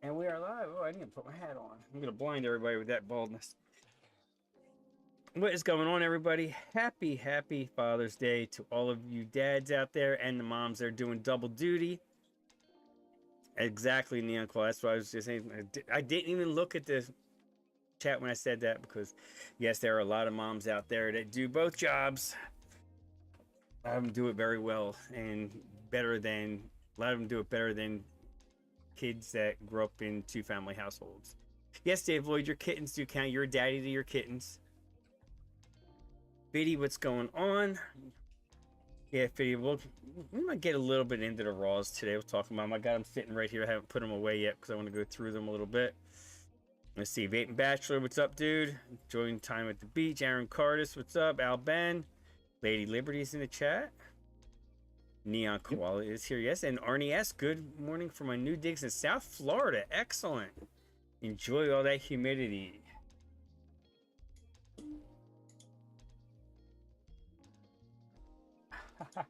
And we are live. Oh, I need to put my hat on. I'm going to blind everybody with that baldness. What is going on, everybody? Happy Father's Day to all of you dads out there and the moms that are doing double duty. Exactly, Neon Claw. That's what I was just saying. I didn't even look at the chat when I said that because, yes, there are a lot of moms out there that do both jobs. A lot of them do it very well and better than, a lot of them do it better than kids that grew up in two-family households. Yes, Dave Lloyd, your kittens do count. You're a daddy to your kittens. Fiddy, what's going on? Yeah, Fiddy, we might get a little bit into the Raws today. We're talking about them. I got them sitting right here. I haven't put them away yet because I want to go through them a little bit. Let's see. Vaping Bachelor, what's up, dude? Enjoying time at the beach. Aaron Cardis, what's up? Al Ben. Lady Liberty's in the chat. Neon Koala is here, yes. And Arnie S., good morning from my new digs in South Florida. Excellent. Enjoy all that humidity. All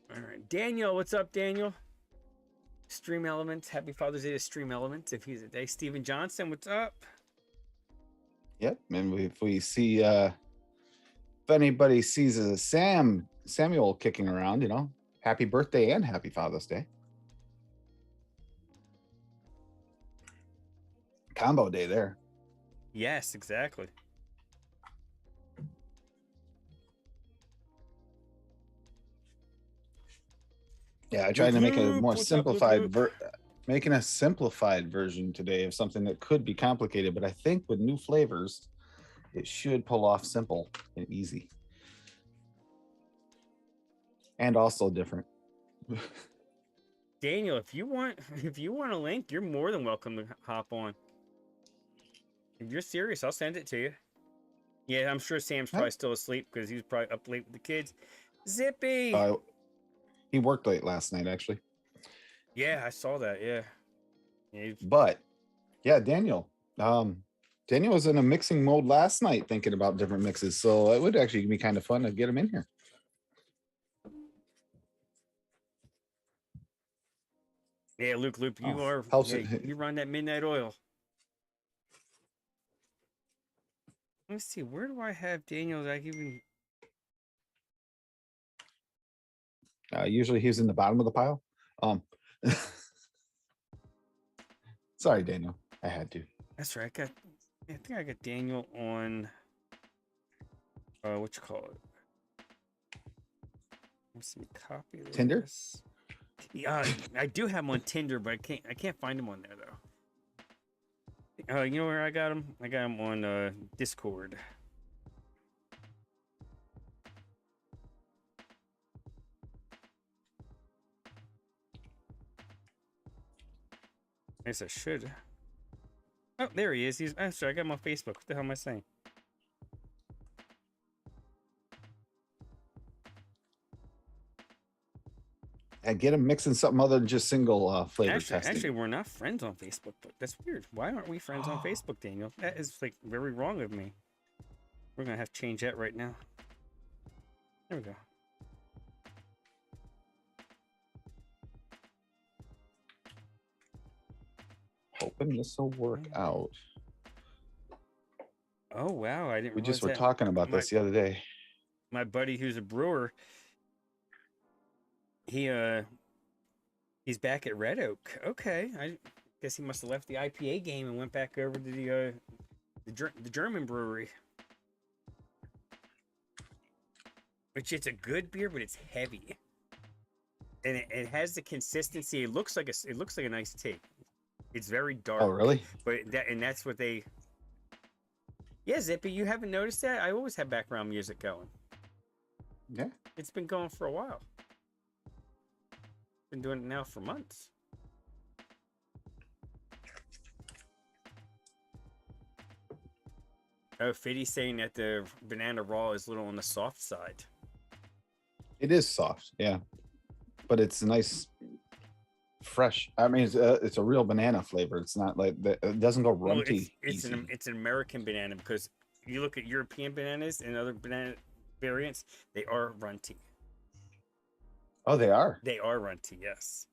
right, Daniel, what's up, Daniel? Stream Elements, happy Father's Day to Stream Elements. If he's a day, Steven Johnson, what's up? Yep, and if we see, if anybody sees a Samuel kicking around, happy birthday and happy Father's Day. Combo day there. Yes, exactly. Yeah, I tried to make a more simplified making a simplified version today of something that could be complicated, but I think with new flavors, it should pull off simple and easy. And also different. Daniel, if you want a link, you're more than welcome to hop on. If you're serious, I'll send it to you. Yeah, I'm sure Sam's probably still asleep because he's probably up late with the kids. Zippy! He worked late last night, actually. Yeah, I saw that, yeah. But, yeah, Daniel. Daniel was in a mixing mode last night thinking about different mixes, so it would actually be kind of fun to get him in here. Yeah, Luke Loop, you you run that Midnight Oil. Let me see, where do I have Daniel? Usually he's in the bottom of the pile. Sorry, Daniel. I had to. That's right. I think I got Daniel on what you call it? Let's see, copy this. Tinder? Yeah, I do have him on Tinder, but I can't find him on there though. You know where I got him? I got him on Discord. I guess I should. Oh, there he is. Sorry, I got him on Facebook. What the hell am I saying? And get him mixing something other than just single flavor testing. Actually, we're not friends on Facebook, but that's weird. Why aren't we friends on Facebook, Daniel? That is like very wrong of me. We're gonna have to change that right now. There we go. Hoping this will work out. Oh wow, I didn't. We just were talking about this the other day. My buddy, who's a brewer, he's back at Red Oak. Okay, I guess he must have left the IPA game and went back over to the German brewery. Which it's a good beer, but it's heavy, and it has the consistency. It looks like a nice tea. It's very dark. Oh, really? But that's what they. Yeah, Zippy, you haven't noticed that? I always have background music going. Yeah. It's been going for a while. Been doing it now for months. Oh, Fiddy's saying that the banana raw is a little on the soft side. It is soft, yeah. But it's nice, fresh. I mean, it's a real banana flavor. It's not like it doesn't go runty. Well, it's an American banana because you look at European bananas and other banana variants, they are runty. Oh, they are? They are runty, yes.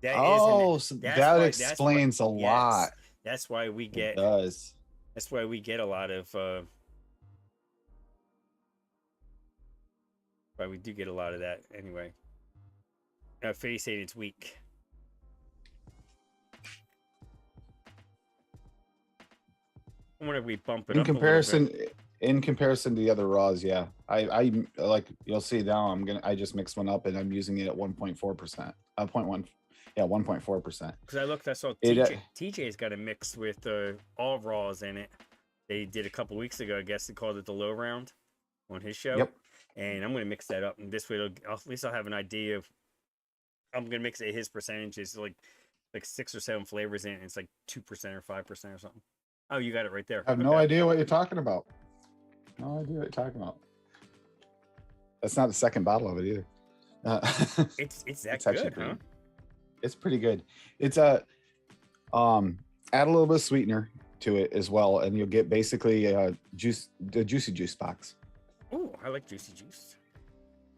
Oh, so that's that why explains a lot. yes, that's why we It get does. that's why we get a lot of why we do get a lot of that anyway. Fitty said it's weak. I wonder if we bump it In up a little bit. comparison to the other raws, yeah. I like, you'll see now I just mixed one up and I'm using it at 1.4%. 0.1, yeah, 1.4%. Because I looked, I saw It, TJ's got a mix with all raws in it. They did a couple weeks ago. I guess they called it the low round on his show. Yep. And I'm gonna mix that up, and this way, at least I'll have an idea of. I'm gonna mix it. His percentages like 6 or 7 flavors in it. And it's like 2% or 5% or something. Oh, you got it right there. I have no idea what you're talking about. No idea what you're talking about. That's not the second bottle of it either. It's that it's good, huh? It's pretty good. It's a add a little bit of sweetener to it as well, and you'll get basically the juicy juice box. Oh, I like juicy juice.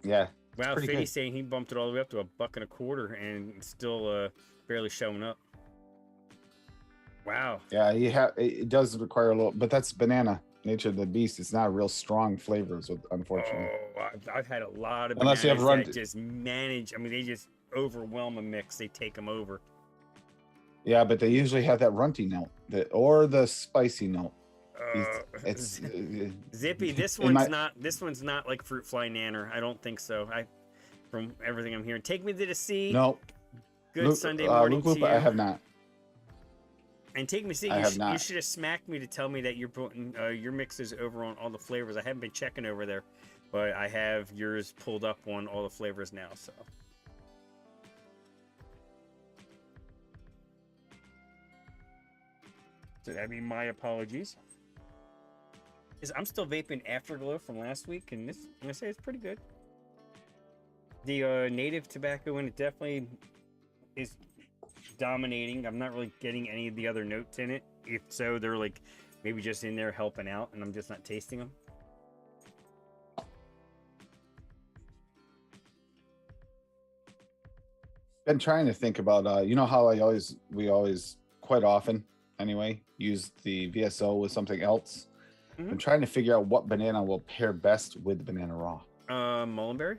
Yeah. Wow, Fitty's saying he bumped it all the way up to $1.25 and it's still barely showing up. Wow. Yeah, it does require a little, but that's banana nature of the beast. It's not real strong flavors, unfortunately. Oh, I've had a lot of unless you have run that just manage. I mean, they just overwhelm a mix. They take them over. Yeah, but they usually have that runty note, or the spicy note. It's Zippy. This one's not. This one's not like Fruit Fly Nanner. I don't think so. From everything I'm hearing, take me to the sea. No. Good Sunday morning to you. I have not. And take me to sea. You should have smacked me to tell me that you're putting your mixes over on all the flavors. I haven't been checking over there, but I have yours pulled up on all the flavors now. So that'd be my apologies. I'm still vaping Afterglow from last week, and this, I'm gonna say, it's pretty good. The native tobacco in it definitely is dominating. I'm not really getting any of the other notes in it. If so, they're like maybe just in there helping out, and I'm just not tasting them. Been trying to think about you know how we always quite often anyway use the VSO with something else. I'm trying to figure out what banana will pair best with banana raw. Mullenberry?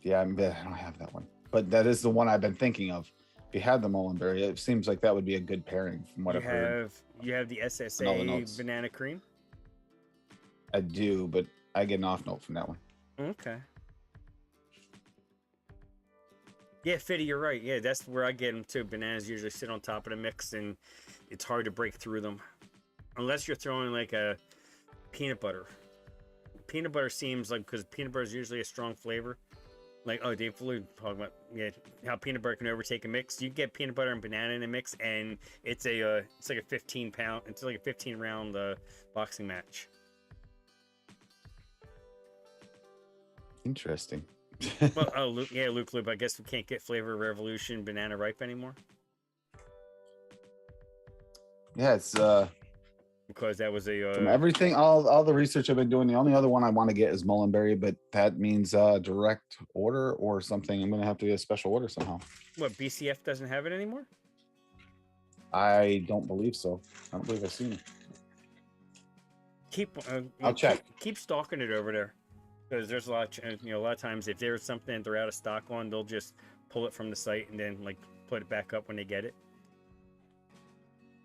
Yeah, I don't have that one, but that is the one I've been thinking of. If you had the Mullenberry, it seems like that would be a good pairing from what I've heard. You have the SSA banana cream? I do, but I get an off note from that one. Okay. Yeah, Fitty, you're right. Yeah, that's where I get them too. Bananas usually sit on top of the mix, and it's hard to break through them. Unless you're throwing like a peanut butter. Peanut butter seems like, because peanut butter is usually a strong flavor. Like, oh, Dave Flew talking about how peanut butter can overtake a mix. You get peanut butter and banana in a mix, and it's like a 15 round boxing match. Interesting. Well, Luke Loop. I guess we can't get Flavor Revolution Banana Ripe anymore. Yeah, it's because that was from everything, all the research I've been doing. The only other one I want to get is Mullenberry, but that means direct order or something. I'm gonna have to get a special order somehow. What, BCF doesn't have it anymore? I don't believe so. I don't believe I've seen it. I'll check. Keep stalking it over there, because there's a lot of times if there's something they're out of stock on, they'll just pull it from the site and then like put it back up when they get it.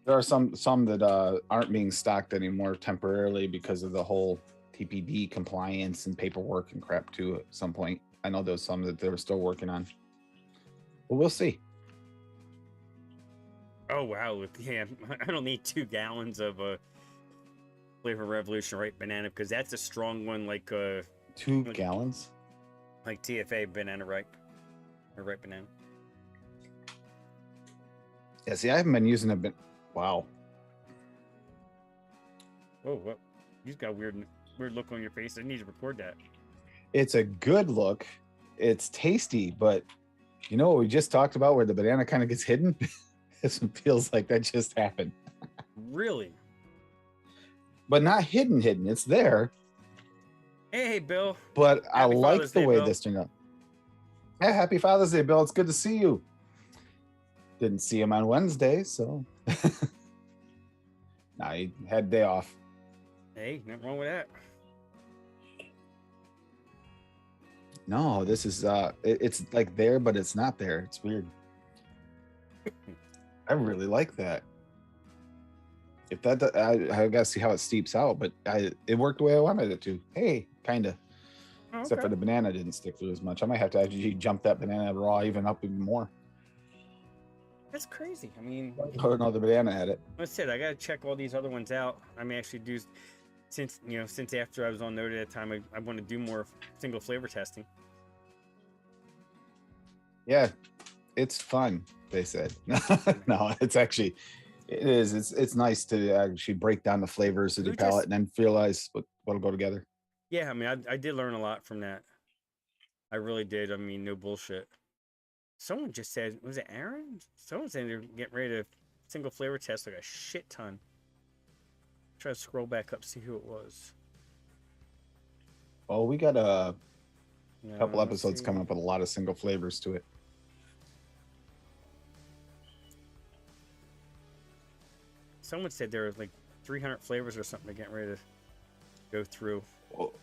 There are some that aren't being stocked anymore temporarily because of the whole TPD compliance and paperwork and crap too. At some point, I know there's some that they were still working on, but we'll see. Oh wow! Yeah, I don't need 2 gallons of Flavor Revolution Ripe Banana, because that's a strong one. Like 2 gallons, like TFA Banana Ripe or Ripe Banana. Yeah, see, I haven't been using it. Wow. Oh, what? You just got a weird look on your face. I need to record that. It's a good look. It's tasty, but you know what we just talked about, where the banana kind of gets hidden? This one feels like that just happened. Really? But not hidden. It's there. Hey, Bill. But Happy I like the way Bill. this turned out. Yeah, happy Father's Day, Bill. It's good to see you. Didn't see him on Wednesday, so nah, he had day off. Hey, nothing wrong with that. No, this is it's like there, but it's not there. It's weird. I really like that. If that, I gotta see how it steeps out, but it worked the way I wanted it to. Hey, kind of. Oh, Except for the banana didn't stick through as much. I might have to actually jump that banana raw even up even more. That's crazy. I mean, Or another banana at it. that's it. I gotta check all these other ones out. I may actually do, since after I was on Noted at that time, I want to do more single flavor testing. Yeah, it's fun. They said. No, it's actually, it is. It's nice to actually break down the flavors of the palate and then realize what'll go together. Yeah, I mean, I did learn a lot from that. I really did. I mean, no bullshit. Someone just said, was it Aaron? Someone said they're getting ready to single flavor test like a shit ton. Try to scroll back up, see who it was. Oh, we got a couple episodes coming up with a lot of single flavors to it. Someone said there were like 300 flavors or something they're getting ready to go through. Oh,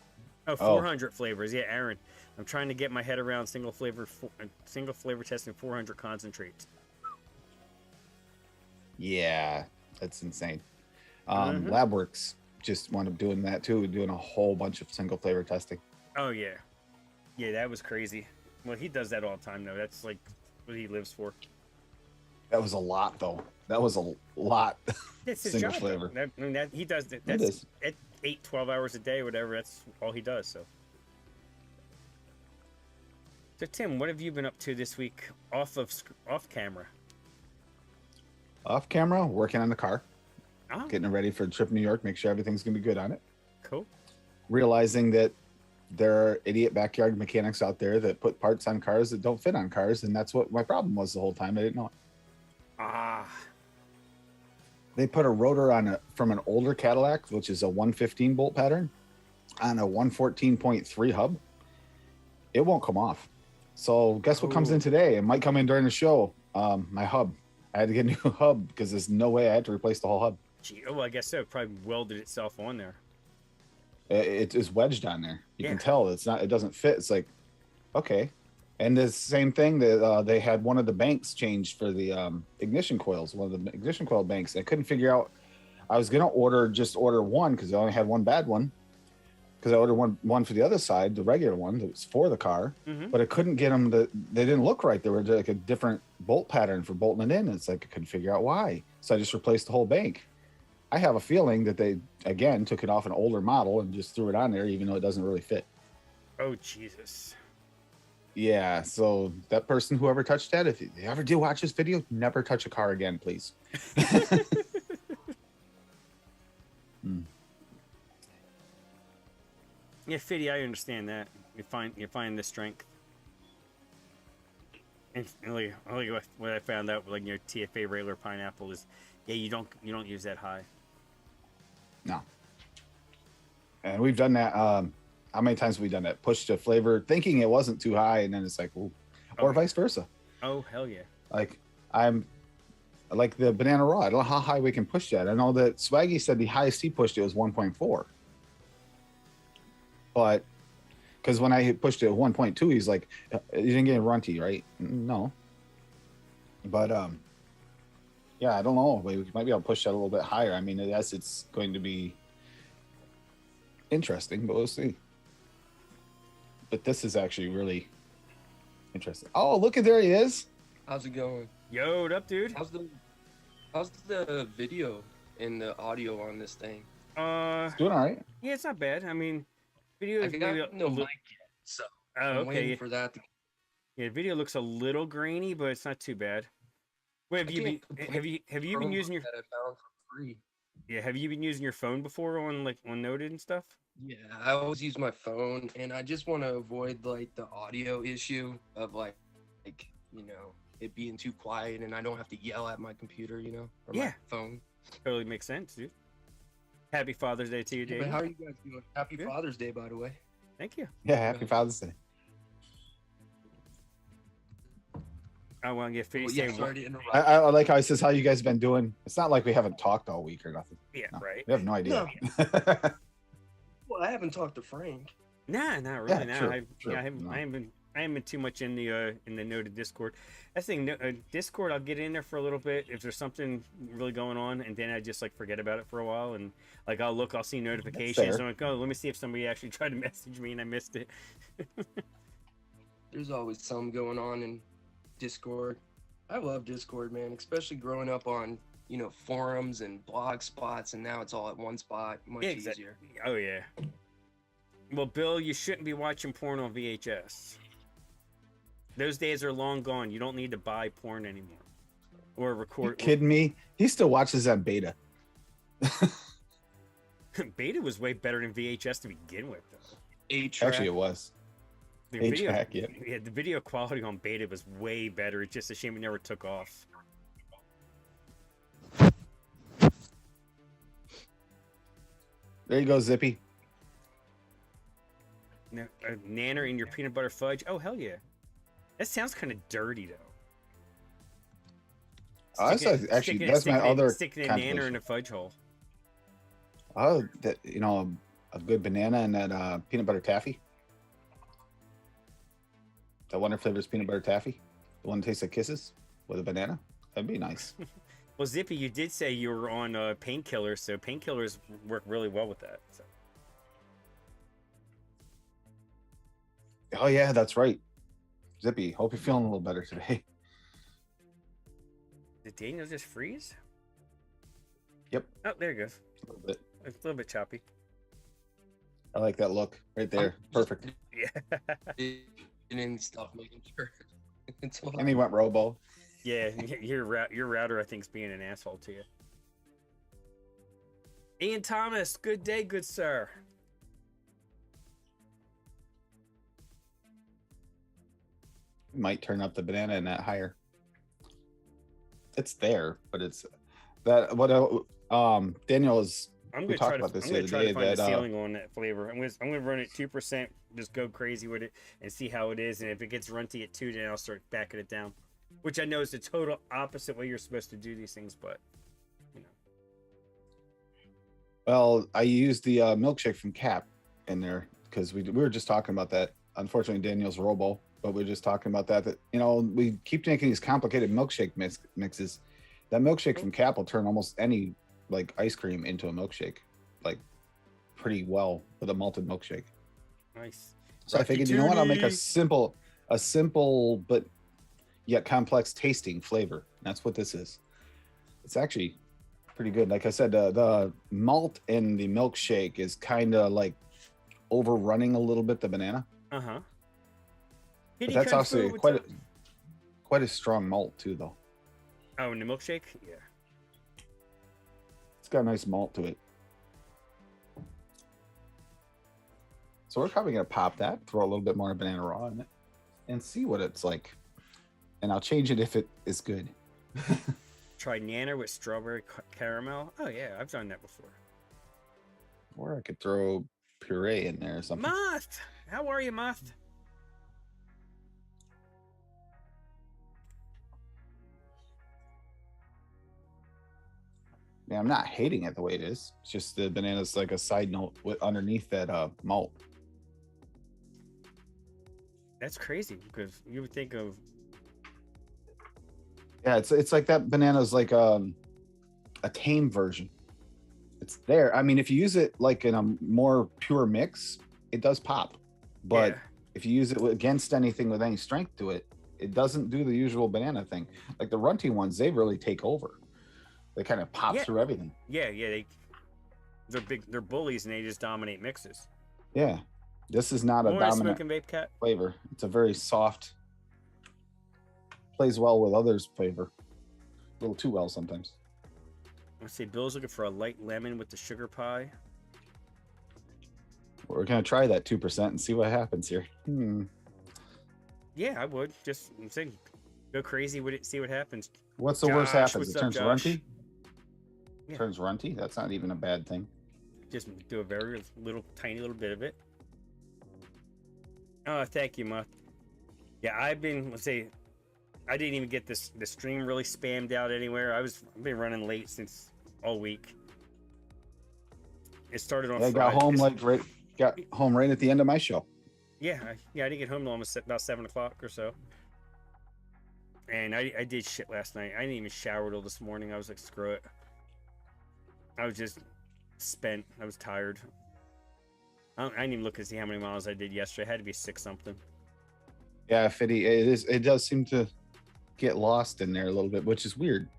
400 flavors. Yeah, Aaron. I'm trying to get my head around single flavor testing 400 concentrates. Yeah, that's insane. LabWorks just wound up doing that too, doing a whole bunch of single flavor testing. Oh yeah, yeah, that was crazy. Well, he does that all the time though. That's like what he lives for. That was a lot though. That was a lot. It's his single job. flavor. I mean, that he does that. That's at 8-12 hours a day, whatever. That's all he does. So Tim, what have you been up to this week off camera? Off camera, working on the car, getting it ready for the trip to New York. Make sure everything's gonna be good on it. Cool. Realizing that there are idiot backyard mechanics out there that put parts on cars that don't fit on cars, and that's what my problem was the whole time. I didn't know it. They put a rotor from an older Cadillac, which is a 115 bolt pattern, on a 114.3 hub. It won't come off. So guess what comes in today? It might come in during the show. My hub. I had to get a new hub because there's no way I had to replace the whole hub. Gee, well, I guess so. It probably welded itself on there. It is wedged on there. You can tell it's not. It doesn't fit. It's like, okay. And the same thing that they had one of the banks changed for the ignition coils, one of the ignition coil banks. I couldn't figure out. I was gonna order one because I only had one bad one. Because I ordered one for the other side, the regular one that was for the car, but I couldn't get them. They didn't look right. They were like a different bolt pattern for bolting it in. It's like I couldn't figure out why. So I just replaced the whole bank. I have a feeling that they again took it off an older model and just threw it on there, even though it doesn't really fit. Oh Jesus. Yeah, so that person, whoever touched that, if you ever do watch this video, never touch a car again, please. Yeah, Fiddy, I understand that. You find the strength. And like what I found out, like your TFA regular pineapple is, yeah, you don't use that high. No. And we've done that. How many times have we done that? Pushed a flavor thinking it wasn't too high, and then it's like, ooh. Or vice versa. Oh, hell yeah. Like I'm like the banana raw. I don't know how high we can push that. I know that Swaggy said the highest he pushed it was 1.4. But because when I pushed it at 1.2, he's like, you didn't get runty, right? No. But yeah, I don't know. We might be able to push that a little bit higher. I mean, yes, it's going to be interesting, but we'll see. But this is actually really interesting. Oh, look at there he is. How's it going? Yo, what up, dude? How's the video and the audio on this thing? It's doing all right. Yeah, it's not bad. I mean, video is maybe no mic yet, so I'm waiting for that. Yeah, video looks a little grainy, but it's not too bad. Wait, have you been using your? That I found for free. Yeah, have you been using your phone before on Noted and stuff? Yeah, I always use my phone, and I just want to avoid like the audio issue of like it being too quiet, and I don't have to yell at my computer, or my phone. Totally makes sense, dude. Happy Father's Day to you, Dave. How are you guys doing? Happy Father's Day, by the way. Thank you. Yeah, happy Father's Day. I want to get Well, 50 yeah, saying, sorry to interrupt. I like how he says, how you guys been doing? It's not like we haven't talked all week or nothing. yeah, No, right. we have no idea. Well, I haven't talked to Frank. Nah, not really. Yeah, Nah, true, true. I haven't, No. I haven't been too much in the noted Discord. That's the thing. Discord, I'll get in there for a little bit if there's something really going on, and then I just like forget about it for a while, and like I'll see notifications. fair. And I'm like, oh, let me see if somebody actually tried to message me and I missed it. There's always some going on in Discord. I love Discord, man, especially growing up on, forums and blog spots, and now it's all at one spot. Much Yeah, exactly. easier. Oh yeah. Well, Bill, you shouldn't be watching porn on VHS. Those days are long gone. You don't need to buy porn anymore or You record. kidding me? He still watches that beta. Beta was way better than VHS to begin with, though. 8-track. Actually, it was. The 8-track, yeah. Yeah, the video quality on Beta was way better. It's just a shame it never took off. There you go, Zippy. Nanner in your peanut butter fudge. Oh, hell yeah. That sounds kind of dirty, though. Actually, that's my other Sticking a nanner in contemplation. a fudge hole. Oh, that a good banana and that peanut butter taffy. That Wonder Flavors peanut butter taffy. The one that tastes like kisses with a banana. That'd be nice. Well, Zippy, you did say you were on painkillers, so painkillers work really well with that. So. Oh yeah, that's right. Zippy, hope you're feeling a little better today. Did Daniel just freeze? Yep. Oh, there it goes. A little bit. It's a little bit choppy. I like that look right there. Perfect. Yeah. And stuff, making sure it's all. And he went robo. Yeah, your router, I think, is being an asshole to you. Ian Thomas, good day, good sir. Might turn up the banana in that higher. It's there, but it's that what Daniel is. I'm We gonna talked try to, about this I'm the gonna other try to day, find the that, ceiling on that flavor. I'm gonna run it 2%, just go crazy with it and see how it is. And if it gets runty at 2, then I'll start backing it down. Which I know is the total opposite way you're supposed to do these things, but you know. Well, I used the milkshake from Cap in there because we were just talking about that. Unfortunately, Daniel's robo, but we are just talking about that we keep making these complicated milkshake mixes. That milkshake from Cap will turn almost any like ice cream into a milkshake, like pretty well with a malted milkshake. Nice. So I figured, you know what? I'll make a simple but yet complex tasting flavor. That's what this is. It's actually pretty good. Like I said, the malt in the milkshake is kind of like overrunning a little bit the banana. Uh-huh. But that's also quite a strong malt too, though. Oh, in the milkshake? Yeah. It's got a nice malt to it. So we're probably gonna pop that, throw a little bit more banana raw in it, and see what it's like. And I'll change it if it is good. Try Nanner with strawberry caramel. Oh yeah, I've done that before. Or I could throw puree in there or something. Moth! How are you, Moth? Yeah, I'm not hating it the way it is. It's just the banana's like a side note with underneath that malt. That's crazy because you would think of Yeah, it's like that banana's like a tame version. It's there. I mean, if you use it like in a more pure mix, it does pop. But yeah. if you use it against anything with any strength to it, it doesn't do the usual banana thing. Like the runty ones, they really take over. They kind of pop Yeah. through everything. Yeah, they're bullies and they just dominate mixes. Yeah. This is not a Morning, dominant smoking vape cat. flavor. It's a very soft, plays well with others' flavor. A little too well sometimes. Let's see, Bill's looking for a light lemon with the sugar pie. We're gonna try that 2% and see what happens here. Yeah, I would. Just I'm saying, go crazy with it, see what happens. What's the worst Josh, happens? what's It up, turns Josh? runty. Yeah. Turns runty. That's not even a bad thing. Just do a very tiny little bit of it. Oh, thank you, Mutt. Yeah, I've been, let's say, I didn't even get the stream really spammed out anywhere. I've been running late since all week. It started on I got Friday. home got home right at the end of my show. Yeah, I didn't get home till almost about 7 o'clock or so. And I did shit last night. I didn't even shower till this morning. I was like, screw it. I was just spent. I was tired. I didn't even look to see how many miles I did yesterday. I had to be 6 something. Yeah, Fiddy, it does seem to get lost in there a little bit, which is weird.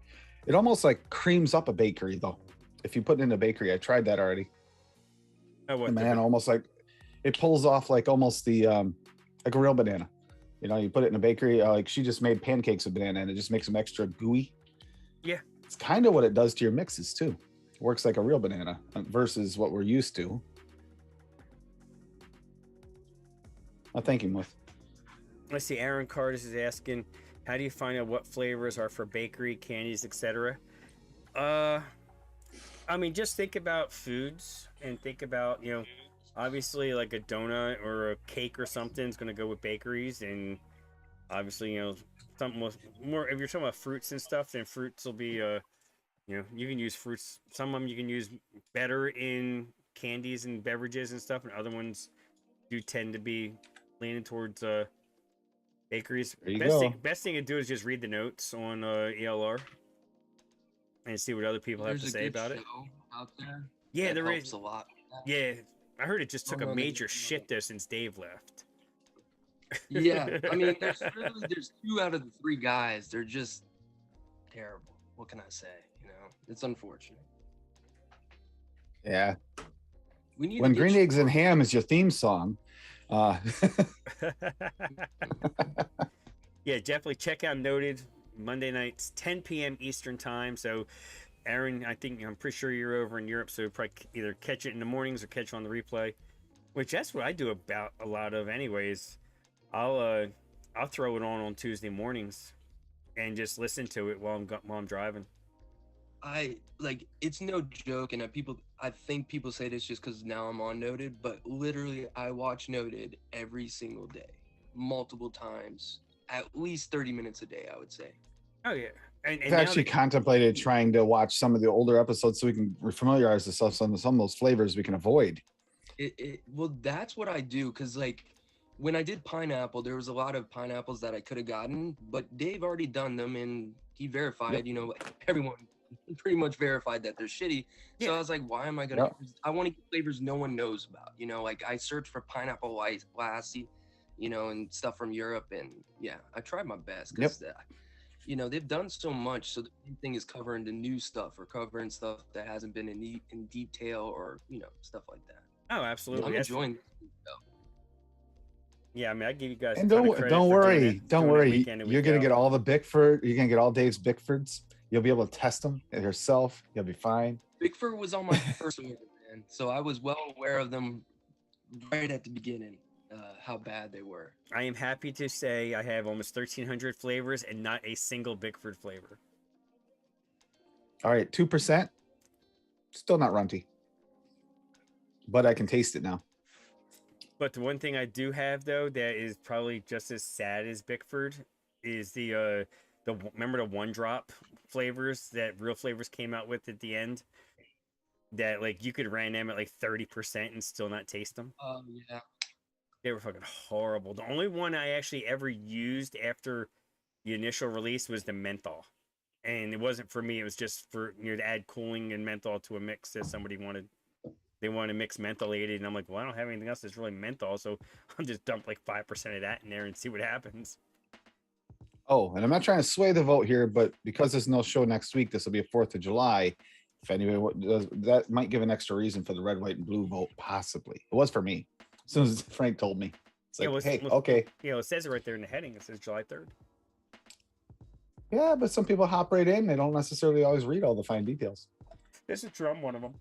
It almost like creams up a bakery though. If you put it in a bakery, I tried that already. Oh, what? Man, almost like it pulls off like almost the like a real banana. You know, you put it in a bakery, like she just made pancakes with banana and it just makes them extra gooey. Yeah. It's kind of what it does to your mixes too. It works like a real banana versus what we're used to. Well, thank you, Muth. Let's see. Aaron Cardis is asking, how do you find out what flavors are for bakery, candies, etc.? I mean, just think about foods and think about, you know, obviously like a donut or a cake or something is going to go with bakeries, and obviously, you know, something with more. If you're talking about fruits and stuff, then fruits will be, you know, you can use fruits. Some of them you can use better in candies and beverages and stuff, and other ones do tend to be leaning towards bakeries. There you go. Best thing to do is just read the notes on ELR and see what other people have to say about it. Out there. Yeah, that there helps is. a lot. Yeah, I heard it just took Oh, a no, major no. shit there since Dave left. Yeah, I mean, there's 2 out of the 3 guys. They're just terrible. What can I say? You know, it's unfortunate. Yeah. We need When to get Green you Eggs and on. Ham is your theme song. Yeah, definitely check out Noted Monday nights, 10 p.m. Eastern time. So, Aaron, I'm pretty sure you're over in Europe, so you'll probably either catch it in the mornings or catch it on the replay. Which that's what I do about a lot of, anyways. I'll throw it on Tuesday mornings and just listen to it while I'm driving. It's no joke, and I think people say this just because now I'm on Noted, but literally I watch Noted every single day, multiple times, at least 30 minutes a day, I would say. Oh yeah, and I've actually contemplated trying to watch some of the older episodes so we can familiarize ourselves on some of those flavors we can avoid. Well, that's what I do, because like when I did pineapple, there was a lot of pineapples that I could have gotten, but Dave already done them and he verified. Yep. You know, everyone pretty much verified that they're shitty. So Yeah. I was like, why am I gonna? Yep. I want to get flavors no one knows about. You know, like I searched for pineapple ice lassi, you know, and stuff from Europe, and yeah, I tried my best because you know, they've done so much. So the main thing is covering the new stuff or covering stuff that hasn't been in detail, or you know, stuff like that. Oh, absolutely. I'm enjoying this though. Yeah, I mean, I give you guys. And don't worry, you're gonna get all the Bickford. You're gonna get all Dave's Bickfords. You'll be able to test them yourself. You'll be fine. Bickford was on my first order, man, so I was well aware of them right at the beginning. How bad they were. I am happy to say I have almost 1,300 flavors and not a single Bickford flavor. All right, 2%. Still not runty, but I can taste it now. But the one thing I do have though that is probably just as sad as Bickford is the remember the 1-drop flavors that Real Flavors came out with at the end. That like you could ran them at like 30% and still not taste them. Oh yeah. They were fucking horrible. The only one I actually ever used after the initial release was the menthol. And it wasn't for me. It was just for, you know, to add cooling and menthol to a mix that somebody wanted. They wanted to mix mentholated. And I'm like, well, I don't have anything else that's really menthol. So I'll just dump like 5% of that in there and see what happens. Oh, and I'm not trying to sway the vote here, but because there's no show next week, this will be a 4th of July. If anyone does, that might give an extra reason for the red, white, and blue vote, possibly. It was for me. As soon as Frank told me, it's like, hey, okay. Yeah, well, it says it right there in the heading. It says July 3rd. Yeah, but some people hop right in. They don't necessarily always read all the fine details. This is true. I'm one of them.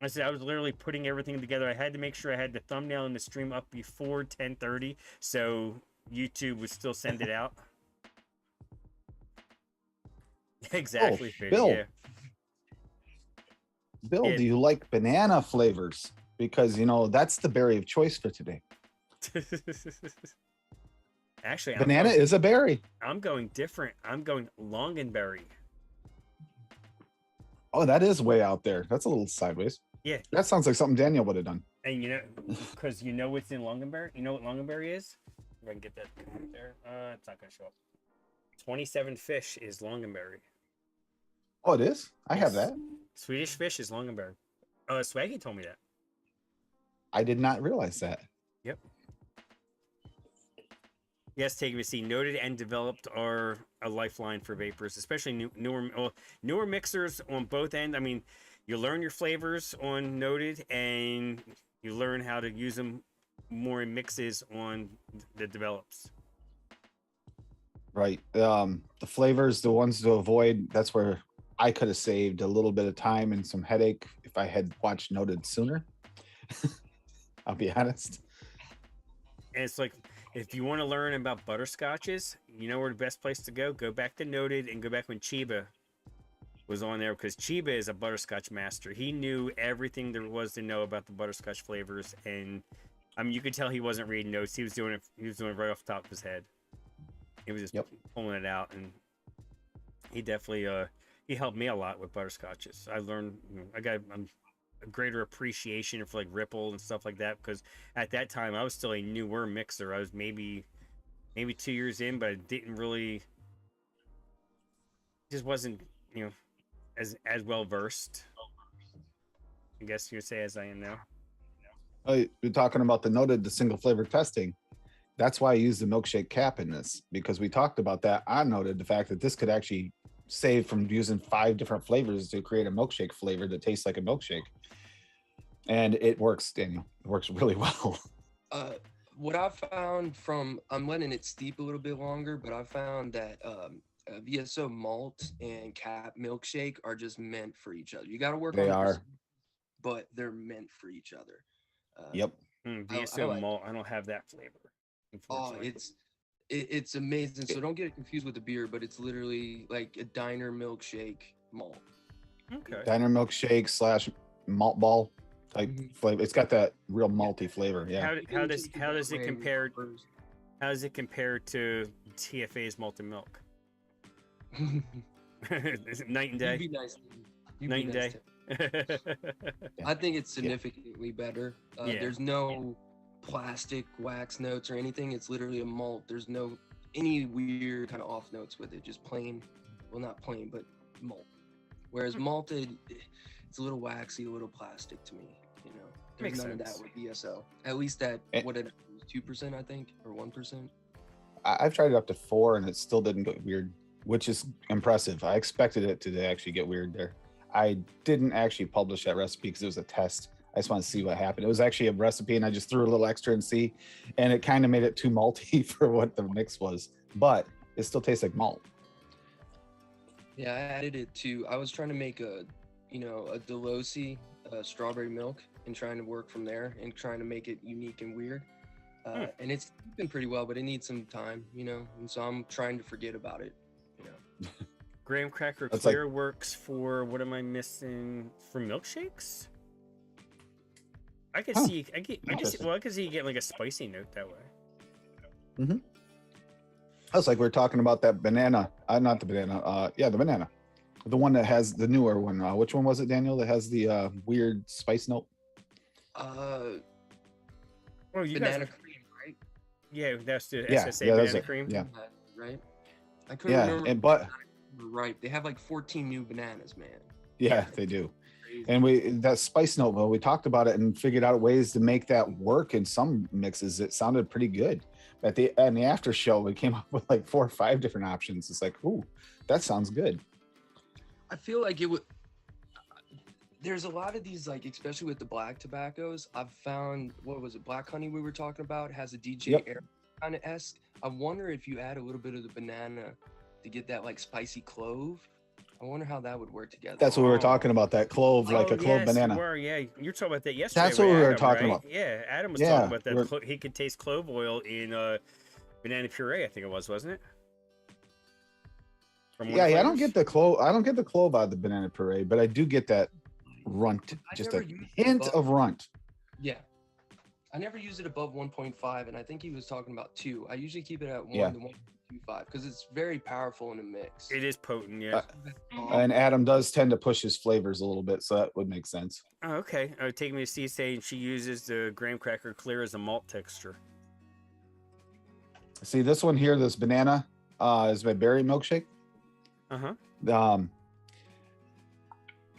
I said I was literally putting everything together. I had to make sure I had the thumbnail and the stream up before 10:30, so YouTube would still send it out. Exactly. Oh, Bill. Yeah. Bill, do you like banana flavors? Because, you know, that's the berry of choice for today. Actually, Banana is a berry. I'm going different. I'm going longanberry. Oh, that is way out there. That's a little sideways. Yeah. That sounds like something Daniel would have done. And because you know what's in longanberry? You know what longanberry is? If I can get that there. It's not going to show up. 27 fish is longanberry. Oh, it is? I have Yes. that. Swedish fish is longanberry. Swaggy told me that. I did not realize that. Yep. Yes, taking a seat. Noted and developed are a lifeline for vapors, especially newer mixers on both ends. I mean, you learn your flavors on Noted, and you learn how to use them more in mixes on the develops. Right. The flavors, the ones to avoid, that's where I could have saved a little bit of time and some headache if I had watched Noted sooner. I'll be honest. And it's like, if you want to learn about butterscotches, you know where the best place to go? Go back to Noted and go back when Chiba was on there, because Chiba is a butterscotch master. He knew everything there was to know about the butterscotch flavors, and I mean, you could tell he wasn't reading notes. He was doing it. He was doing it right off the top of his head. He was just pulling it out, and he definitely he helped me a lot with butterscotches. I learned, I got a greater appreciation for like Ripple and stuff like that, because at that time I was still a newer mixer. I was maybe 2 years in, but I didn't really, just wasn't as well versed, I guess you'd say, as I am now. You're talking about the single flavor testing. That's why I use the milkshake cap in this, because we talked about that. I noted the fact that this could actually save from using 5 different flavors to create a milkshake flavor that tastes like a milkshake. And it works, Daniel. It works really well. What I found from, I'm letting it steep a little bit longer, but I found that VSO malt and cap milkshake are just meant for each other. You got to work on it, but they're meant for each other. Yep. VSO malt, I don't have that flavor. Oh, it's amazing. So don't get it confused with the beer, but it's literally like a diner milkshake malt. Okay. Diner milkshake / malt ball type flavor. It's got that real malty flavor. Yeah. How does it compare? How does it compare to TFA's malted milk? Is it night and day? You'd be nice. Night and day. I think it's significantly better. There's no plastic wax notes or anything. It's literally a malt. There's no any weird kind of off notes with it. Just plain, well, not plain, but malt. Whereas malted, it's a little waxy, a little plastic to me. There's none of that with VSO. At least that what it was 2%, I think, or 1%. I've tried it up to 4, and it still didn't get weird, which is impressive. I expected it to actually get weird there. I didn't actually publish that recipe because it was a test. I just want to see what happened. It was actually a recipe, and I just threw a little extra and see, and it kind of made it too malty for what the mix was, but it still tastes like malt. Yeah, I added it to. I was trying to make a Delosi strawberry milk, and trying to work from there and trying to make it unique and weird. And it's been pretty well, but it needs some time, and so I'm trying to forget about it. Graham Cracker Clear works for, what am I missing, for milkshakes? I could see, I could see you getting like a spicy note that way. I was like, we were talking about that banana, not the banana, the banana. The one that has the newer one. Which one was it, Daniel, that has the weird spice note? Banana cream, right? Yeah, that's the SSA banana cream. Yeah. Right? I couldn't remember. But right, they have like 14 new bananas, man. Yeah, they do. And that spice note, well, we talked about it and figured out ways to make that work in some mixes. It sounded pretty good. At the after show, we came up with like 4 or 5 different options. It's like, ooh, that sounds good. I feel like it would. There's a lot of these, like, especially with the black tobaccos. I've found, what was it, Black Honey we were talking about has a DJ Air kind of esque. I wonder if you add a little bit of the banana to get that like spicy clove. I wonder how that would work together. That's what we were talking about, that clove, like a clove banana. You're talking about that yesterday. That's what we were talking about. Yeah, Adam was talking about that. He could taste clove oil in banana puree, I think it was, wasn't it? I don't get the clove. I don't get the clove out of the banana puree, but I do get that runt, just a hint of runt. Yeah, I never use it above 1.5, and I think he was talking about 2. I usually keep it at 1 Yeah. to 1.25 because it's very powerful in a mix. It is potent, yeah. And Adam does tend to push his flavors a little bit, so that would make sense. Oh, okay. Take me to see saying she uses the graham cracker clear as a malt texture. See this one here, this banana is my berry milkshake.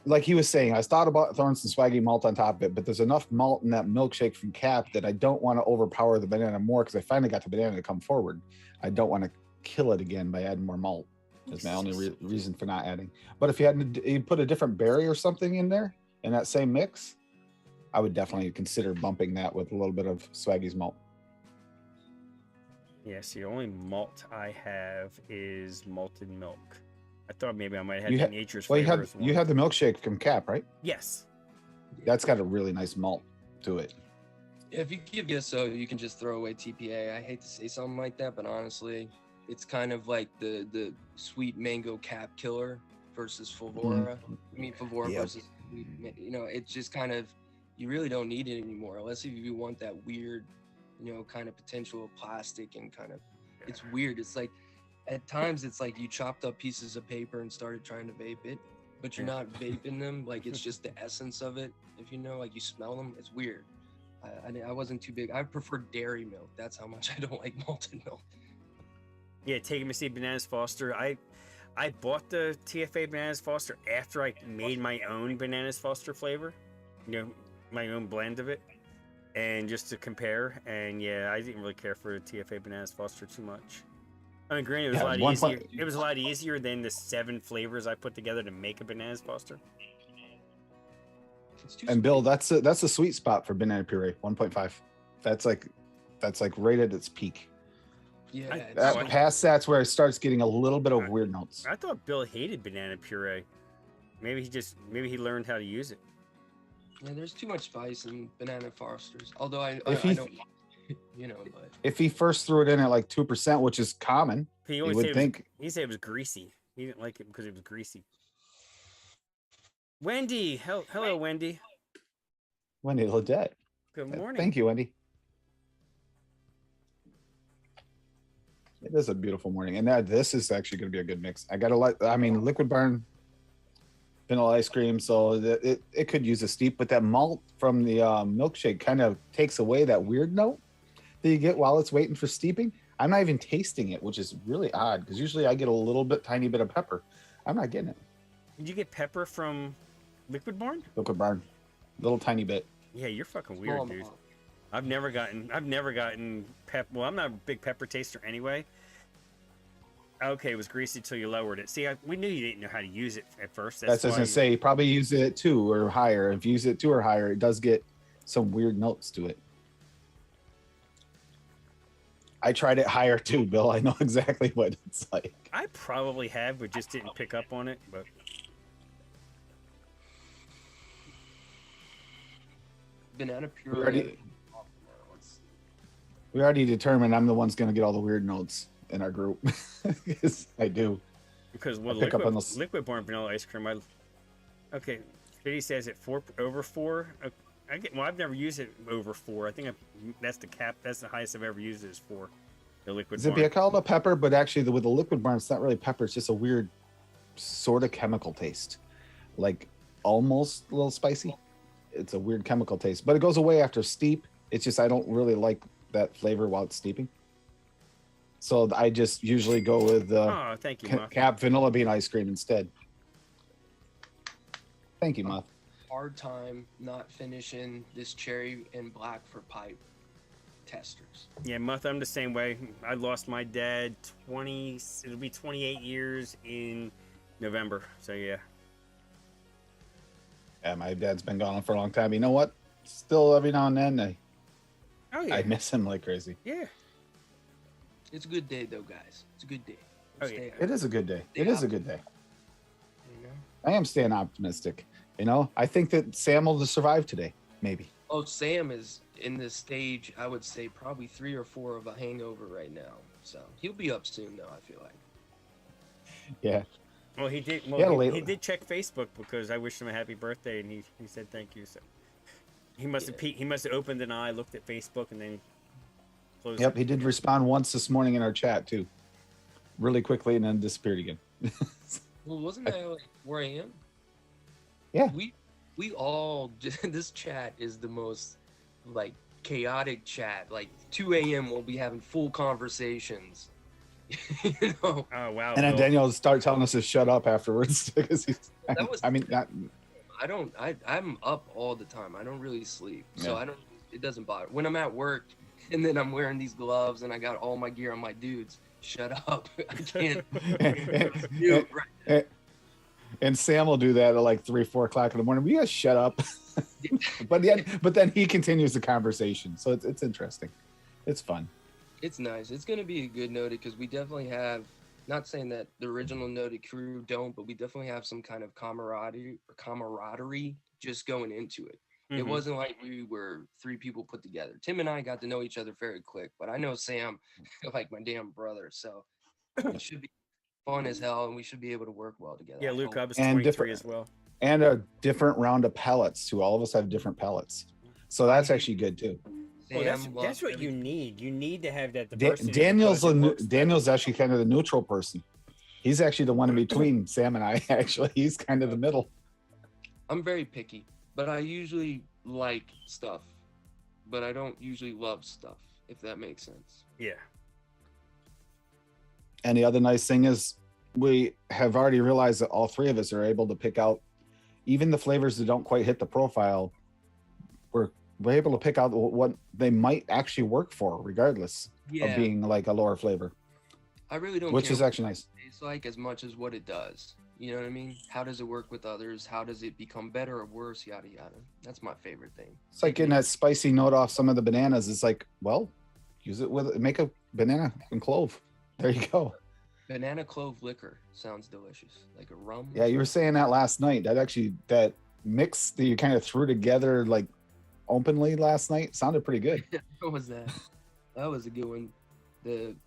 Like he was saying, I thought about throwing some swaggy malt on top of it, but there's enough malt in that milkshake from Cap that I don't want to overpower the banana more because I finally got the banana to come forward. I don't want to kill it again by adding more malt. That's my only reason for not adding. But if you put a different berry or something in there in that same mix, I would definitely consider bumping that with a little bit of Swaggy's malt. Yes, the only malt I have is malted milk. I thought maybe I might have had Nature's Flavor. You had the milkshake from Cap, right? Yes. That's got a really nice malt to it. If you give GSO, you can just throw away TPA. I hate to say something like that, but honestly, it's kind of like the sweet mango Cap killer versus Fulvora. I mean, Fulvora versus, it's just kind of, you really don't need it anymore unless if you want that weird, kind of potential of plastic and kind of, it's weird. It's like, at times it's like you chopped up pieces of paper and started trying to vape it, but you're not vaping them. Like it's just the essence of it. If like you smell them, it's weird. I wasn't too big. I prefer dairy milk. That's how much I don't like malted milk. Yeah, taking me to see Bananas Foster. I bought the TFA Bananas Foster after I made my own Bananas Foster flavor, my own blend of it, and just to compare. And yeah, I didn't really care for the TFA Bananas Foster too much. I mean, granted, it was a lot easier. It was a lot easier than the 7 flavors I put together to make a Bananas Foster. And Bill, that's a sweet spot for banana puree, 1.5. That's like right at its peak. Yeah. Past that's where it starts getting a little bit of weird notes. I thought Bill hated banana puree. Maybe he learned how to use it. Yeah, there's too much spice in Banana Fosters. Although I don't. But if he first threw it in at like 2%, which is common, he would think he said it was greasy. He didn't like it because it was greasy. Wendy, hello, Wendy. Wendy Ledette. Good morning. Thank you, Wendy. It is a beautiful morning, and this is actually going to be a good mix. Liquid Barn vanilla ice cream, so it could use a steep, but that malt from the milkshake kind of takes away that weird note that you get while it's waiting for steeping. I'm not even tasting it, which is really odd because usually I get a tiny bit of pepper. I'm not getting it. Did you get pepper from Liquid Barn? Liquid Barn, little tiny bit. Yeah, you're fucking weird, dude. I've never gotten pep. Well, I'm not a big pepper taster anyway. Okay, it was greasy till you lowered it. See, we knew you didn't know how to use it at first. That's what I was gonna say. Probably use it 2 or higher. If you use it 2 or higher, it does get some weird notes to it. I tried it higher too, Bill. I know exactly what it's like. I probably have, but just didn't pick up on it. But banana puree. We already determined I'm the one's going to get all the weird notes in our group. Yes, I do. Because Liquid Barn vanilla ice cream. Okay, Fitty says it 4 over 4. I've never used it over 4. I think that's the cap. That's the highest I've ever used it is 4. The Liquid Barn. I call it a pepper, but actually with the Liquid Barn, it's not really pepper. It's just a weird sort of chemical taste, like almost a little spicy. It's a weird chemical taste, but it goes away after steep. It's just I don't really like that flavor while it's steeping. So I just usually go with thank you, Cap vanilla bean ice cream instead. Thank you, Muff. Hard time not finishing this cherry and black for pipe testers. Yeah, Muff, I'm the same way. I lost my dad it'll be 28 years in November. So yeah. Yeah, my dad's been gone for a long time. You know what? Still every now and then I miss him like crazy. Yeah. It's a good day though, guys. It's a good day. It is a good day. It is a good day. I am staying optimistic. I think that Sam will survive today, maybe. Oh, Sam is in this stage, I would say probably 3 or 4 of a hangover right now. So he'll be up soon though, I feel like. Yeah. Well, he did. He did check Facebook because I wished him a happy birthday, and he said thank you. So He must have he must have opened an eye, looked at Facebook, and then closed. Yep, it. he did respond once this morning in our chat too, really quickly, and then disappeared again. Well, wasn't that like 4 a.m.? Yeah. We all this chat is the most like chaotic chat. Like 2 a.m. we'll be having full conversations. You know? Oh wow! And then Bill. Daniel will start telling us to shut up afterwards because he's. That was- I mean, not. I'm up all the time. I don't really sleep. So Yeah. it doesn't bother. When I'm at work and then I'm wearing these gloves and I got all my gear, I'm like, dudes, shut up. I can't. Dude, right. And Sam will do that at like 3-4 o'clock in the morning. Will you guys shut up? but then he continues the conversation. So it's interesting. It's fun. It's nice. It's gonna be a good Noted because we definitely have. Not saying that the original Noted crew don't, but we definitely have some kind of camaraderie just going into it. It Mhm. wasn't like we were 3 people put together. Tim and I got to know each other very quick, but I know Sam like my damn brother, so it should be fun as hell, and we should be able to work well together. Yeah, I Luke, hope. I was And 23 different- as well. And a different round of pellets too. All of us have different pellets. So that's actually good too. Well, that's Sam that's loves what you everything. need. You need to have that Da- diversity. Daniel's because it works better. Daniel's actually kind of the neutral person. He's actually the one in between Sam and I. Actually, he's kind of the middle. I'm very picky, but I usually like stuff, but I don't usually love stuff, if that makes sense. Yeah. And the other nice thing is we have already realized that all 3 of us are able to pick out even the flavors that don't quite hit the profile. We're able to pick out what they might actually work for, regardless of being like a lower flavor, I really don't which care is what actually nice. it tastes like as much as what it does. You know what I mean? How does it work with others? How does it become better or worse? Yada yada. That's my favorite thing. It's like getting that spicy note off some of the bananas. It's like, well, use it with make a banana and clove. There you go. Banana clove liquor sounds delicious, like a rum. Yeah, you were saying that last night. That mix that you kind of threw together like openly last night sounded pretty good. What was that? That was a good one.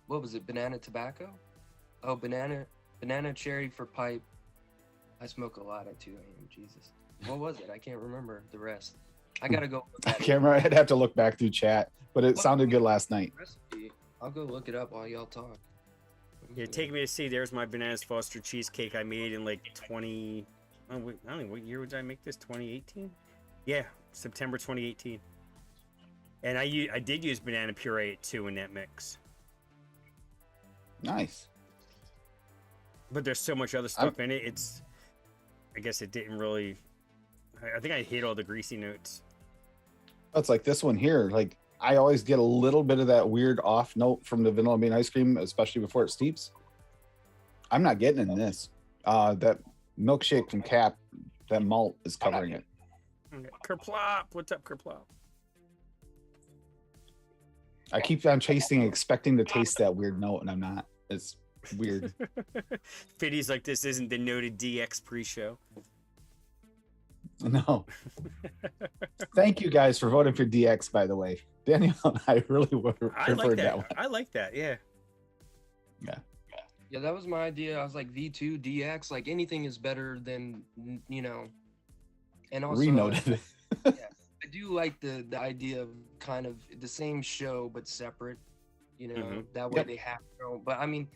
What was it? Banana tobacco? Oh, banana cherry for pipe. I smoke a lot at 2 a.m. Jesus. What was it? I can't remember the rest. I gotta go. I can't remember. I'd have to look back through chat, but it sounded good last night. Recipe. I'll go look it up while y'all talk. Yeah, take me to see. There's my Bananas Foster cheesecake I made in like 20. Oh, wait, I don't know. What year did I make this? 2018? Yeah, September 2018. And I did use banana puree too in that mix. Nice. But there's so much other stuff in it. I guess it didn't really. I think I hit all the greasy notes. It's like this one here. Like I always get a little bit of that weird off note from the vanilla bean ice cream, especially before it steeps. I'm not getting in this. That milkshake from Cap, that malt is covering it. Kerplop! What's up, Kerplop? I keep on chasing, expecting to taste that weird note, and I'm not. It's weird. Fiddy's like, this isn't the Noted DX pre-show. No. Thank you guys for voting for DX, by the way. Daniel and I really would have I preferred like that that. one. I like that. Yeah. Yeah, that was my idea. I was like V2, DX, like anything is better than, you know. And also, Renoted. yeah, I do like the idea of kind of the same show but separate. You know, Mhm. that way Yep. they have their own. But I mean,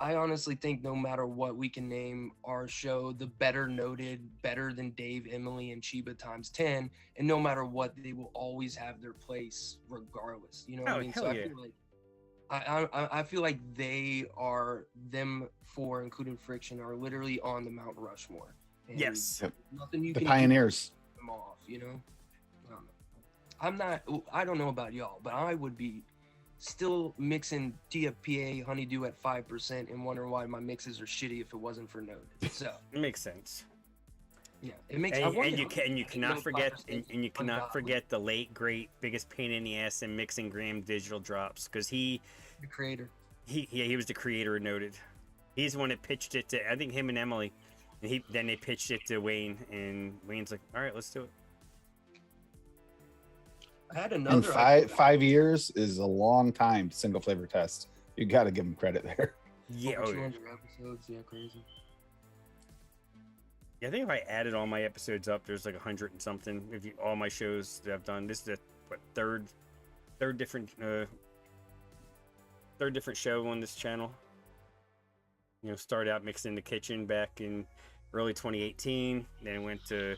I honestly think no matter what, we can name our show the Better Noted, better than Dave, Emily, and Chiba times 10. And no matter what, they will always have their place regardless. You know what Oh, I mean? hell So I yeah. feel like I feel like they are them four, including Friction, are literally on the Mount Rushmore. And Yes. nothing you The can pioneers. do them off. You know, I'm not. I don't know about y'all, but I would be still mixing TFPA honeydew at 5% and wondering why my mixes are shitty if it wasn't for Noted. So It makes sense. yeah, it makes. And, I wonder you how can, and you many cannot those forget 5% and you cannot ungodly. forget the late great biggest pain in the ass in mixing Graham Digital Drops, because he The creator. he was the creator of Noted. He's the one that pitched it to, I think, him and Emily, and then they pitched it to Wayne, and Wayne's like, all right, let's do it. I had And another. 5 years is a long time single flavor test. You got to give them credit there. Yeah, Over oh, yeah. 200 episodes. Yeah, crazy. Yeah, I think if I added all my episodes up, there's like 100 and something. If you all my shows that I've done, this is the third different show on this channel. You know, started out mixing in the kitchen back in early 2018. Then it went to,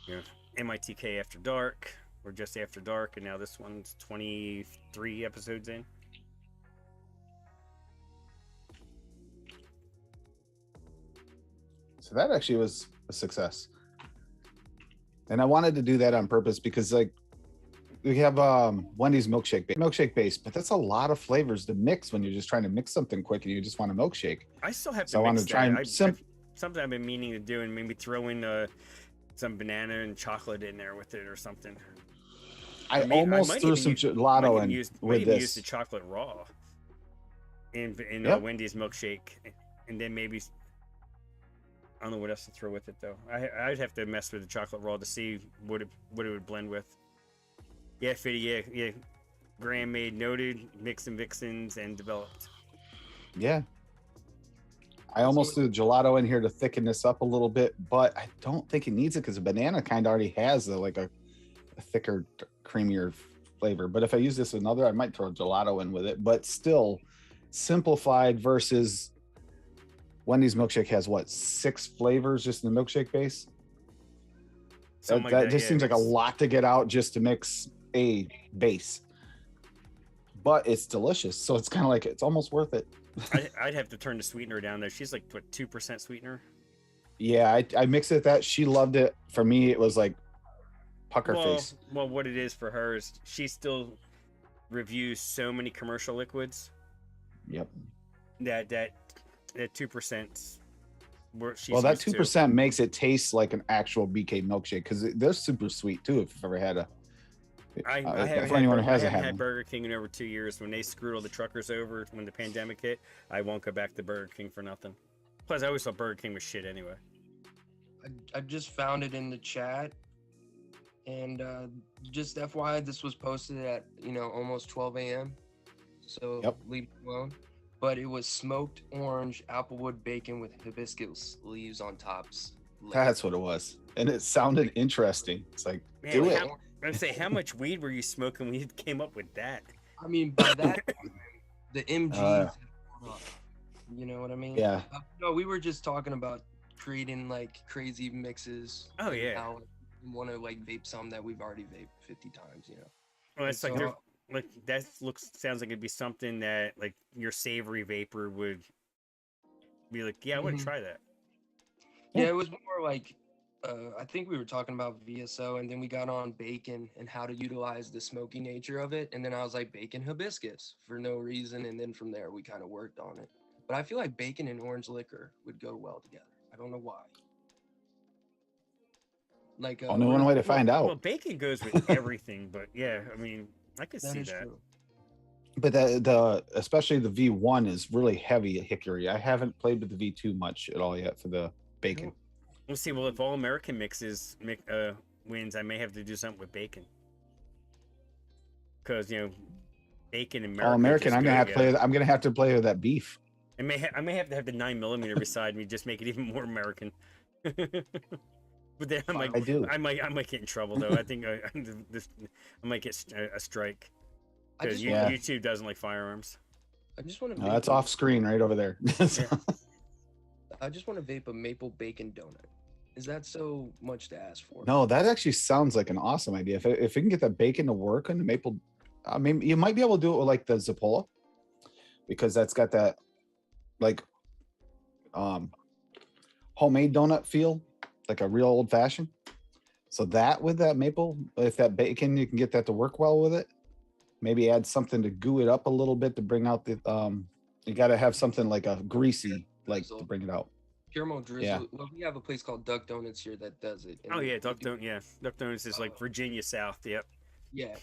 you know, MITK After Dark or just After Dark, and now this one's 23 episodes in. So that actually was a success. And I wanted to do that on purpose because like we have Wendy's milkshake base, but that's a lot of flavors to mix when you're just trying to mix something quick and you just want a milkshake. I still have to So I mix wanted to try that. and something I've been meaning to do, and maybe throw in some banana and chocolate in there with it or something. I almost threw some gelato in with this. Use the chocolate raw in Wendy's milkshake, and then maybe I don't know what else to throw with it though. I'd have to mess with the chocolate raw to see what it would blend with. Yeah, Fitty, yeah. Graham made, noted, mixed and vixens, and developed. Yeah. I almost threw gelato in here to thicken this up a little bit, but I don't think it needs it because the banana kind of already has a thicker, creamier flavor. But if I use this another, I might throw gelato in with it. But still, simplified versus Wendy's milkshake has what, 6 flavors just in the milkshake base? That just seems like a lot to get out just to mix a base. But it's delicious, so it's kind of like it's almost worth it. I'd have to turn the sweetener down there. She's like what, 2% sweetener? Yeah, I mixed it that. She loved it. For me, it was like pucker face. Well, what it is for her is she still reviews so many commercial liquids. Yep. That 2%. Well, that 2% makes it taste like an actual BK milkshake because they're super sweet too. If you've ever had I haven't had Burger King in over 2 years. When they screwed all the truckers over when the pandemic hit, I won't go back to Burger King for nothing. Plus, I always thought Burger King was shit anyway. I just found it in the chat, and just FYI, this was posted at almost 12 a.m. So leave it alone. But it was smoked orange applewood bacon with hibiscus leaves on tops. That's what it was, and it sounded interesting. It's like, man, do it. I'd say, how much weed were you smoking when you came up with that? I mean, by that time, the MGs, you know what I mean? Yeah. No, we were just talking about creating like crazy mixes. Oh yeah. How we want to like vape some that we've already vaped 50 times, Well, it's like that sounds like it'd be something that like your savory vapor would be like, yeah, I want to try that. Yeah, it was more like I think we were talking about VSO, and then we got on bacon and how to utilize the smoky nature of it, and then I was like, bacon hibiscus for no reason, and then from there we kind of worked on it. But I feel like bacon and orange liquor would go well together. I don't know why. Like only one way to find out. Well, bacon goes with everything, but yeah, I mean, I could see that. True. But the especially the V1 is really heavy hickory. I haven't played with the V2 much at all yet for the bacon. We'll see. Well, if All American mixes wins, I may have to do something with bacon, because bacon and All American. I'm gonna have to play. I'm gonna have to play with that beef. I may have to have the 9mm beside me, just make it even more American. But then I might get in trouble though. I think I might get a strike because YouTube doesn't like firearms. I just want to. That's off screen right over there. I just want to vape a maple bacon donut. Is that so much to ask for? No, that actually sounds like an awesome idea. If we can get that bacon to work on the maple, I mean, you might be able to do it with like the Zappola, because that's got that like homemade donut feel, like a real old fashioned. So that with that maple, if that bacon, you can get that to work well with it. Maybe add something to goo it up a little bit to bring out the you got to have something like a greasy like to bring it out. Caramel drizzle. Yeah. Well, we have a place called Duck Donuts here that does it. Oh yeah, Duck Donuts is like Virginia South. Yep. Yeah,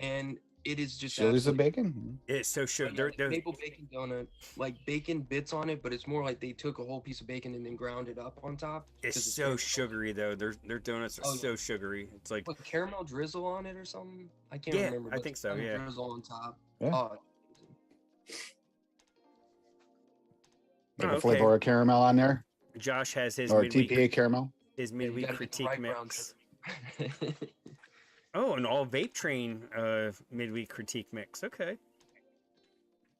and it is just chilies of bacon. It's so sugar. Maple bacon donut, like bacon bits on it, but it's more like they took a whole piece of bacon and then ground it up on top. It's so sugary though. Their donuts are so sugary. It's like what, caramel drizzle on it or something. I can't remember. I think so. Yeah. Drizzle on top. Yeah. Oh, like a flavor of caramel on there. Josh has his or TPA caramel. His Yeah, you midweek gotta get the critique right brown mix. sugar. Oh, an all vape train midweek critique mix. Okay.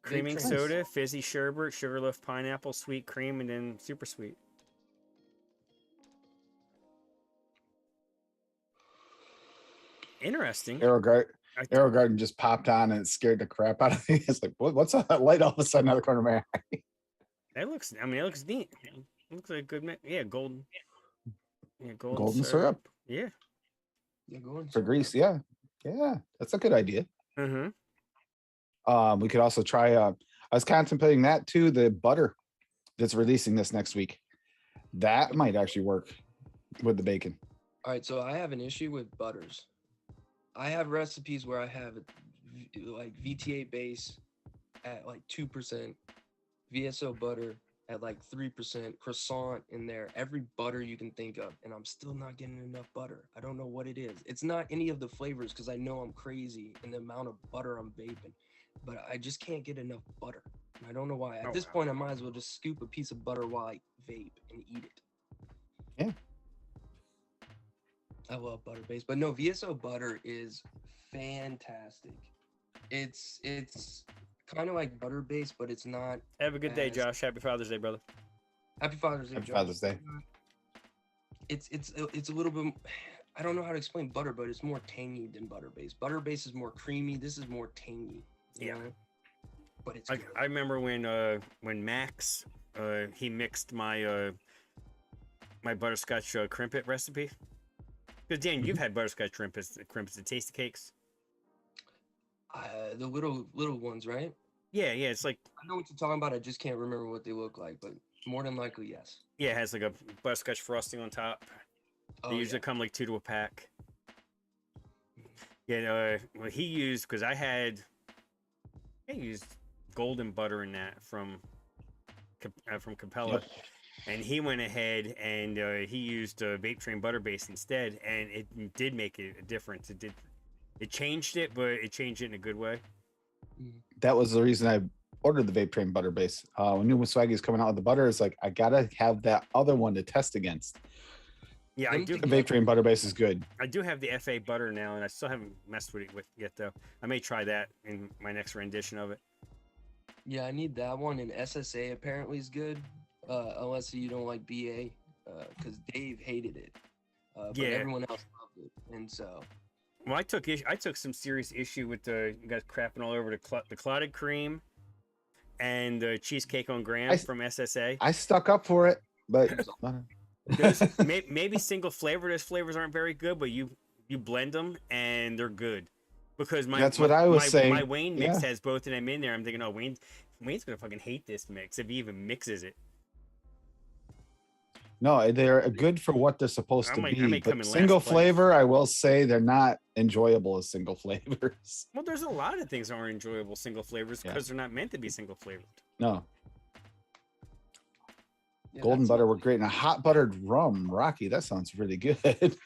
Creaming Train. soda, fizzy sherbet, sugarloaf pineapple, sweet cream, and then super sweet. Interesting. Arrow Garden just popped on and it scared the crap out of me. It's like, what's on that light all of a sudden out of the corner of my eye? That looks. I mean, it looks neat. It looks like a good mix. Yeah, golden. Yeah, Golden syrup Yeah. Yeah, go on. for grease. Yeah. Yeah. That's a good idea. Mm-hmm. We could also try, I was contemplating that too, the butter that's releasing this next week. That might actually work with the bacon. All right, so I have an issue with butters. I have recipes where I have like VTA base at like 2%, VSO butter at like 3%, croissant in there, every butter you can think of, and I'm still not getting enough butter. I don't know what it is. It's not any of the flavors because I know I'm crazy in the amount of butter I'm vaping, but I just can't get enough butter. I don't know why. At this point, I might as well just scoop a piece of butter while I vape and eat it. Yeah. I love butter base, but no, VSO butter is fantastic. It's kind of like butter base, but it's not. Have a good day, Josh. Happy Father's Day, brother. Happy Father's Day. Happy Josh. Father's Day. It's a little bit. I don't know how to explain butter, but it's more tangy than butter base. Butter base is more creamy. This is more tangy. You know? But it's. I remember when Max he mixed my my butterscotch crimpet recipe. Because Dan, you've had butterscotch crimpets, the tasty cakes. The little ones, right? Yeah, it's like. I know what you're talking about. I just can't remember what they look like, but more than likely, yes. Yeah, it has like a butterscotch frosting on top. Oh, They usually come like 2 to a pack. Yeah, what he used, because I used golden butter in that from Capella. Yep. And he went ahead and he used Vape Train butter base instead, and it did make a difference. It changed it, but it changed it in a good way. That was the reason I ordered the Vape Train butter base. When New Swaggy is coming out with the butter, it's like I gotta have that other one to test against. Yeah, I do. The Vape Train butter base is good. I do have the FA butter now, and I still haven't messed with it yet, though. I may try that in my next rendition of it. Yeah, I need that one, and SSA apparently is good, unless you don't like BA, because Dave hated it. But everyone else loved it, and so. Well, I took some serious issue with you guys crapping all over the clotted cream and the cheesecake on graham from SSA. I stuck up for it, but maybe single flavor. Those flavors aren't very good, but you blend them and they're good. Because what I was saying. My Wayne mix has both of them in there. I'm thinking, oh, Wayne's gonna fucking hate this mix if he even mixes it. No, they're good for what they're supposed to be. But single flavor, I will say they're not enjoyable as single flavors. Well, there's a lot of things that aren't enjoyable single flavors because they're not meant to be single flavored. No. Yeah, Golden butter were great. And a hot buttered rum, Rocky, that sounds really good.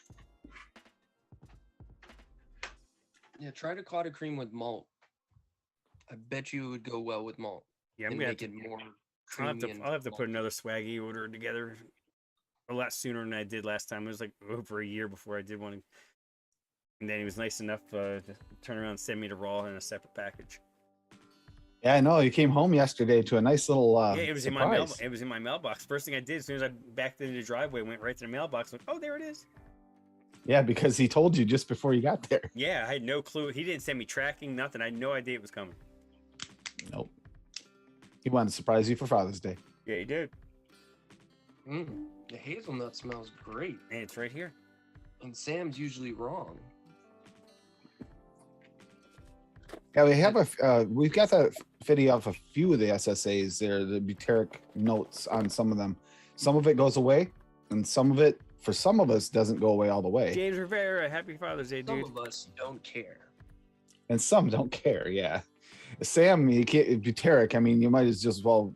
Yeah, try to clotted cream with malt. I bet you it would go well with malt. Yeah, I'm and gonna make it more creamy. I'll have to put another Swaggy order together a lot sooner than I did last time. It was like over a year before I did one. And then he was nice enough to turn around and send me the raw in a separate package. Yeah, I know. You came home yesterday to a nice little yeah, it was surprise. in my mailbox. First thing I did as soon as I backed into the driveway, went right to the mailbox. Like, oh, there it is. Yeah, because he told you just before you got there. Yeah, I had no clue. He didn't send me tracking, nothing. I had no idea it was coming. Nope. He wanted to surprise you for Father's Day. Yeah, he did. The hazelnut smells great. And it's right here. And Sam's usually wrong. Yeah, we have we've got that video of a few of the SSAs there, the butyric notes on some of them. Some of it goes away, and some of it, for some of us, doesn't go away all the way. James Rivera, happy Father's Day, dude. Some of us don't care. And some don't care, yeah. Sam, you can't, butyric, I mean, you might as well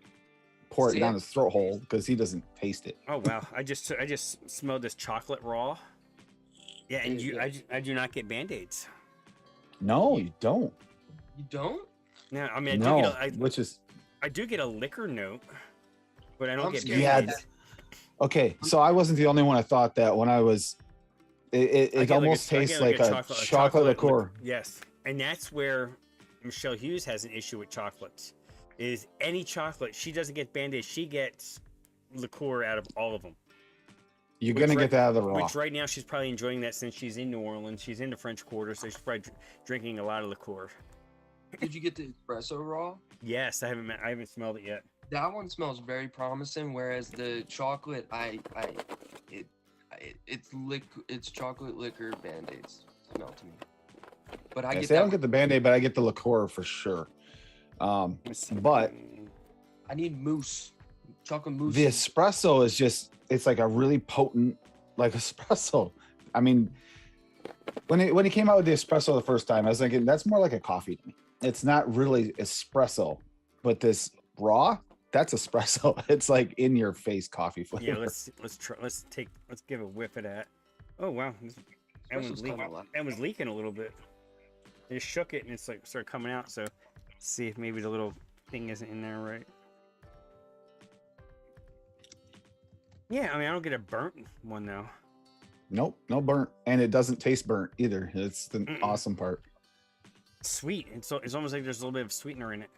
pour it down his throat hole because he doesn't taste it. Oh, wow. I just smelled this chocolate raw. Yeah, and I do not get Band-Aids. No, you don't. You don't? No, I mean, I do get a liquor note, but I don't get Band-Aids. Okay, so I wasn't the only one. I thought that when I was, it I get almost I tastes get like a chocolate liqueur. Yes, and that's where Michelle Hughes has an issue with chocolates. Is any chocolate she doesn't get Band-Aid, she gets liqueur out of all of them. You're gonna get that out of the raw. Which right now she's probably enjoying that since she's in New Orleans. She's in the French Quarter, so she's probably drinking a lot of liqueur. Did you get the espresso raw? Yes, I haven't smelled it yet. That one smells very promising. Whereas the chocolate, it's chocolate liquor Band-Aids smell to me. But I don't get the Band-Aid, but I get the liqueur for sure. But I need mousse, chocolate mousse. The espresso is just, it's like a really potent, like espresso. I mean, when it came out with the espresso the first time, I was thinking that's more like a coffee to me. It's not really espresso, but this raw, that's espresso. It's like in your face coffee flavor. Yeah, let's give a whiff of that. Oh wow, that was leaking a little bit. They just shook it and it's like started coming out. So see if maybe the little thing isn't in there right. Yeah, I mean I don't get a burnt one though. Nope, no burnt, and it doesn't taste burnt either. It's the awesome part. Sweet, and so it's almost like there's a little bit of sweetener in it.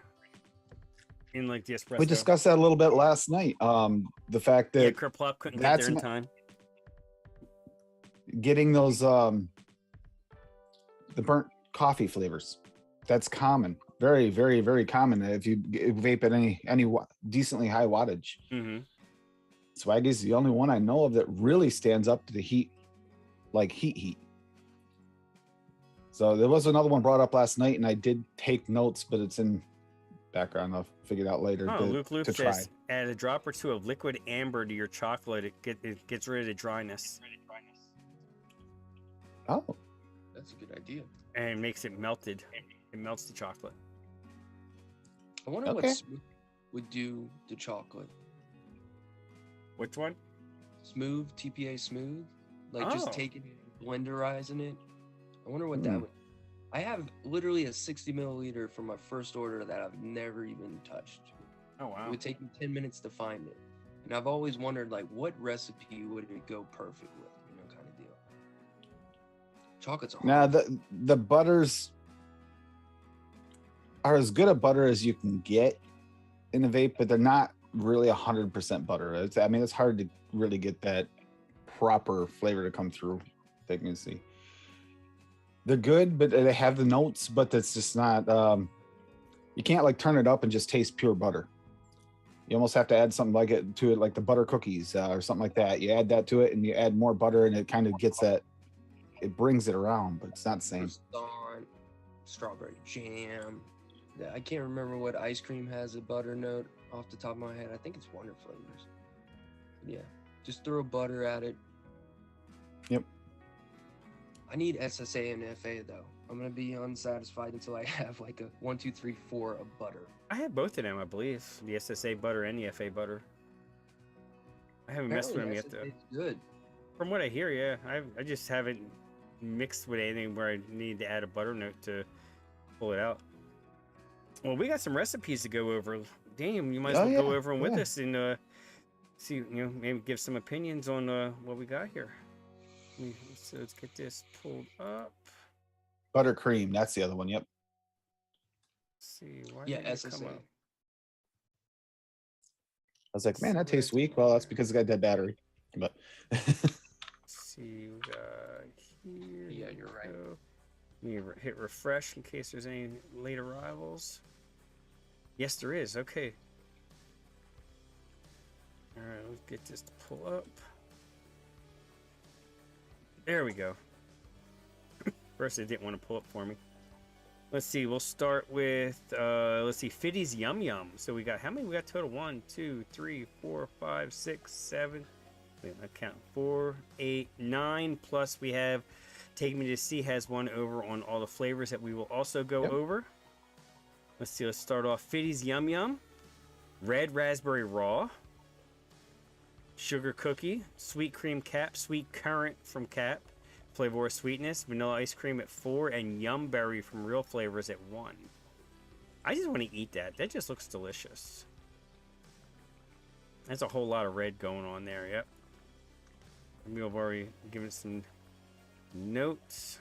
In like the espresso. We discussed that a little bit last night. The fact that Kerplop couldn't get there in time. Getting those the burnt coffee flavors, that's common. Very, very, very common if you vape at any decently high wattage. Swaggy's the only one I know of that really stands up to the heat, like heat. So there was another one brought up last night, and I did take notes, but it's in background. I'll figure it out later. Luke says, add a drop or two of liquid amber to your chocolate. It gets rid of the dryness. Oh, that's a good idea. And it makes it melted. It melts the chocolate. I wonder what Smooth would do to chocolate. Which one? Smooth, TPA Smooth. Like just taking it and blenderizing it. I wonder what that would. I have literally a 60 milliliter from my first order that I've never even touched. Oh wow! It would take me 10 minutes to find it, and I've always wondered like what recipe would it go perfect with, kind of deal. Chocolates are hard. Now the butters are as good a butter as you can get in a vape, but they're not really 100% butter. It's hard to really get that proper flavor to come through. They can see. They're good, but they have the notes, but that's just not, you can't like turn it up and just taste pure butter. You almost have to add something like it to it, like the butter cookies or something like that. You add that to it and you add more butter and it kind of gets that, it brings it around, but it's not the same. Strawberry jam. I can't remember what ice cream has a butter note off the top of my head. I think it's Wonder Flavors. Yeah, just throw butter at it. Yep. I need SSA and FA though. I'm gonna be unsatisfied until I have like a 1, 2, 3, 4 of butter. I have both of them, I believe. The SSA butter and the FA butter. I haven't messed with them yet though. It's good. From what I hear, yeah. I just haven't mixed with anything where I need to add a butter note to pull it out. Well, we got some recipes to go over. Damn, you might as well go over them with us and see, maybe give some opinions on what we got here. So let's get this pulled up. Buttercream, that's the other one. Yep. Let's see, why SSA. I was like, man, that tastes weak. Well, that's because it's got dead battery. But let's see, we got here. Yeah, you're right. You hit refresh in case there's any late arrivals. Yes, there is. Okay. All right, let's get this to pull up. There we go. First, it didn't want to pull up for me. Let's see. We'll start with, let's see, Fiddy's Yum Yum. So we got, how many? We got total 1, 2, 3, 4, 5, 6, 7. Wait, I count 4, 8, 9. Plus we have Take Me to Sea has one over on all the flavors that we will also go over. Let's see. Let's start off Fiddy's Yum Yum. Red Raspberry Raw. Sugar Cookie, Sweet Cream Cap, Sweet Currant from Cap, Flavor of Sweetness, Vanilla Ice Cream at 4, and Yum Berry from Real Flavors at 1. I just want to eat that. That just looks delicious. That's a whole lot of red going on there, yep. I've already given some notes.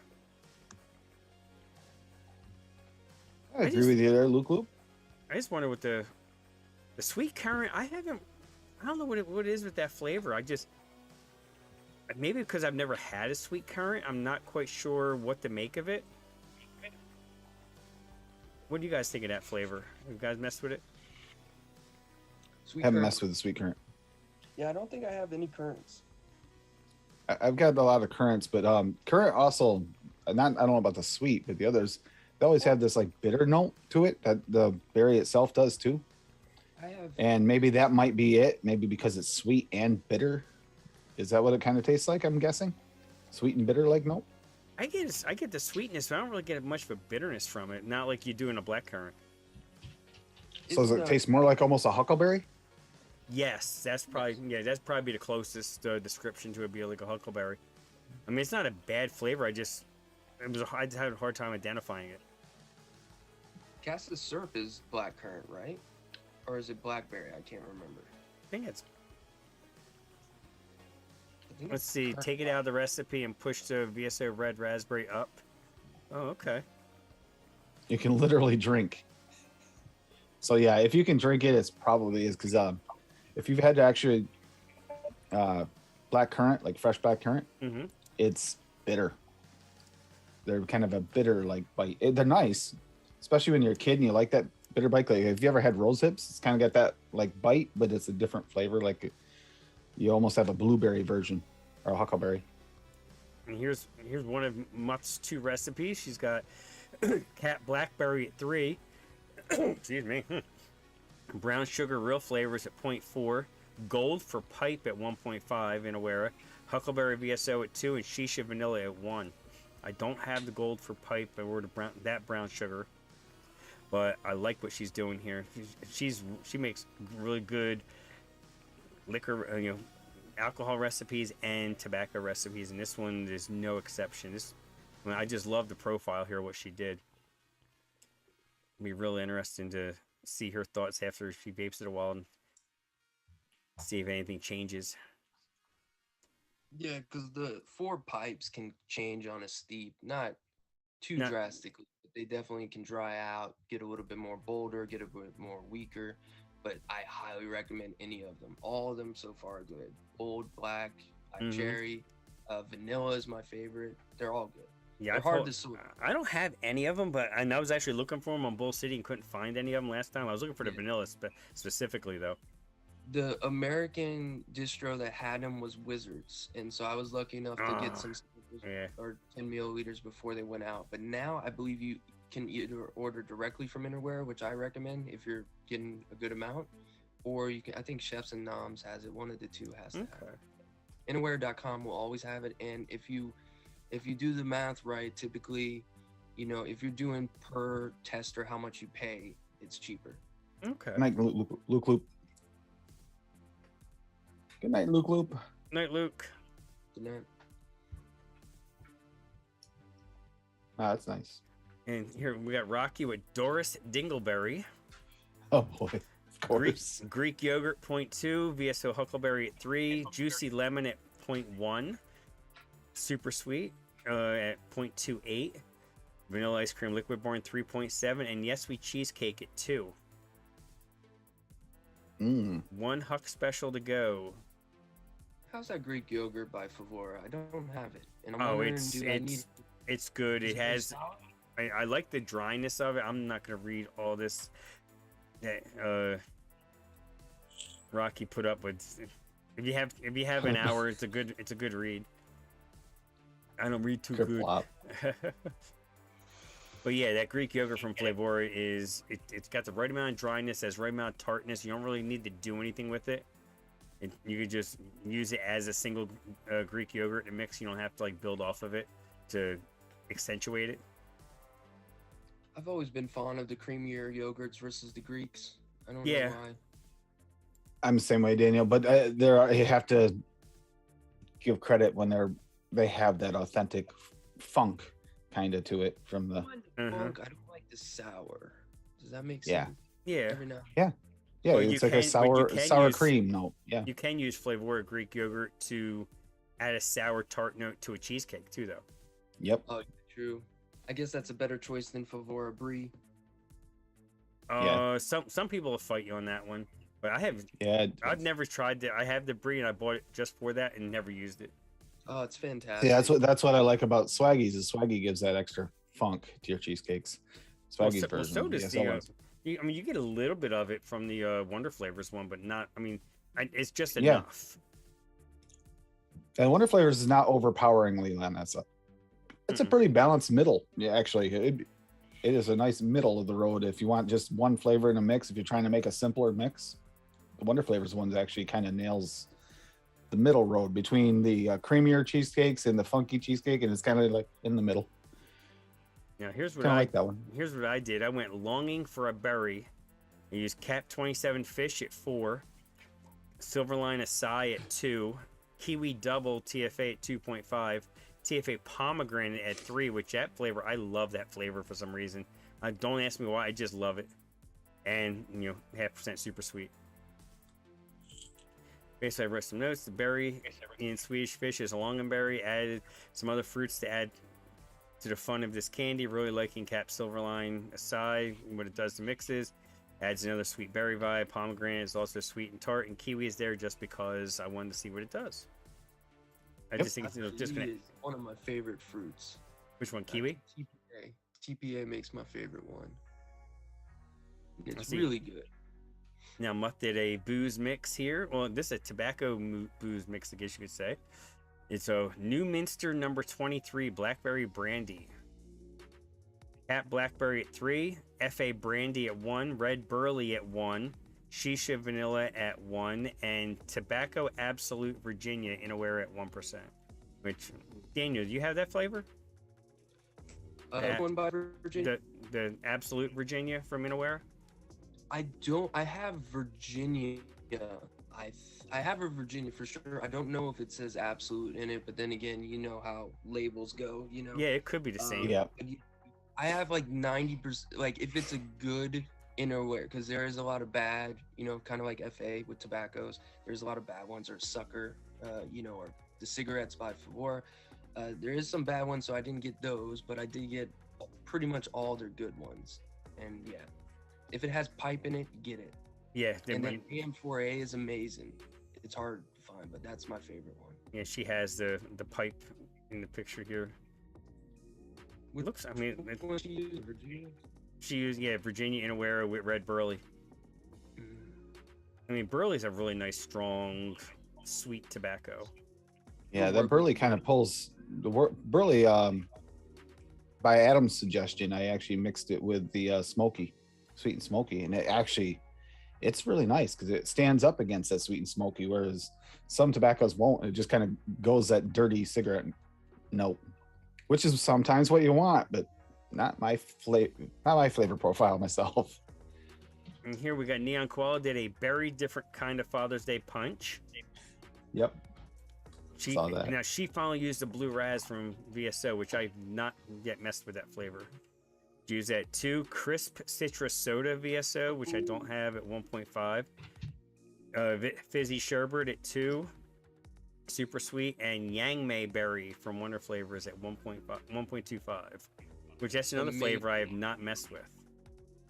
I agree with you there, Luke Loop. I just wonder what the sweet currant. I don't know what it is with that flavor. Maybe because I've never had a sweet currant, I'm not quite sure what to make of it. What do you guys think of that flavor? You guys messed with it? Sweet Haven't currant. messed with the sweet currant. Yeah, I don't think I have any currants. I've got a lot of currants, but currant also I don't know about the sweet, but the others they always have this like bitter note to it that the berry itself does too. I have. And maybe that might be it. Maybe because it's sweet and bitter. Is that what it kind of tastes like? I'm guessing, sweet and bitter like note. I get the sweetness, but I don't really get much of a bitterness from it. Not like you do in a black currant. So does it taste more like almost a huckleberry? Yes, that's probably the closest description to it. Be like a huckleberry. I mean, it's not a bad flavor. I had a hard time identifying it. Casta syrup is black currant, right? Or is it blackberry? I can't remember. I think it's. I think Let's it's see. currant. Take it out of the recipe and push the VSO red raspberry up. Oh, okay. You can literally drink. So yeah, if you can drink it, it's probably is because if you've had to actually black currant, like fresh black currant, Mm-hmm. it's bitter. They're kind of a bitter like bite. They're nice, especially when you're a kid and you like that bitter bite. Like if you ever had rose hips, it's kind of got that like bite, but it's a different flavor. Like you almost have a blueberry version or a huckleberry. And here's one of Mutt's 2 recipes. She's got cat blackberry at 3. Excuse me. Brown sugar real flavors at 0.4. Gold for pipe at 1.5 in Awera. Huckleberry VSO at 2 and Shisha vanilla at 1. I don't have the gold for pipe or that brown sugar, but I like what she's doing here. She makes really good liquor, alcohol recipes and tobacco recipes, and this one is no exception. I just love the profile here, what she did. It'll be really interesting to see her thoughts after she vapes it a while and see if anything changes. Yeah, because the 4 pipes can change on a steep, not too Not- drastically, but they definitely can dry out, get a little bit more bolder, get a bit more weaker. But I highly recommend any of them. All of them so far are good. Old, black, Mhm. cherry, vanilla is my favorite. They're all good. Yeah, They're hard to sort. I don't have any of them, but I was actually looking for them on Bull City and couldn't find any of them last time. I was looking for the Yeah. vanilla specifically, though. The American distro that had them was Wizards, and so I was lucky enough to get some samples Yeah. or 10 milliliters before they went out. But now I believe you can either order directly from Innerwear, which I recommend if you're getting a good amount, or you can. I think Chefs and Noms has it. One of the two has to have Okay. it. Innerwear.com will always have it, and if you do the math right, typically, if you're doing per tester how much you pay, it's cheaper. Okay. Good night, Luke Loop. Good night, Luke Loop. Night, Luke. Good night. Ah, that's nice. And here we got Rocky with Doris Dingleberry. Oh boy, of course. Greek yogurt 0.2, VSO Huckleberry at 3, Juicy Lemon at 0.1, Super Sweet at 0.28, Vanilla Ice Cream Liquid Born 3.7, and Yes We Cheesecake at 2. One Huck special to go. How's that Greek yogurt by Favora? I don't have it, and I'm Oh, wondering, do I need? it's good. is It very has. sour? I like the dryness of it. I'm not gonna read all this that Rocky put up with. If you have an hour, it's a good read. I don't read too Good good. flop. But yeah, that Greek yogurt from Flavora it's got the right amount of dryness, has the right amount of tartness. You don't really need to do anything with it. You could just use it as a single Greek yogurt and mix. You don't have to like build off of it to accentuate it. I've always been fond of the creamier yogurts versus the Greeks. I don't Yeah. know why. I'm the same way, Daniel. But you have to give credit when they have that authentic funk kind of to it from the. Funk, I don't like the sour. Does that make Yeah. sense? Yeah, Every now. Yeah, Well, it's like you a sour can sour use- cream note. Yeah. you can use Flavora Greek yogurt to add a sour tart note to a cheesecake too, though. Yep. Oh, true. I guess that's a better choice than Favora Brie. Yeah. Some people will fight you on that one, but Yeah. I've never tried that. I have the brie and I bought it just for that and never used it. Oh, it's fantastic. Yeah, that's what I like about Swaggies. Is Swaggy gives that extra funk to your cheesecakes. Swaggy's Well, version. so of does the the. SL ones. I mean, you get a little bit of it from the Wonder Flavors one, but not. I mean, it's just Yeah. enough. And Wonder Flavors is not overpoweringly Lamessa. It's a pretty balanced middle. Yeah, actually, it is a nice middle of the road. If you want just one flavor in a mix, if you're trying to make a simpler mix, the Wonder Flavors ones actually kind of nails the middle road between the creamier cheesecakes and the funky cheesecake, and it's kind of like in the middle. Now here's what Kind of I like that one. here's what I did. I went longing for a berry. I used Cap 27 Fish at 4, Silverline Acai at 2, Kiwi Double TFA at 2.5, TFA Pomegranate at 3, which that flavor, I love that flavor for some reason. Don't ask me why, I just love it. And, 0.5% super sweet. Basically, I wrote some notes. The berry in Swedish Fish is a longanberry. Added some other fruits to add to the fun of this candy. Really liking Cap Silverline Acai, what it does to mixes. Adds another sweet berry vibe. Pomegranate is also sweet and tart, and kiwi is there just because I wanted to see what it does. I just think it's just Kiwi gonna. is one of my favorite fruits. Which one, kiwi? TPA. TPA makes my favorite one. It's see. really good. Now Mutt did a booze mix here. Well, this is a tobacco booze mix, I guess you could say. It's a New Minster number 23 Blackberry Brandy. Cap Blackberry at 3, FA Brandy at 1, Red Burley at 1, Shisha Vanilla at 1, and Tobacco Absolute Virginia Inaware at 1%. Which, Daniel, do you have that flavor? One by Virginia. The Absolute Virginia from Inaware? I don't. I have Virginia. I have a Virginia for sure. I don't know if it says absolute in it, but then again, you know how labels go. Yeah, it could be the same. Yeah. I have like 90%. Like if it's a good Inaware, because there is a lot of bad. Kind of like FA with tobaccos. There's a lot of bad ones, or Sucker. Or the cigarettes by Favor. There is some bad ones, so I didn't get those, but I did get pretty much all their good ones. And yeah, if it has pipe in it, get it. Yeah, And then AM4A is amazing. It's hard to find, but that's my favorite one. yeah, she has the pipe in the picture here. Which Looks, I mean, one she used? Virginia? she used Virginia Inaware with Red Burley. Mm. I mean, Burley's a really nice, strong, sweet tobacco. Yeah, that Burley kind of pulls the Burley. By Adam's suggestion, I actually mixed it with the smoky, sweet and smoky, and it's really nice because it stands up against that sweet and smoky, whereas some tobaccos won't. It just kind of goes that dirty cigarette note, which is sometimes what you want, but not my flavor profile myself. And here we got Neon Koala did a very different kind of Father's Day punch. Yep. She Saw that. Now she finally used the blue raz from VSO, which I've not yet messed with that flavor. Use that 2 crisp citrus soda VSO, which I don't have at 1.5. Fizzy sherbet at 2, super sweet, and Yang Mei berry from Wonder Flavors at 1.25, which that's another flavor I have not messed with.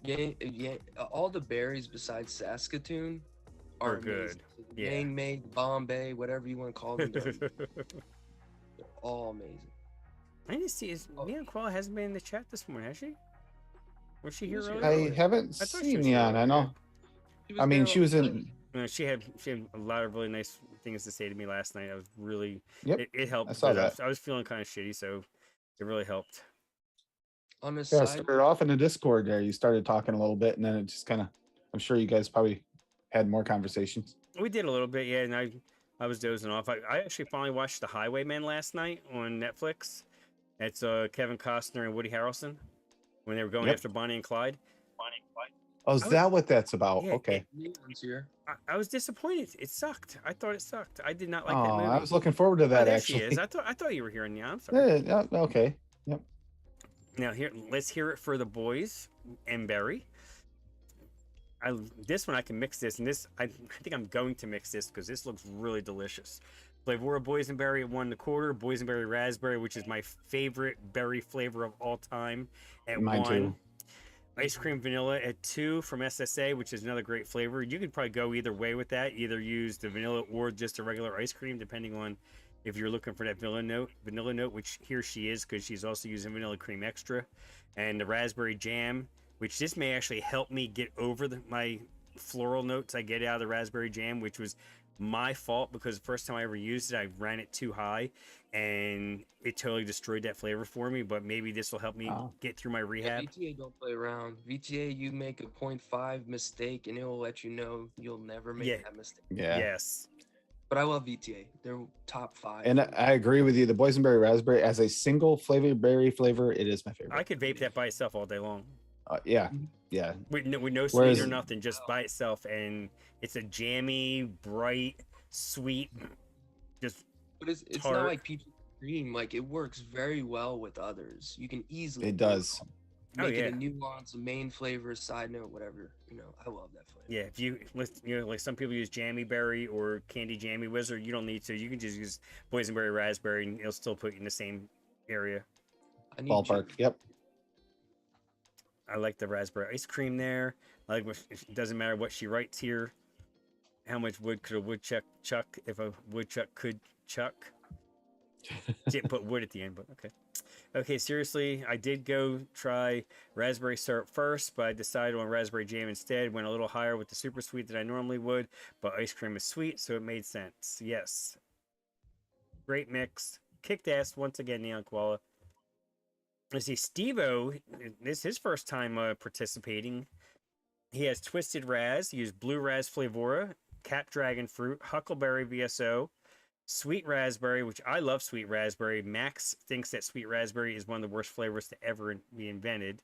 Yeah. All the berries besides Saskatoon are good. amazing. So the Yeah. Yang Mei, Bombay, whatever you want to call them, they're all amazing. I didn't see his Neon Koala hasn't been in the chat this morning, has she? Was she here Was she earlier? I haven't I thought she seen was Neon. here I know. I mean, she was in. She had a lot of really nice things to say to me last night. I was really Yep, it helped. I saw because that. I was feeling kind of shitty, so it really helped. On the Yeah, side, started off in the Discord there. You started talking a little bit, and then it just kind of. I'm sure you guys probably had more conversations. We did a little bit, yeah, and I was dozing off. I actually finally watched The Highwaymen last night on Netflix. It's Kevin Costner and Woody Harrelson when they were going Yep. after Bonnie and Clyde. Oh, is that what that's about? Yeah, Okay. Neon's here. I was disappointed. It sucked. I thought it sucked. I did not like Oh, that movie. I was looking forward to Oh, that there actually. she is. I thought you were here. Yeah, I'm sorry. Yeah, okay. Yep. Now let's hear it for the boys and Barry. This one I can mix this, and this I think I'm going to mix this because this looks really delicious. Flavora boysenberry at 1.25. Boysenberry raspberry, which is my favorite berry flavor of all time, at Mine 1. too. Ice cream vanilla at 2 from SSA, which is another great flavor. You could probably go either way with that. Either use the vanilla or just a regular ice cream, depending on if you're looking for that vanilla note, which here she is, because she's also using vanilla cream extra. And the raspberry jam, which this may actually help me get over my floral notes I get out of the raspberry jam, which was my fault because the first time I ever used it, I ran it too high and it totally destroyed that flavor for me. But maybe this will help me get through my rehab. Yeah, VTA don't play around. VTA, you make a 0.5 mistake and it will let you know you'll never make that mistake. Yeah. Yes. But I love VTA. They're top 5. And I agree with you. The boysenberry raspberry as a single berry flavor, it is my favorite. I could vape that by itself all day long. Yeah. With no sweet or nothing, just by itself, and it's a jammy, bright, sweet, just. But it's not like peach cream. Like it works very well with others. You can easily. It does. Make it a nuance, a main flavor, side note, whatever. I love that flavor. Yeah, if you like some people use jammy berry or candy jammy wizard, you don't need to. You can just use boysenberry raspberry, and it'll still put you in the same area. Ballpark. Yep. I like the raspberry ice cream there. I like it doesn't matter what she writes here. How much wood could a woodchuck chuck if a woodchuck could chuck? Didn't put wood at the end, but okay. Okay, seriously, I did go try raspberry syrup first, but I decided on raspberry jam instead. Went a little higher with the super sweet than I normally would, but ice cream is sweet, so it made sense. Yes. Great mix. Kicked ass once again, Neon Koala. Let's see, Steve-O, this is his first time participating. He has Twisted Raz. He used Blue Raz Flavora, Cap Dragon Fruit, Huckleberry VSO, Sweet Raspberry, which I love Sweet Raspberry. Max thinks that Sweet Raspberry is one of the worst flavors to ever be invented.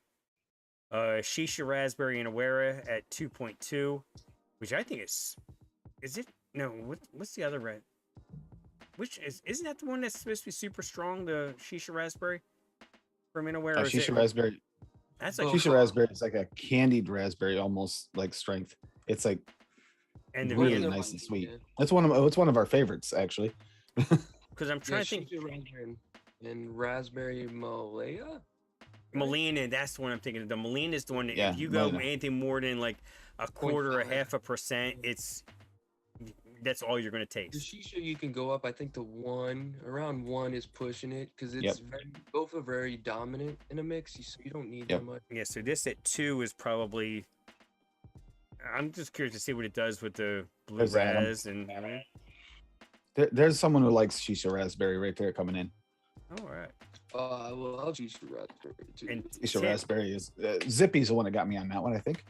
Shisha Raspberry and Awera at 2.2, which I think is it? No, what's the other red? Which isn't that the one that's supposed to be super strong, the Shisha Raspberry? From Inaware, Shisha Raspberry. That's like Shisha Raspberry is like a candied raspberry, almost like strength. It's like really nice and sweet. It's one of our favorites, actually. Because I'm trying to think. And raspberry Malaya. Malina, that's the one I'm thinking of. The Malina is the one that if you go anything more than like a quarter or 0.5%, that's all you're going to taste. The shisha you can go up. I think around 1 is pushing it because it's both are very dominant in a mix, so you don't need that much. Yeah, so this at 2 is probably. I'm just curious to see what it does with the blue raz and. There's someone who likes shisha raspberry right there coming in. All right. Well, I'll choose raspberry too. And shisha raspberry is Zippy's the one that got me on that one, I think.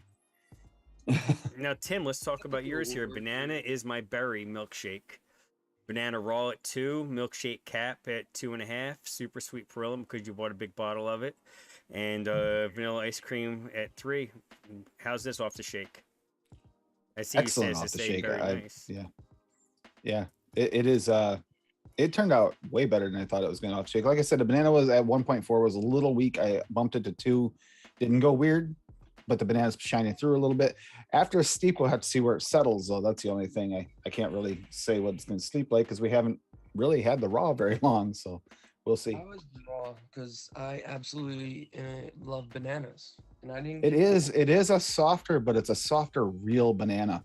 Now, Tim, let's talk about yours here. Banana is my berry milkshake. Banana raw at 2, milkshake cap at 2.5, super sweet Perilla because you bought a big bottle of it, and vanilla ice cream at 3. How's this off the shake? I see excellent you says off the say shake. very nice. Yeah. It is. It turned out way better than I thought it was going to off shake. Like I said, the banana was at 1.4, was a little weak. I bumped it to 2, didn't go weird. But the banana's shining through a little bit. After a steep, we'll have to see where it settles, though. That's the only thing I can't really say what it's going to steep like because we haven't really had the raw very long. So we'll see. I was raw because I absolutely love bananas, and I didn't. It is a softer, but it's a softer real banana,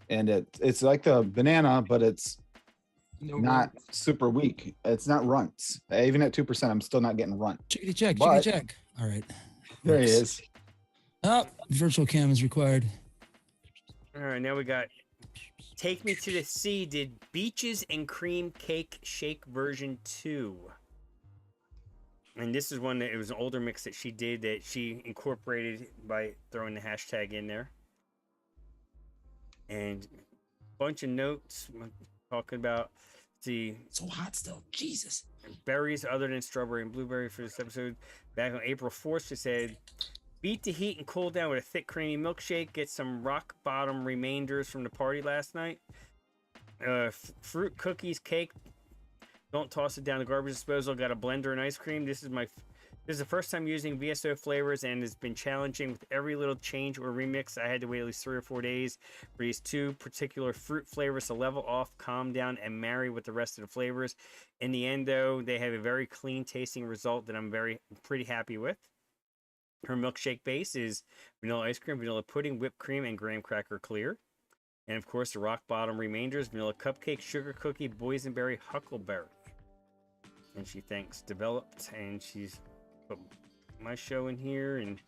and it's like the banana, but it's not super weak. It's not runts. Even at 2%, I'm still not getting runt. Chickity check. All right. There he is. Oh, virtual cam is required. All right, now we got Take Me to the Sea did Beaches and Cream Cake Shake version 2. And this is one that it was an older mix that she did that she incorporated by throwing the hashtag in there. And a bunch of notes talking about the so hot still, Jesus. Berries other than strawberry and blueberry for this episode. Back on April 4th, she said, beat the heat and cool down with a thick, creamy milkshake. Get some rock bottom remainders from the party last night. Fruit, cookies, cake. Don't toss it down the garbage disposal. Got a blender and ice cream. This is my This is the first time using VSO flavors and it's been challenging with every little change or remix. I had to wait at least 3 or 4 days for these 2 particular fruit flavors to level off, calm down, and marry with the rest of the flavors. In the end, though, they have a very clean tasting result that I'm pretty happy with. Her milkshake base is vanilla ice cream, vanilla pudding, whipped cream, and graham cracker clear. And of course, the rock bottom remainders, vanilla cupcake, sugar cookie, boysenberry, huckleberry. And she thanks Developed, and she's put my show in here and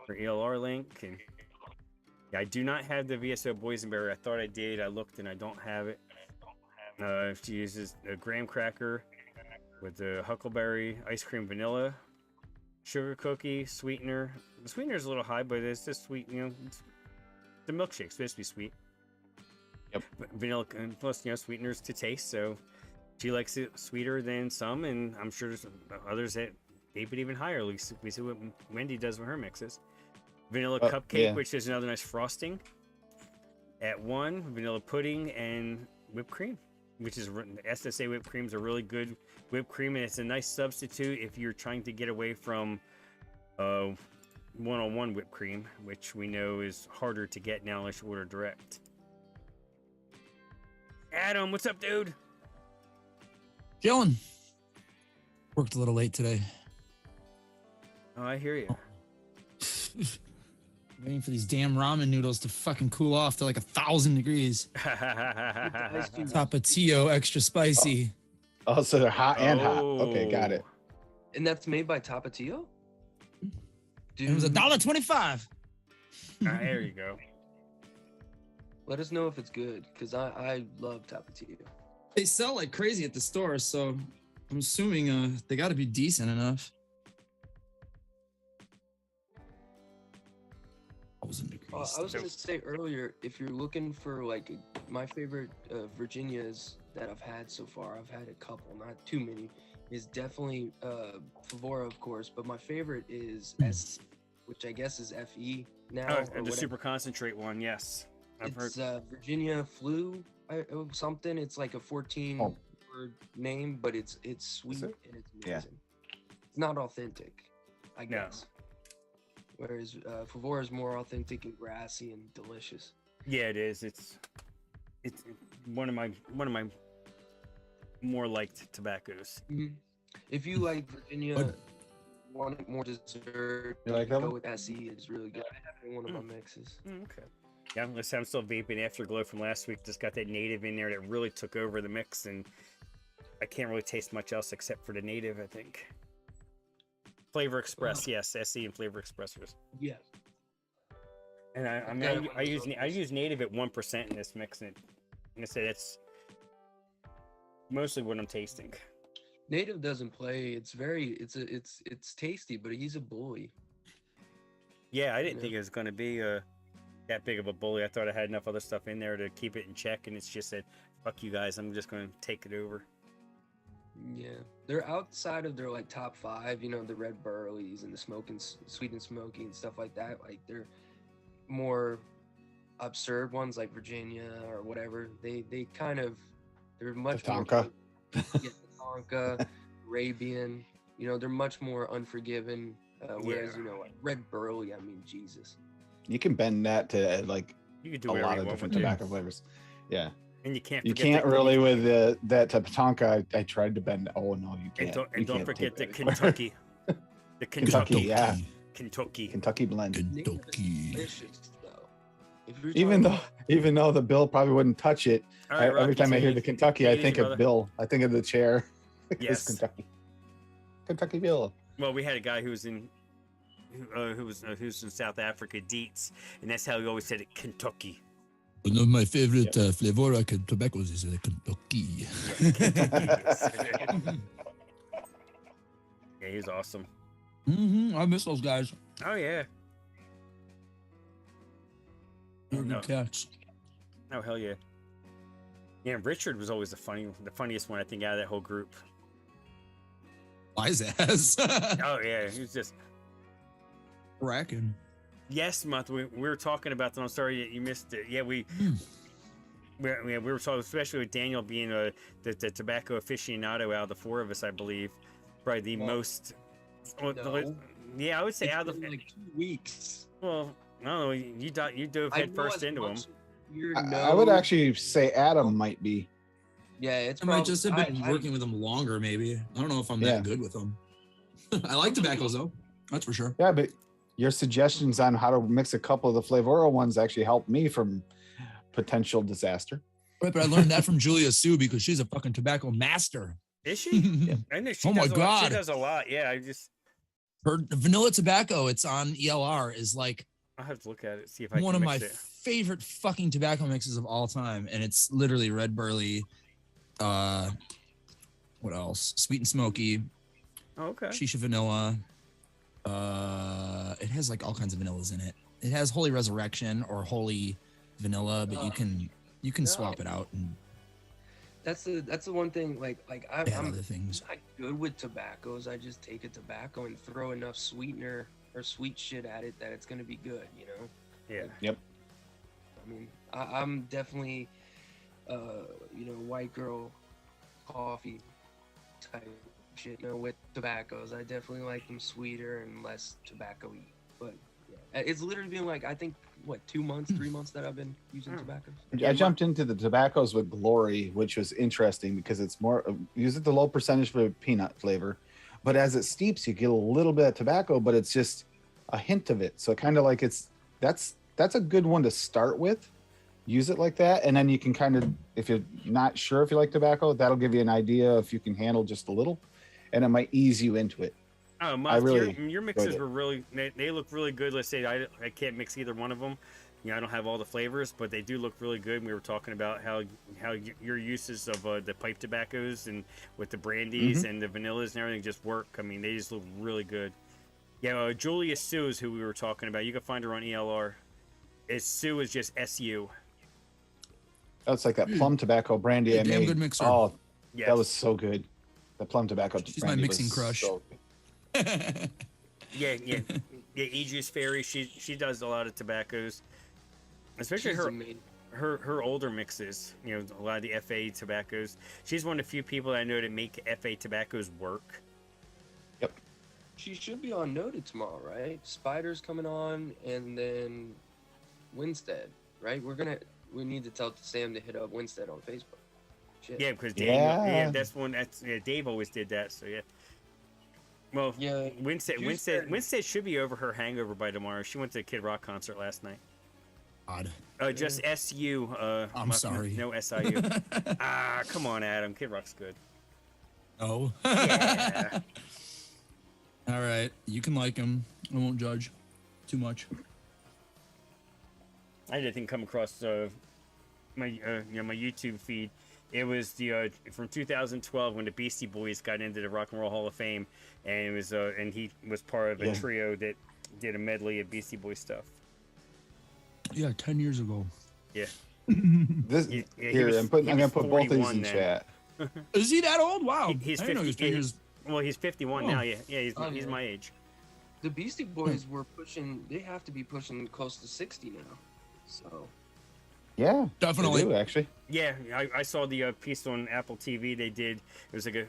her ELR link. And yeah, I do not have the VSO boysenberry. I thought I did. I looked and I don't have it. She uses a graham cracker with the huckleberry, ice cream, vanilla, sugar cookie, sweetener. The sweetener is a little high, but it's just sweet. You know, the milkshake's supposed to be sweet. Yep. Vanilla plus sweeteners to taste. So she likes it sweeter than some, and I'm sure there's others that tape it even higher. At least we see what Wendy does with her mixes. Vanilla cupcake, which is another nice frosting. At 1, vanilla pudding and whipped cream, which is SSA whipped cream is a really good whipped cream, and it's a nice substitute if you're trying to get away from one-on-one whipped cream, which we know is harder to get now unless you order direct. Adam, what's up, dude? Chilling. Worked a little late today. Oh, I hear you. Waiting for these damn ramen noodles to fucking cool off to like 1,000 degrees. Tapatio extra spicy. Oh, so they're hot and hot. Okay, got it. And that's made by Tapatio? It was $1.25. There you go. Let us know if it's good, because I love Tapatio. They sell like crazy at the store, so I'm assuming they got to be decent enough. 1,000 degrees. I was going to say earlier, if you're looking for like my favorite Virginias that I've had so far, I've had a couple, not too many, is definitely Favora, of course, but my favorite is S, which I guess is FE now. Oh, the super concentrate one, yes. I've It's heard. Virginia Flu something. It's like a 14-word name, but it's sweet and it's amazing. Yeah. It's not authentic, I No. guess. Whereas Favora is more authentic and grassy and delicious. Yeah, it is. It's one of my more liked tobaccos. If you like Virginia, want more dessert, You like that go one? with SE. It's really good. I have it in one of my mixes. Okay. Yeah, listen, I'm still vaping Afterglow from last week. Just got that native in there that really took over the mix, and I can't really taste much else except for the native, I think. Flavor Express, yes, SE and Flavor Expressors. Yes. And I use native at 1% in this mix, and I say that's mostly what I'm tasting. Native doesn't play. It's tasty, but he's a bully. Yeah, I didn't think it was going to be that big of a bully. I thought I had enough other stuff in there to keep it in check, and it's just said, "Fuck you guys, I'm just going to take it over." Yeah, they're outside of their like top 5. You know, the Red Burleys and the Sweet and Smoky and stuff like that. Like they're more absurd ones, like Virginia or whatever. They're much Tatanka. more Tatanka, Arabian. You know, they're much more unforgiving. Whereas you know, like Red Burley, I mean, Jesus. You can bend that to like You could do a whatever lot you of want different with it. tobacco flavors. Yeah. And you can't. You forget can't the- really with that Tatanka. I tried to bend. Oh no, you And can't. don't, You don't can't forget the take that anymore. Kentucky. The Kentucky, Kentucky. yeah. Kentucky. Kentucky blend. Kentucky. Delicious, though. If you're Even though the Bill probably wouldn't touch it. All right, Every Rocky time I hear T, the Kentucky, take I it think easy, of brother. Bill. I think of the chair. It's Yes. Kentucky. Kentucky Bill. Well, we had a guy who was in South Africa, Dietz, and that's how he always said it, Kentucky. One of my favorite Flavora tobaccos is Kentucky. Yeah, he was awesome. I miss those guys. Oh yeah. They're No. good cats. Oh hell yeah. Yeah, Richard was always the funniest one I think out of that whole group. Wise ass. Oh yeah, he was just Racking. yes, month. We were talking about that. I'm sorry that you missed it. Yeah, we were talking, especially with Daniel being the tobacco aficionado out of the 4 of us, I believe, probably the most Well, No. yeah, I would say It's out of been the. like 2 weeks. Well, I don't know. You dove I head know first as into them. much Your I would nose- actually say Adam might be. Yeah, it's I might probably. just have been working with them longer, maybe. I don't know if I'm that good with them. I like tobaccos though. That's for sure. Yeah, but your suggestions on how to mix a couple of the Flavoro ones actually helped me from potential disaster. Right, but I learned that from Julia Sue because she's a fucking tobacco master. Is she? I know she Oh my does a lot. She God. does a lot. Yeah, I just. Her vanilla tobacco, it's on ELR, is like I'll have to look at it, see if I one can of my mix it. favorite fucking tobacco mixes of all time. And it's literally red burley, what else? Sweet and smoky, Oh, okay. shisha vanilla. It has like all kinds of vanillas in it. It has Holy Resurrection or Holy Vanilla, but you can swap it out and That's the one thing. Like add I'm other things. not good with tobaccos. I just take a tobacco and throw enough sweetener or sweet shit at it that it's gonna be good. You know. Yeah. Yep. I mean, I'm definitely, white girl coffee type shit. You know, with tobaccos, I definitely like them sweeter and less tobacco-y. But yeah, it's literally been like I think 2 months, 3 months that I've been using tobaccos. I jumped into the tobaccos with Glory, which was interesting because it's more use it the low percentage for peanut flavor, but as it steeps, you get a little bit of tobacco, but it's just a hint of it. So kind of like that's a good one to start with. Use it like that, and then you can kind of, if you're not sure if you like tobacco, that'll give you an idea if you can handle just a little, and it might ease you into it. Oh, your mixes were really. They look really good. Let's say I can't mix either one of them. You know, I don't have all the flavors, but they do look really good. We were talking about how your uses of the pipe tobaccos and with the brandies and the vanillas and everything just work. I mean, they just look really good. Yeah, Julia Sue is who we were talking about. You can find her on ELR. Sue is just SU. That's like that plum tobacco brandy I damn made. good mixer. Oh, Yes. that was so good. The plum tobacco She's my brandy mixing was crush. so good. Yeah. Aegis Fairy. She does a lot of tobaccos, especially She's amazing. her older mixes. You know, a lot of the FA tobaccos. She's one of the few people I know that make FA tobaccos work. Yep. She should be on Noted tomorrow, right? Spider's coming on, and then Winstead, right? We need to tell Sam to hit up Winstead on Facebook. Shit. Yeah, because Dave. Yeah. Yeah, that's one. Dave always did that. So yeah. Well, Yeah. Winstead should be over her hangover by tomorrow. She went to a Kid Rock concert last night. Odd. Just SU. I'm sorry. No SIU. Come on, Adam. Kid Rock's good. Oh. Yeah. All right. You can like him. I won't judge too much. I didn't come across my YouTube feed. It was the from 2012 when the Beastie Boys got into the Rock and Roll Hall of Fame, and it was and he was part of a trio that did a medley of Beastie Boys stuff. Yeah, 10 years ago. Yeah. This here, I'm gonna put both of these in then. chat. Is he that old? Wow. He's I didn't know he was 10 years. Well, he's 51 Oh. now. Yeah, he's Oh, he's yeah. my age. The Beastie Boys were pushing. They have to be pushing close to 60 now. So Yeah, Definitely. they do, actually. Yeah, I saw the piece on Apple TV. They did. It was it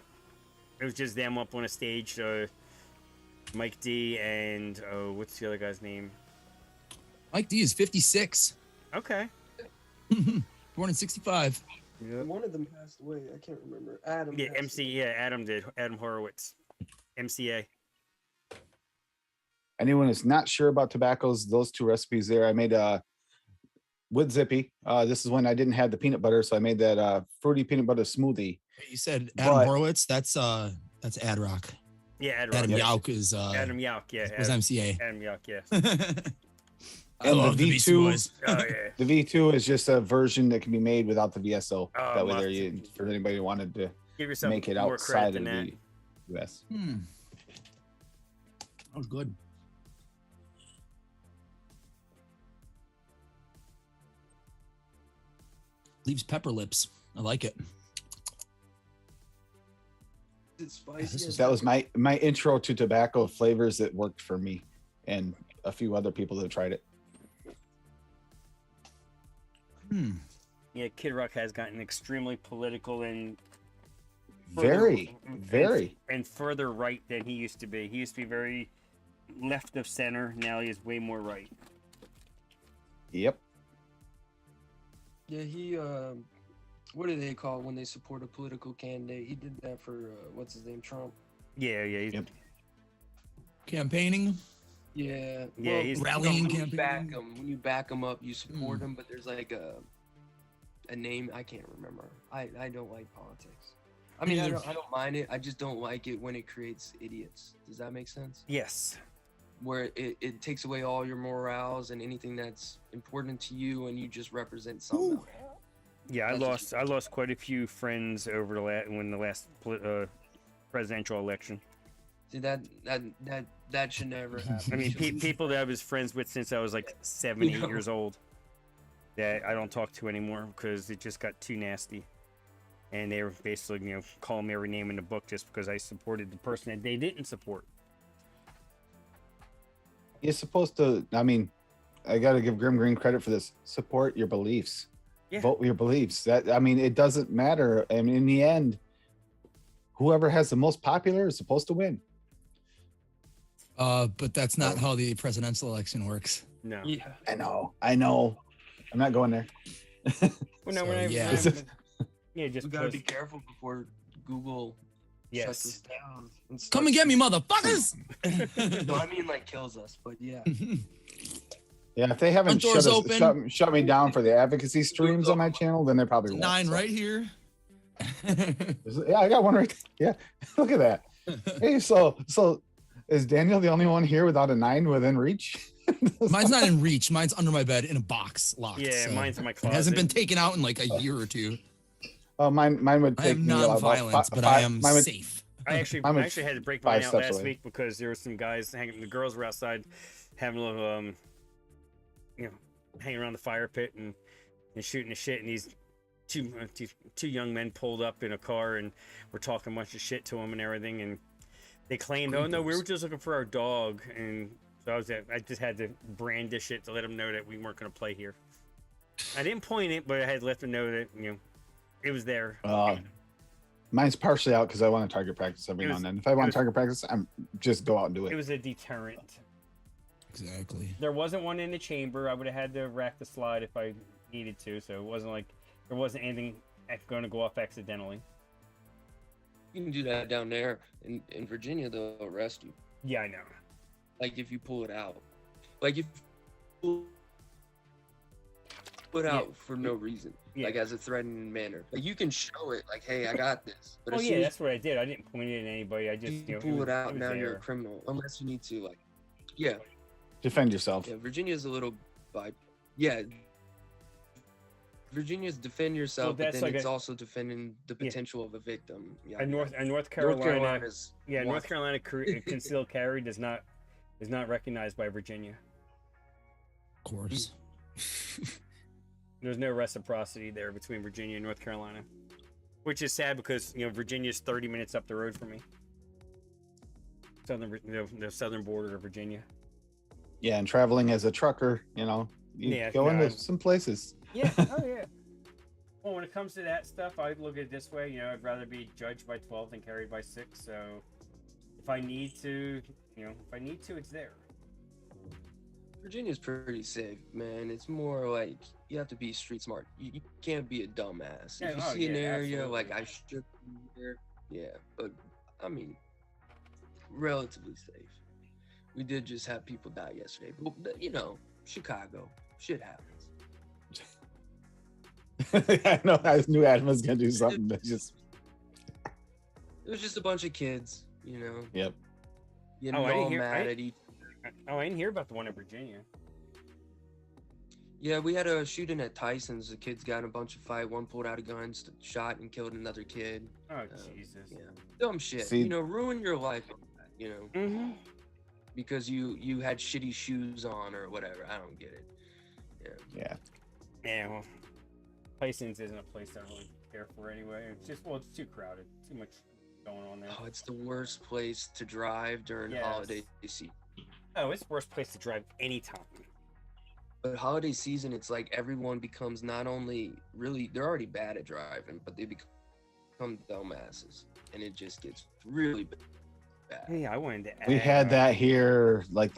was just them up on a stage. Mike D and what's the other guy's name? Mike D is 56. Okay. Born in 65. one of them passed away. I can't remember. Adam. Yeah, passed MC. Yeah, Adam did. Adam Horowitz, MCA. Anyone that's not sure about tobaccos, those two recipes there, I made with Zippy. This is when I didn't have the peanut butter, so I made that fruity peanut butter smoothie. You said Adam But- Horowitz. That's Ad Rock. Yeah, Adam. Adam Yauk. Yauk is Adam Yauk. Yeah. was Adam, MCA. Adam Yauk. Yeah. I And the love the Beastie V2 Boys. Oh yeah. The V2 is just a version that can be made without the VSO. Oh, that way, must- for anybody who wanted to Give yourself make it more outside credit of than the that. US. That was good. Leaves pepper lips. I like it. Is it spicy? this is- That was my intro to tobacco flavors that worked for me and a few other people that tried it. Yeah, Kid Rock has gotten extremely political and very. and further right than he used to be. He used to be very left of center. Now he is way more right. Yep. Yeah, he what do they call it when they support a political candidate? He did that for what's his name, Trump. Yeah, he's, Yep. Campaigning. Yeah, Yeah, well, he's- Rallying when you campaign. back him, when you back him up, you support him. But there's like a name I can't remember. I don't like politics. I mean, I don't mind it. I just don't like it when it creates idiots. Does that make sense? yes. Where it takes away all your morals and anything that's important to you, and you just represent something else. Yeah, That's I lost quite a few friends over the last presidential election. See that should never happen. I mean, people that I was friends with since I was like 7, 8 years old, that I don't talk to anymore because it just got too nasty. And they were basically, calling me every name in the book just because I supported the person that they didn't support. You're supposed to. I mean, I got to give Grim Green credit for this. Support your beliefs. Yeah. Vote with your beliefs. It doesn't matter. I mean, in the end, whoever has the most popular is supposed to win. But that's not how the presidential election works. No. Yeah. I know. I'm not going there. Well, no, So, we're not, yeah. just We gotta post- be careful before Google shuts us Yes. down. And Come and get me, motherfuckers! No, I mean like kills us, but yeah. Yeah, if they haven't Front door's open. shut me down for the advocacy streams on my channel, then they probably won't. 9 So- right here. Yeah, I got one right. Yeah, look at that. Hey, so is Daniel the only one here without a 9 within reach? Mine's not in reach. Mine's under my bed in a box locked. Yeah, so mine's in my It hasn't closet. been taken out in like a year or two. Oh, mine would I take am me about non-violent, but I am mine would- safe. I actually I'm a had to break 5 mine out steps last away. week because there were some guys hanging. The girls were outside having a little, hanging around the fire pit and shooting the shit. And these two young men pulled up in a car and were talking a bunch of shit to them and everything. And they claimed, "Oh no, we were just looking for our dog." And so I just had to brandish it to let them know that we weren't going to play here. I didn't point it, but I had to let them know that it was there. Mine's partially out because I want to target practice every It now was- and then. If I want was- to target practice, I'm just go out and do It it. was a deterrent. Exactly. There wasn't one in the chamber. I would have had to rack the slide if I needed to. So it wasn't like there wasn't anything going to go off accidentally. You can do that down there. In Virginia, they'll arrest you. Yeah, I know. Like if you pull it out. Like if you pull it out for no reason. Yeah. Like as a threatening manner. Like you can show it like, hey, I got this. But Oh as yeah, soon as that's what I did. I didn't point it at anybody. I just you pull it out, now you're a criminal. Unless you need to, like, yeah. Defend yourself. Yeah, Virginia's a little yeah. Virginia's defend yourself, but that's then like it's a- also defending the potential of a victim. Yeah. North North Carolina. Carolina's Yeah, one. North Carolina concealed carry is not recognized by Virginia. Of course. There's no reciprocity there between Virginia and North Carolina, which is sad because Virginia's 30 minutes up the road from me. The southern border of Virginia. Yeah, and traveling as a trucker, you Yeah, go no, into I'm- some places. Yeah. Oh yeah. Well, when it comes to that stuff, I look at it this way. I'd rather be judged by 12 than carried by 6. So if I need to, it's there. Virginia's pretty safe, man. It's more like you have to be street smart. You can't be a dumbass. Yeah, If you oh, see an yeah, area absolutely. like I should be here, yeah. But I mean, relatively safe. We did just have people die yesterday, but Chicago, shit happens. I know. I knew Adam was gonna do something that just. It was just a bunch of kids, Yep. getting Oh, I didn't all hear- mad at each. Oh, I didn't hear about the one in Virginia. Yeah, we had a shooting at Tyson's. The kids got in a bunch of fight. One pulled out a gun, shot and killed another kid. Oh Jesus. Yeah, dumb shit. See- Ruin your life. Mm-hmm. Because you had shitty shoes on or whatever. I don't get it. Yeah. Yeah. Well, Tyson's isn't a place I really care for anyway. It's too crowded. Too much going on there. Oh, it's the worst place to drive during Yes. holiday season. Oh, it's the worst place to drive anytime. But holiday season, it's like everyone becomes not only really, they're already bad at driving, but they become become dumbasses, and it just gets really bad. Hey, I wanted to. We add, had that here like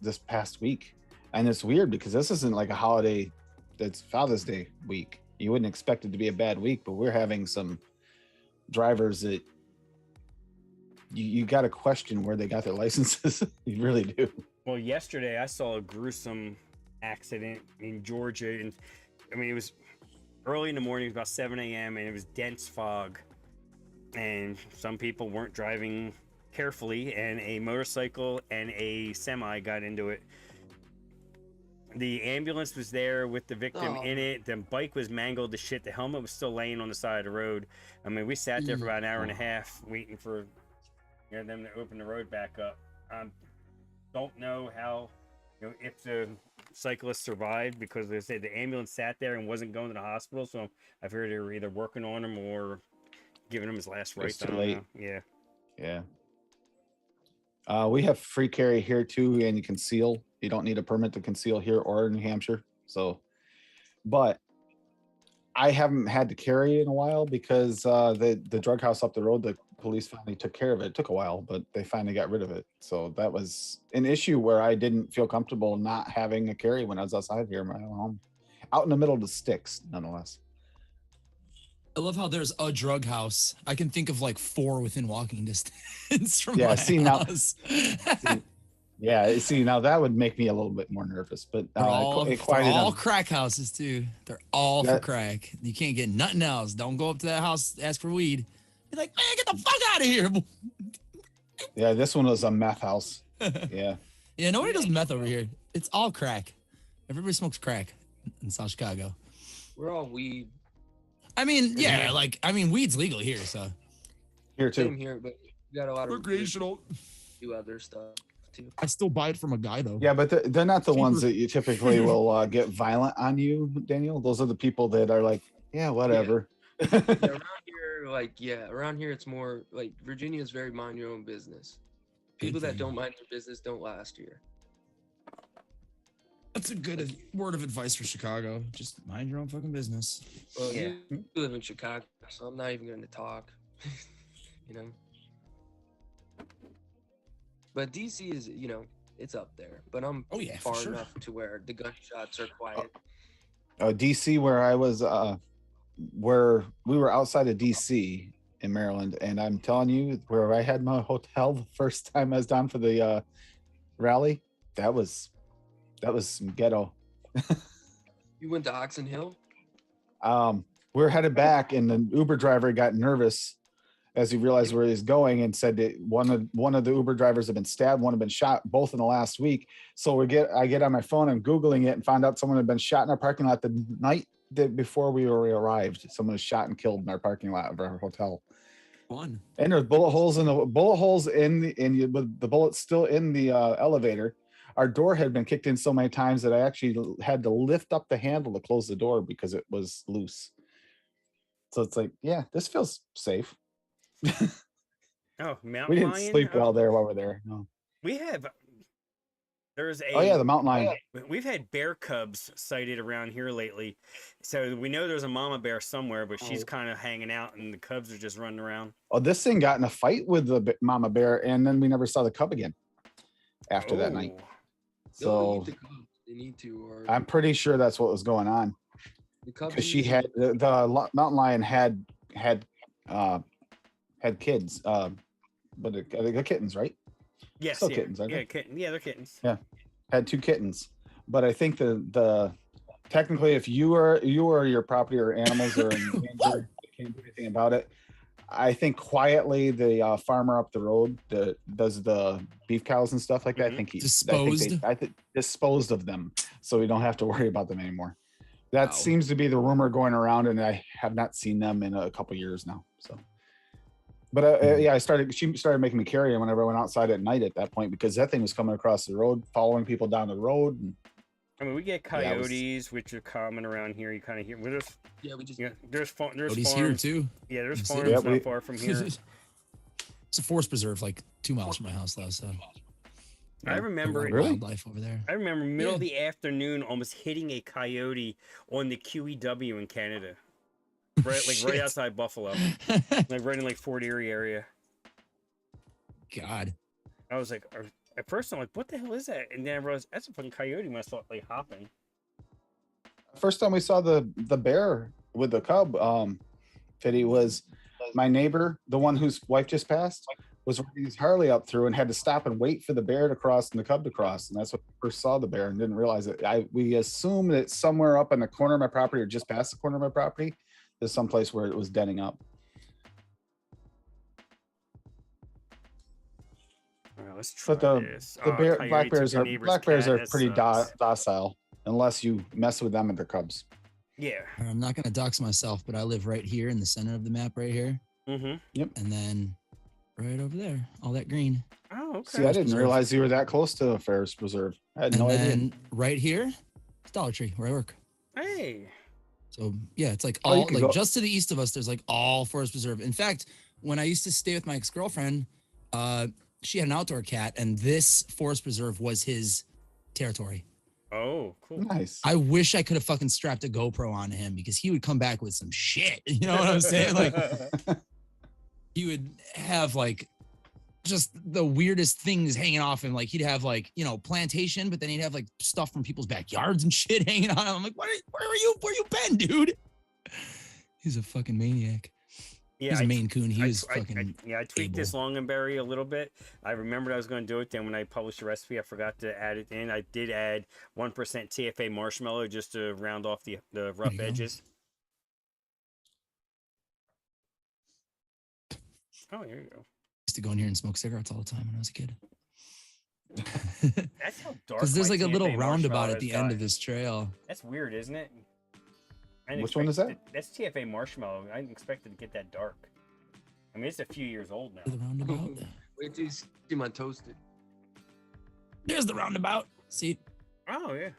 this past week, and it's weird because this isn't like a holiday. That's Father's Day week. You wouldn't expect it to be a bad week, but we're having some drivers that you got to question where they got their licenses. You really do. Well, yesterday I saw a gruesome accident in Georgia, and I mean it was early in the morning, it was about 7 a.m. and it was dense fog, and some people weren't driving carefully, and a motorcycle and a semi got into it. The ambulance was there with the victim in it. The bike was mangled to shit. The helmet was still laying on the side of the road. I mean, we sat there for about an hour and a half waiting for them to open the road back up. Don't know how, if the cyclist survived, because they said the ambulance sat there and wasn't going to the hospital. So I've heard they were either working on him or giving him his last rites. too late. Yeah. Yeah. We have free carry here too, and you conceal. You don't need a permit to conceal here or in New Hampshire. So, but I haven't had to carry in a while because the drug house up the road, the police finally took care of it. It took a while, but they finally got rid of it. So that was an issue where I didn't feel comfortable not having a carry when I was outside here in my home, out in the middle of the sticks, nonetheless. I love how there's a drug house. I can think of like 4 within walking distance from Yeah, my see, now- house. Yeah, see, now that would make me a little bit more nervous, but They're all, it they're quieted all down. crack houses too. They're all for That- crack. You can't get nothing else. Don't go up to that house, ask for weed. Be like, man, get the fuck out of here. Yeah, this one was a meth house. Yeah. Yeah, nobody does meth over here. It's all crack. Everybody smokes crack in South Chicago. We're all weed. I mean, yeah, weed's legal here, so. Here too. Same here, but we got a lot of Recreational. do other stuff too. I still buy it from a guy though. Yeah, but they're not the ones Cheaper. that you typically will get violent on you, Daniel. Those are the people that are like, yeah, whatever. Yeah, around here it's more like Virginia is very mind your own business. People that thing. don't mind their business don't last here. That's a good word of advice for Chicago. Just mind your own fucking business. Well, Yeah. you live in Chicago, so I'm not even going to talk. you know. But DC is, it's up there. But I'm Oh yeah, for far sure. enough to where the gunshots are quiet. DC, where I was, where we were outside of DC in Maryland, and I'm telling you, where I had my hotel the first time I was down for the rally, that was some ghetto. You went to Oxon Hill? We were headed back, and the Uber driver got nervous as he realized where he was going, and said that one of the Uber drivers had been stabbed, one had been shot, both in the last week. So I get on my phone, I'm Googling it, and found out someone had been shot in our parking lot the night before we arrived. Someone was shot and killed in our parking lot of our hotel. Fun. And there's bullet holes in with the bullets still in the elevator. Our door had been kicked in so many times that I actually had to lift up the handle to close the door because it was loose. So it's like, yeah, this feels safe. Oh, Mountain We didn't lion? sleep Oh, well there while we're there. No. We have. There's a. Oh yeah, the mountain lion. We've had bear cubs sighted around here lately, so we know there's a mama bear somewhere, but she's kind of hanging out, and the cubs are just running around. Oh, this thing got in a fight with the mama bear, and then we never saw the cub again after that night. Oh. They'll So eat the cubs. They need to, or I'm pretty sure that's what was going on, the cubs. because she eat had the mountain lion had kids, but the kittens, right? Yes, Still yeah, kittens, aren't yeah, they? yeah, they're kittens. Yeah. Had 2 kittens, but I think the technically, if you or your property or animals are in danger, you can't do anything about it. I think quietly the farmer up the road that does the beef cows and stuff like that, I think I think disposed of them, so we don't have to worry about them anymore. That Wow. seems to be the rumor going around, and I have not seen them in a couple years now. So, but yeah, she started making me carry him whenever I went outside at night at that point, because that thing was coming across the road, following people down the road. And I mean, we get Yeah, it was- coyotes, which are common around here. You kind of hear. Well, we just there's Cody's farms here too. Yeah, there's That's it. farms Yeah, not we- far from here. It's a forest preserve like 2 miles from my house though, so I remember a lot of Really? wildlife over there. I remember middle of Yeah. the afternoon almost hitting a coyote on the QEW in Canada. right outside Buffalo, like right in like Fort Erie area. God. I was like, at first I'm like, what the hell is that? And then I realized that's a fucking coyote when I saw it like hopping. First time we saw the bear with the cub, Fitty, was my neighbor, the one whose wife just passed, was riding his Harley up through and had to stop and wait for the bear to cross and the cub to cross. And that's when I first saw the bear and didn't realize it. We assumed that somewhere up in the corner of my property or just past the corner of my property, there's some place where it was denning up. All right, let's try But this. the bear, coyote black took bears your are neighbor's black bears cat. are That pretty sucks. docile unless you mess with them and their cubs. Yeah. I'm not gonna dox myself, but I live right here in the center of the map, right here, Mm-hmm. and then right over there, all that green. Oh, okay. See, I didn't Preserve. realize you were that close to a forest preserve. I had And no then idea. right here, it's Dollar Tree where I work. Hey. So yeah, it's like Oh, you all could like go- just to the east of us. There's like all forest preserve. In fact, when I used to stay with my ex-girlfriend, she had an outdoor cat, and this forest preserve was his territory. Oh, cool. Nice. I wish I could have fucking strapped a GoPro onto him because he would come back with some shit. You know what I'm saying? Like he would have like just the weirdest things hanging off him. Like he'd have like, you know, plantation, but then he'd have like stuff from people's backyards and shit hanging on him. I'm like, where you been, dude? He's a fucking maniac. yeah, He's I- a Maine Coon. He I, was I- fucking I tweaked this longanberry a little bit. I remembered I was going to do it. Then when I published the recipe, I forgot to add it in. I did add 1% TFA marshmallow just to round off the rough you go. edges. Oh, there you go. used to go in here and smoke cigarettes all the time when I was a kid. That's how dark. Because there's my like a little TFA roundabout marshmallow at the has end of gotten. this trail. That's weird, isn't it? I didn't Which one is expect That's TFA marshmallow. I didn't expect it to get that dark. I mean, it's a few years old now. The roundabout. Wait till you see my toasted. There's the roundabout. See? Oh yeah.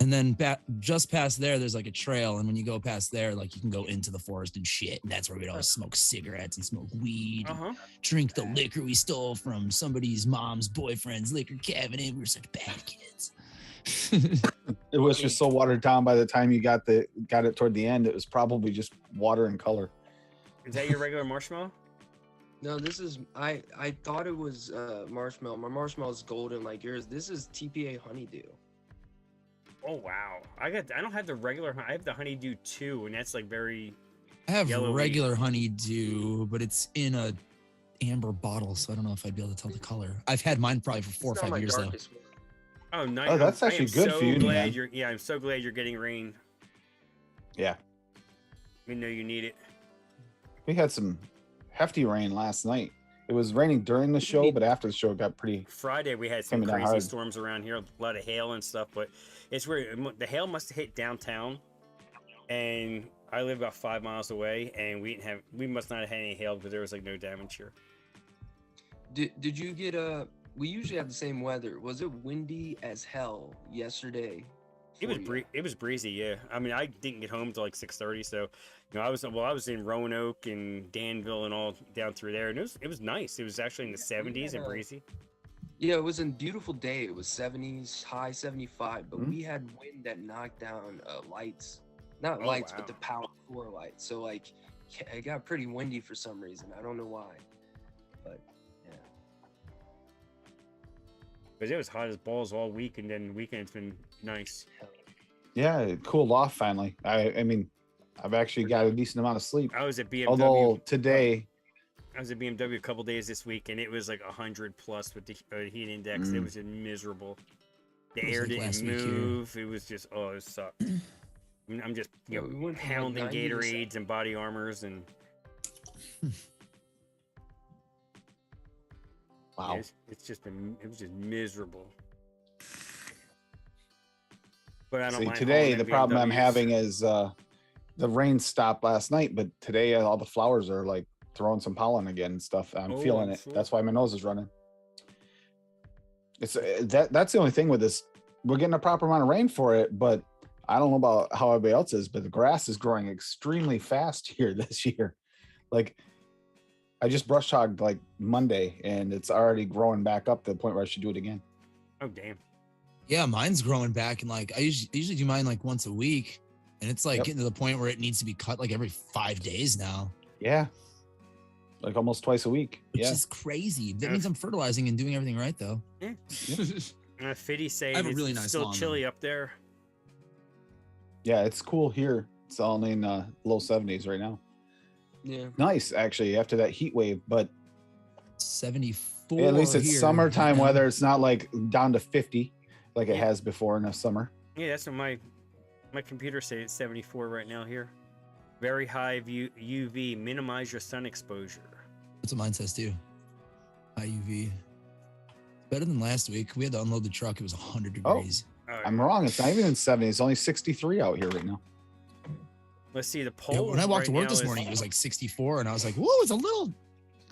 And then just past there, there's like a trail. And when you go past there, like you can go into the forest and shit. And that's where we'd always smoke cigarettes and smoke weed, and Uh huh. drink the liquor we stole from somebody's mom's boyfriend's liquor cabinet. We were such bad kids. It was just so watered down by the time you got it toward the end. It was probably just water and color. Is that your regular marshmallow? No, this is I thought it was marshmallow. My marshmallow is golden like yours. This is TPA honeydew. Oh wow. I don't have the regular. I have the honeydew too, and that's like very. I have Yellowy. regular honeydew, but it's in a amber bottle, so I don't know if I'd be able to tell the color. I've had mine probably for 4 or It's not 5 my years though. darkest one. Oh nice. Oh, that's I am actually good so for you, glad man. I'm so glad you're getting rain. Yeah. We know you need it. We had some hefty rain last night. It was raining during the show, but after the show it got pretty. Friday we had some Coming down crazy hard. storms around here, a lot of hail and stuff. But it's weird. The hail must have hit downtown, and I live about 5 miles away, and we must not have had any hail because there was like no damage here. Did you get we usually have the same weather. Was it windy as hell yesterday? It was for you? it was breezy, yeah. I mean, I didn't get home till like 6:30, so you know, I was in Roanoke and Danville and all down through there, and it was nice. It was actually in the 70s and breezy. Yeah, it was a beautiful day. It was 70s, high 75, but Mhm. we had wind that knocked down lights. Not Oh, lights, wow. but the power core lights. So like it got pretty windy for some reason. I don't know why. But yeah. But it was hot as balls all week, and then the weekend's been nice. Yeah, it cooled off finally. I mean, I've actually got a decent amount of sleep. I was at BMW. Although today, I was at BMW a couple days this week, and it was like 100 plus with the heat index. It Mm. was just miserable. The It was air like didn't last week here. move. It was just it sucked. I mean, I'm just Yeah, we went from, like, pounding 90 to Gatorades and body armors, and wow. it was just miserable. But I don't See, mind today hauling the them problem I'm BMWs. having is the rain stopped last night, but today all the flowers are like throwing some pollen again and stuff. I'm Oh, feeling I'm it. sure. That's why my nose is running. It's that's the only thing with this. We're getting a proper amount of rain for it, but I don't know about how everybody else is, but the grass is growing extremely fast here this year. Like I just brush hogged like Monday and it's already growing back up to the point where I should do it again. Oh damn! Yeah, mine's growing back, and like I usually do mine like once a week, And it's like Yep. getting to the point where it needs to be cut like every 5 days now, Yeah. Like almost twice a week. which Yeah. is crazy. That Yeah. means I'm fertilizing and doing everything right, though. Fitty saying I have a it's really nice still lawn, chilly up there. Yeah, it's cool here. It's all in low 70s right now. Yeah. Nice, actually, after that heat wave. But 74. at least it's here summertime right now. weather. It's not like down to 50 like it Yeah. has before in the summer. Yeah, that's what my computer says. It's 74 right now here. Very high UV. Minimize your sun exposure. That's what mine says too. High UV. Better than last week. We had to unload the truck. It was 100 Oh. degrees. All right, I'm wrong. It's not even in 70. It's only 63 out here right now. let's see the Yeah, poll. when I walked right to work now this is- morning, it was like 64, and I was like, "Whoa, it's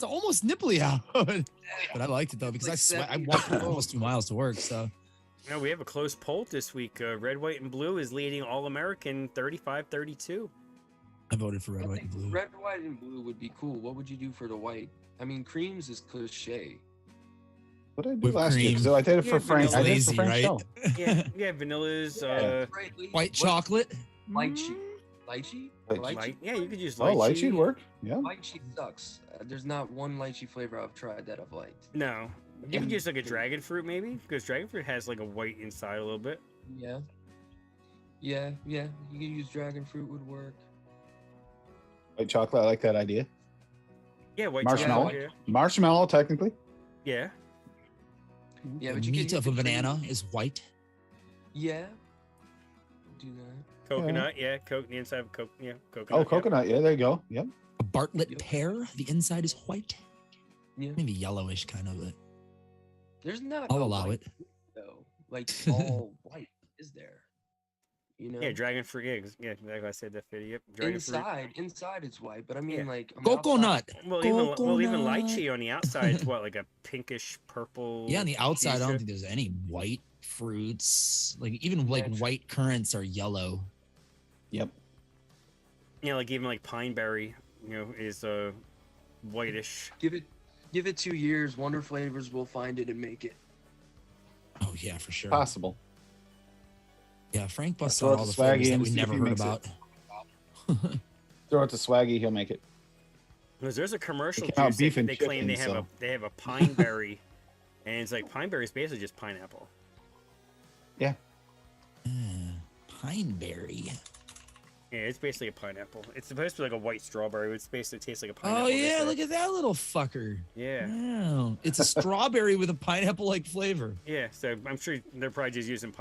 almost nipply out." But I liked it though because Like I sweat. I 70. walked almost 2 miles to work, so No, we have a close poll this week. Red, white, and blue is leading All American 35-32. I voted for red, I white, and think blue. red, white, and blue would be cool. What would you do for the white? I mean, creams is cliche. What did I do Whipped last year? cream. So I did it for Yeah, Frank. vanilla. I did it for Lazy, Frank's right? show. Yeah, yeah, vanillas. Right, White what- chocolate. Lychee. Lychee? Lychee. Light, yeah, you could use Oh, lychee. lychee'd work. Yeah. Lychee sucks. There's not one lychee flavor I've tried that I've liked. No, you could And- use like a dragon fruit maybe, because dragon fruit has like a white inside a little bit. Yeah. Yeah. You could use dragon fruit would work. White chocolate. I like that idea. Yeah, white Marshmallow? chocolate. Marshmallow, technically. Yeah. Yeah, The but you meat could of a banana is white. Yeah. Do that. Coconut. Yeah, the inside of coconut. Yeah, coconut. Oh, yeah. coconut. Yeah, there you go. Yep. A Bartlett Yep. pear. The inside is white. Yeah. Maybe yellowish, kind of. But There's not. I'll a allow white it. Though, like all white, is there? You know. Yeah, dragon fruit. Yeah, like I said, that video. Yep, dragon Inside it's white, but I mean Yeah. like on the coconut. fruit. Well, even Coconut. lychee on the outside is what, like a pinkish purple. Yeah, on the outside, I don't fuchsia? think there's any white fruits. Like even like Yeah, white currants are yellow. Yep. Yeah, like even like pine berry, is whitish. Give it 2 years. Wonder Flavors will find it and make it. Oh yeah, for sure. Possible. Yeah, Frank busts Throw out it all to the flavors Swaggy that and we see if never he heard makes about. it. Throw it to Swaggy. He'll make it. Because there's a commercial came out juice beef that and they claim they chicken, have so- they have a pine berry, and it's like pine berry is basically just pineapple. Pine berry. Yeah, it's basically a pineapple. It's supposed to be like a white strawberry. It's basically tastes like a pineapple. Oh yeah, look at that little fucker. Yeah, Wow. It's a strawberry with a pineapple-like flavor. yeah. So I'm sure they're probably just using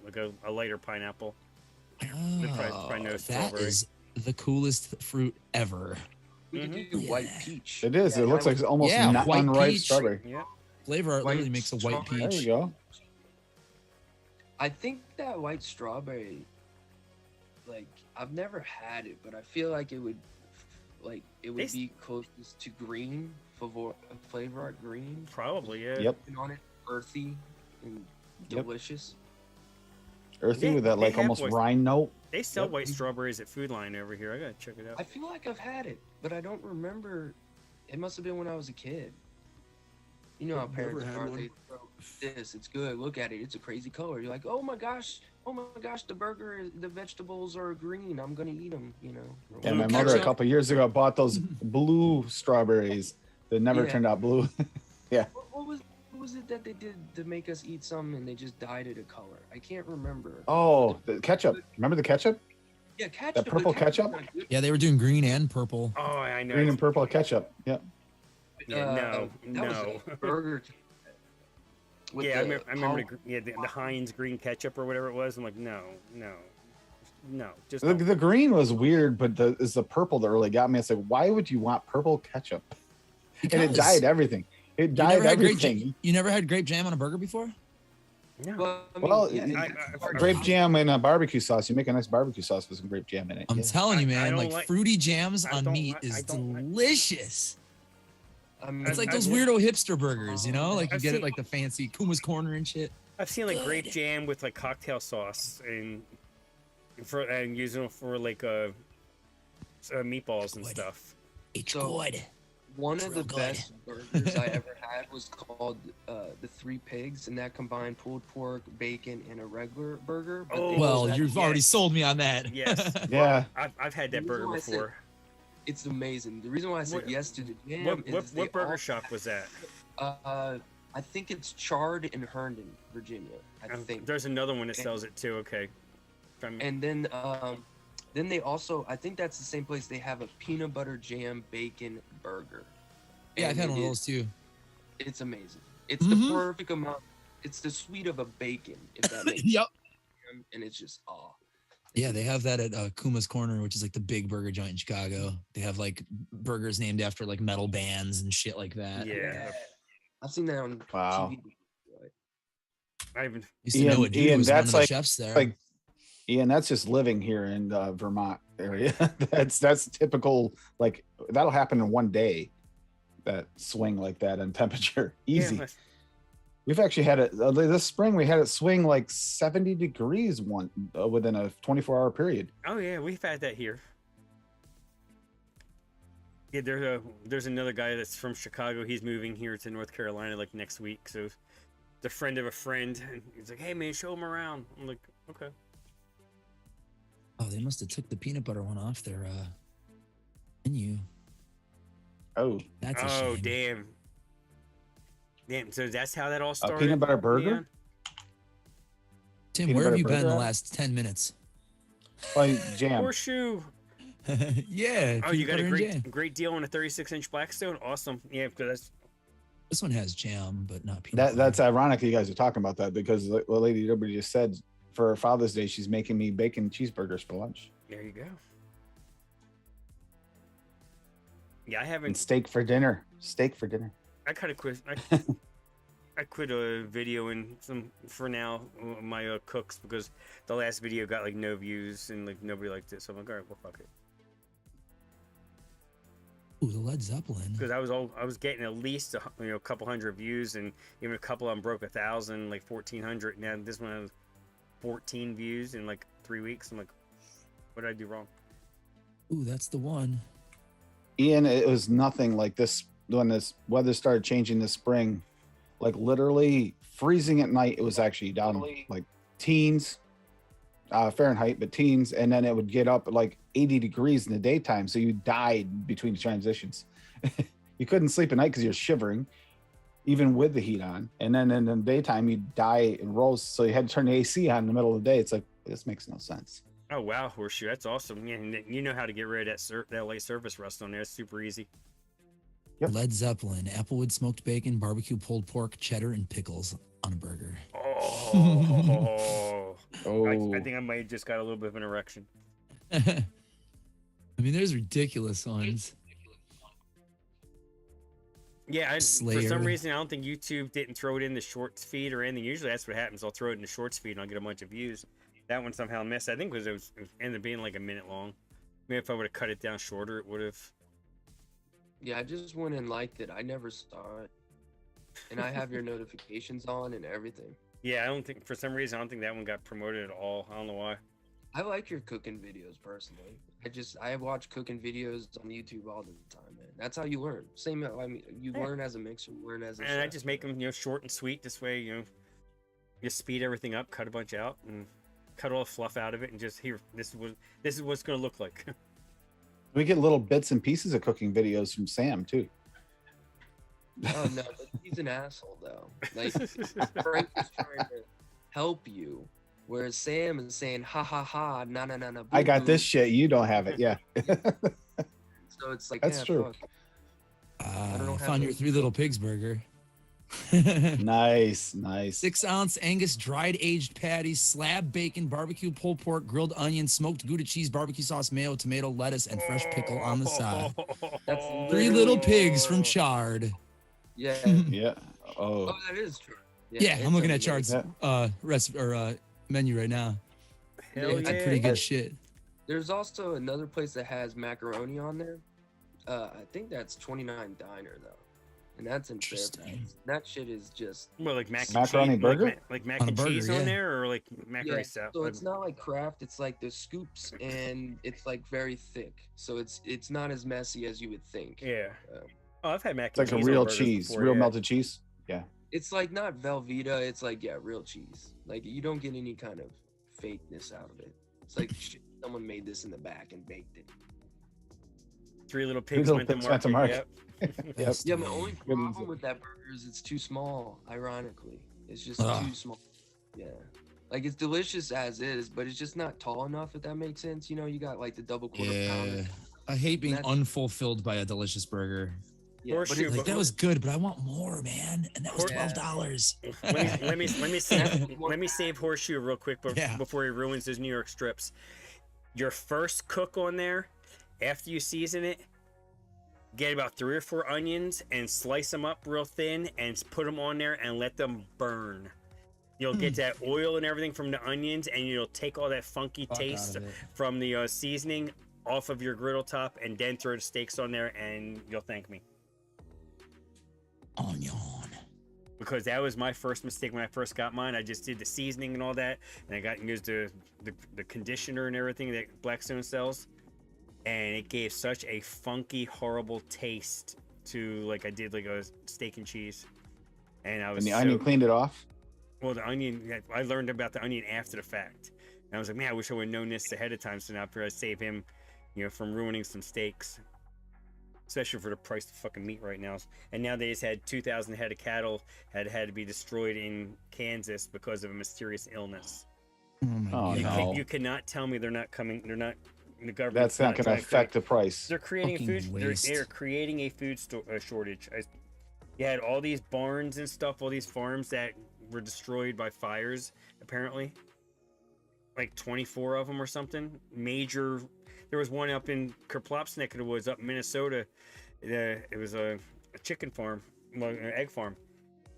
like a lighter pineapple. probably no that strawberry. is the coolest fruit ever. We could Mhm. do white Yeah. peach. It is. Yeah, it looks that like would- it's almost Yeah, not white unripe peach. strawberry. Yeah. Flavor art White literally makes a white strawberry. There peach. we go. I think that white strawberry, like I've never had it, but I feel like it would They- be closest to green flavor art green. Probably, yeah. Yep. And on it, earthy and Yep. delicious. Earthy Yeah, with that they like have almost white- rind note. They sell Yep. white strawberries at Food Line over here. I gotta check it out. I feel like I've had it, but I don't remember. It must have been when I was a kid. You know how I've never parents had are. one. They throw this. It's good. Look at it. It's a crazy color. You're like, oh my gosh. The vegetables are green. I'm gonna eat them. You know. or Yeah, Blue my whatever. mother a ketchup. couple years ago bought those blue strawberries that never Yeah. turned out blue. What was it that they did to make us eat some and they just dyed it a color? I can't remember. Oh, the ketchup. Remember the ketchup? Yeah, ketchup. purple the ketchup? was good. Yeah, they were doing green and purple. Oh, I know. Green and purple ketchup. Yep. Yeah, That no. was a burger. King. With Yeah, I the remember pol- the Heinz green ketchup or whatever it was. I'm like, no. Just The, don't. the green was weird, but it's the purple that really got me. It's like, why would you want purple ketchup? And it Because dyed everything. It you dyed never had grape everything. jam. You never had grape jam on a burger before? No. Well, I mean, Well, yeah, Grape jam and barbecue sauce. You make a nice barbecue sauce with some grape jam in it. I'm Yeah. telling you, I man, don't like like- fruity jams I on don't meat like- I is don't like- delicious. I mean, It's like I- those weirdo hipster burgers, you know? Like you I've get it seen- like the fancy Kuma's Corner and shit. I've seen like grape Good. jam with like cocktail sauce and using it for like meatballs and Good. stuff. It's So- good. One It's of real the good. best burgers I ever had was called the Three Pigs, and that combined pulled pork, bacon, and a regular burger. But they Oh, Well, also had- you've already yes. sold me on that. Yes. Yeah. I've had The that reason burger why I said- before. it's amazing. The reason why I said What- yes to the jam What is they what burger all- shop was that? I think it's Chard in Herndon, Virginia. I think. There's another one that sells it too. Okay. And then they also, I think that's the same place. They have a peanut butter jam bacon burger. Yeah, I've And had one of it those too. It's amazing. It's the perfect amount. It's the sweet of a bacon, if that makes Yep. sense. And it's just Yeah, they have that at Kuma's Corner, which is like the big burger joint in Chicago. They have like burgers named after like metal bands and shit like that. Yeah. I've seen that on Wow. TV. I even Used to know a dude who Ian, was one of that's the like- chefs there. Like, Ian, that's just living here in Vermont area. that's typical. Like that'll happen in one day. That swing like that in temperature, easy. Yeah, We've actually had it this spring. We had it swing like 70 degrees within a 24-hour period. oh yeah, we've had that here. Yeah, there's another guy that's from Chicago. He's moving here to North Carolina like next week. So the friend of a friend, and he's like, "Hey man, show him around." I'm like, "Okay." Oh, they must have took the peanut butter one off their menu. Oh, That's a Oh shame. damn. So that's how that all started. peanut butter burger? Leon? Tim, Peanut where have butter you been in the burger? last 10 minutes? like jam. Horseshoe. Yeah. Oh, you peanut got a butter and jam. great deal on a 36-inch Blackstone. Awesome. Yeah, because This one has jam, but not peanut butter. That's ironic that you guys are talking about that because what Lady Liberty just said for Father's Day, she's making me bacon cheeseburgers for lunch there you go. Yeah, I and haven't. steak for dinner. Steak for dinner. I kind of quit. I quit videoing some for now my cooks because the last video got like no views and like nobody liked it. So I'm like, all right, well, fuck it. Ooh, the Led Zeppelin. Because I was getting at least a couple hundred views, and even a couple of them broke 1,000, like 1,400. Now this one has 14 views in like 3 weeks. I'm like, what did I do wrong? Ooh, that's the one. Ian, it was nothing like this when this weather started changing this spring. Like literally freezing at night. It was actually down like teens, Fahrenheit, but teens, and then it would get up at like 80 degrees in the daytime. So you died between the transitions. You couldn't sleep at night because you're shivering, even with the heat on. And then in the daytime, you die and roast. So you had to turn the AC on in the middle of the day. It's like, this makes no sense. Oh wow, Horseshoe, that's awesome. Yeah, and you know how to get rid of that LA surface rust on there. It's super easy. Yep. Led Zeppelin, applewood smoked bacon, barbecue pulled pork, cheddar, and pickles on a burger. Oh, Oh, I think I might have just got a little bit of an erection. I mean, there's ridiculous ones. Yeah, for Slayer. some reason I don't think YouTube didn't throw it in the shorts feed or anything. Usually that's what happens. I'll throw it in the shorts feed and I'll get a bunch of views. That one somehow missed. I think because it ended up being like a minute long. Maybe if I would have cut it down shorter, it would have. Yeah, I just went and liked it. I never saw it. And I have your notifications on and everything. Yeah, I don't think for some reason I don't think that one got promoted at all. I don't know why. I like your cooking videos personally. I watch cooking videos on YouTube all the time, man. That's how you learn. Same, I mean, you Yeah. learn as a mixer, you learn as a And I chef. just make them short and sweet. This way just speed everything up, cut a bunch out, and cut all the fluff out of it, and just here. This is what it's gonna look like. we get little bits and pieces of cooking videos from Sam too. Oh no, but he's an asshole though. Like Frank is trying to help you, whereas Sam is saying ha ha ha, na na na na. I got boo, this boo." shit. You don't have it. Yeah. So it's like That's yeah, true. fuck. I don't have found your those. Three Little Pigs burger. Nice. 6-ounce Angus dried aged patties, slab bacon, barbecue pulled pork, grilled onion, smoked Gouda cheese, barbecue sauce, mayo, tomato, lettuce, and fresh pickle on the side. That's Three Little Pigs from Chard. Yeah. Yeah. Oh, Oh, that is true. Yeah, it's I'm looking at amazing. Chard's menu right now. Hell Yeah, It's yeah! pretty good shit. There's also another place that has macaroni on there. I think that's 29 Diner though, and that's in Interesting. Fairfax. That shit is just Well, like mac and Macaroni cheese, burger? like mac On a and burger, cheese yeah. on there, or like macaroni yeah. stuff. So it's not like Kraft. It's like the scoops, and it's like very thick. So it's not as messy as you would think. Yeah. Oh, I've had mac It's and like a cheese on real burgers cheese, before, real yeah. melted cheese. Yeah. It's like not Velveeta. It's like, yeah, real cheese. Like you don't get any kind of fakeness out of it. It's like shit, someone made this in the back and baked it. Three little pigs Little went to Pigs went to market. market. Yep. Best Yeah, my way. only Good problem music. with that burger is it's too small. Ironically, it's just Ugh. too small. Yeah, like it's delicious as is, but it's just not tall enough. If that makes sense, you know, you got like the double quarter Yeah. pounder. I hate being That's- unfulfilled by a delicious burger. Yeah, but Horseshoe it's Like that was good, but I want more, man. And that was Yeah. $12. let me save Horseshoe real quick Yeah. before he ruins his New York strips. Your first cook on there, after you season it, get about 3 or 4 onions and slice them up real thin and put them on there and let them burn. You'll get that oil and everything from the onions, and you'll take all that funky Fuck out taste of it. from the seasoning off of your griddle top, and then throw the steaks on there, and you'll thank me. Onion. Because that was my first mistake when I first got mine. I just did the seasoning and all that, and I got used the conditioner and everything that Blackstone sells, and it gave such a funky, horrible taste to like I did like a steak and cheese, and I was And the onion cleaned it off. well, the onion. I learned about the onion after the fact, and I was like, man, I wish I would have known this ahead of time, so now I save him, from ruining some steaks. Especially for the price of fucking meat right now. And now they just had 2,000 head of cattle had to be destroyed in Kansas because of a mysterious illness. Oh my Oh, You, God. no. you cannot tell me they're not coming. They're not. The government. That's not going to affect the price. They're creating a Fucking food. waste. They're creating a food shortage. You had all these barns and stuff, all these farms that were destroyed by fires. Apparently, like 24 of them or something. Major. There was one up in Kerplop's neck of the woods, up in Minnesota. It was a chicken farm, well, an egg farm.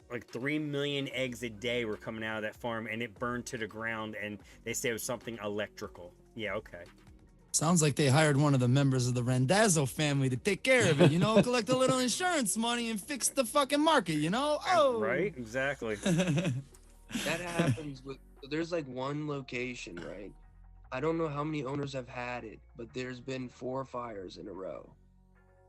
Like 3 million eggs a day were coming out of that farm, and it burned to the ground. And they say it was something electrical. Yeah, okay. Sounds like they hired one of the members of the Randazzo family to take care of it, collect a little insurance money and fix the fucking market, Oh, Right? Exactly. that happens with. There's like one location, right? I don't know how many owners have had it, but there's been 4 fires in a row.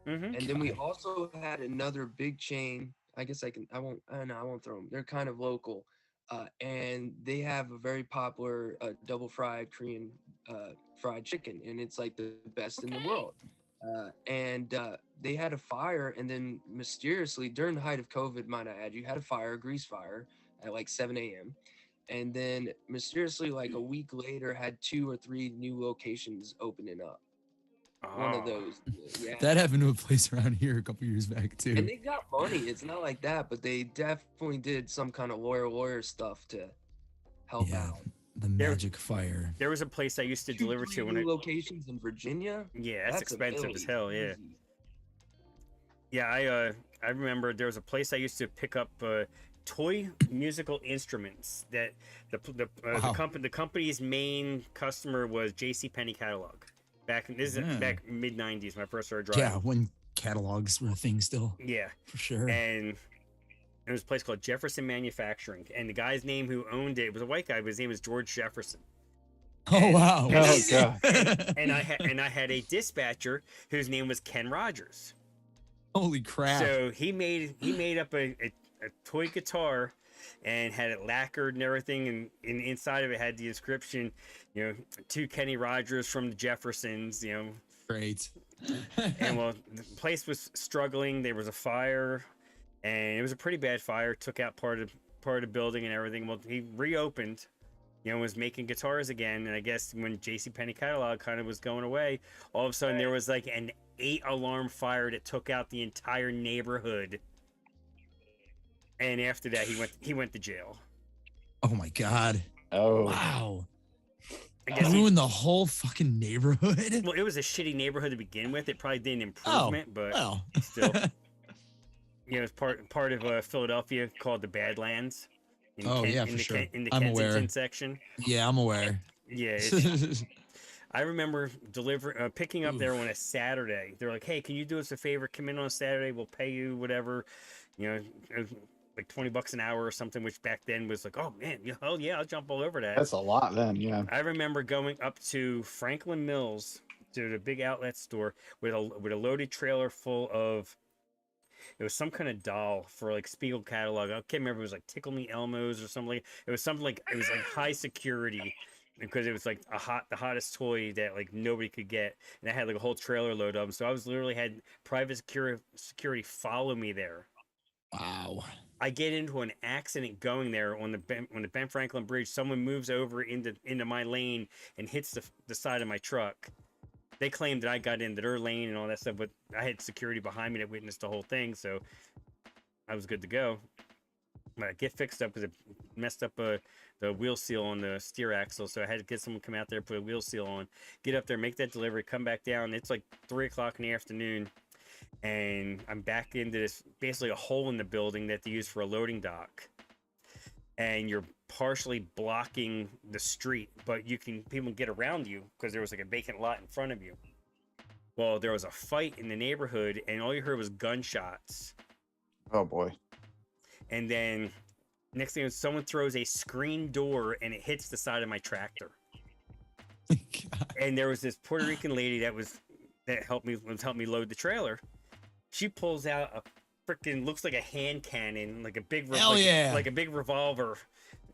Mm-hmm. And then we also had another big chain. I guess I won't throw them. They're kind of local. And they have a very popular double fried Korean fried chicken. And it's like the best in the world. And they had a fire. And then mysteriously, during the height of COVID, might I add, you had a grease fire at like 7 a.m. And then mysteriously, like a week later, had 2 or 3 new locations opening up. One of those. Yeah. That happened to a place around here a couple years back too. And they got money. It's not like that, but they definitely did some kind of lawyer stuff to help Yeah, out. the magic fire. There was a place I used to 2, deliver 3 to when new locations in Virginia. Yeah, that's expensive as ability. hell. Yeah. Easy. Yeah, I remember there was a place I used to pick up toy musical instruments that Wow. the company's main customer was J.C. Penney catalog. Back mid '90s when I first started driving. Yeah, when catalogs were a thing still, Yeah, for sure. and there was a place called Jefferson Manufacturing, and the guy's name who owned it was a white guy, but his name was George Jefferson. Oh wow! Oh, God. And I had a dispatcher whose name was Ken Rogers. Holy crap! So he made up a toy guitar and had it lacquered and everything, and inside of it had the inscription, to Kenny Rogers from the Jeffersons, Great. and well, the place was struggling. There was a fire, and it was a pretty bad fire. Took out part of the building and everything. Well, he reopened, was making guitars again, and I guess when JCPenney catalog kind of was going away, all of a sudden there was like an 8-alarm fire that took out the entire neighborhood. And after that, he went to jail. Oh my god! Oh, Wow! I guess he, Ruined the whole fucking neighborhood. well, it was a shitty neighborhood to begin with. It probably did an improvement, but Well, still, it's part of Philadelphia called the Badlands. Oh, yeah, for in the sure. In the I'm Kensington aware. section. yeah, I'm aware. Yeah, I remember picking up there on a Saturday. They're like, "Hey, can you do us a favor? Come in on a Saturday. We'll pay you whatever, like $20 an hour or something." Which back then was like, "Oh man, hell yeah, I'll jump all over that." that's a lot then. Yeah. I remember going up to Franklin Mills to the big outlet store with a loaded trailer full of It was some kind of doll for like Spiegel catalog. I can't remember. It was like Tickle Me Elmo's or something. It was something like it was like high security because it was like the hottest toy that like nobody could get, and I had like a whole trailer load of them. So I was literally had private security follow me there. Wow. I get into an accident going there on the Ben Franklin Bridge. Someone moves over into my lane and hits the side of my truck. They claimed that I got into their lane and all that stuff, but I had security behind me that witnessed the whole thing, so I was good to go. But I get fixed up because it messed up the wheel seal on the steer axle, so I had to get someone to come out there, put a wheel seal on, get up there, make that delivery, come back down. It's like 3 o'clock in the afternoon, and I'm back into this, basically a hole in the building that they use for a loading dock. And you're partially blocking the street, but people can get around you because there was like a vacant lot in front of you. Well, there was a fight in the neighborhood, and all you heard was gunshots. Oh boy. And then next thing is someone throws a screen door, and it hits the side of my tractor. And there was this Puerto Rican lady that helped me load the trailer. She pulls out a freaking, looks like a hand cannon, like a big like a big revolver,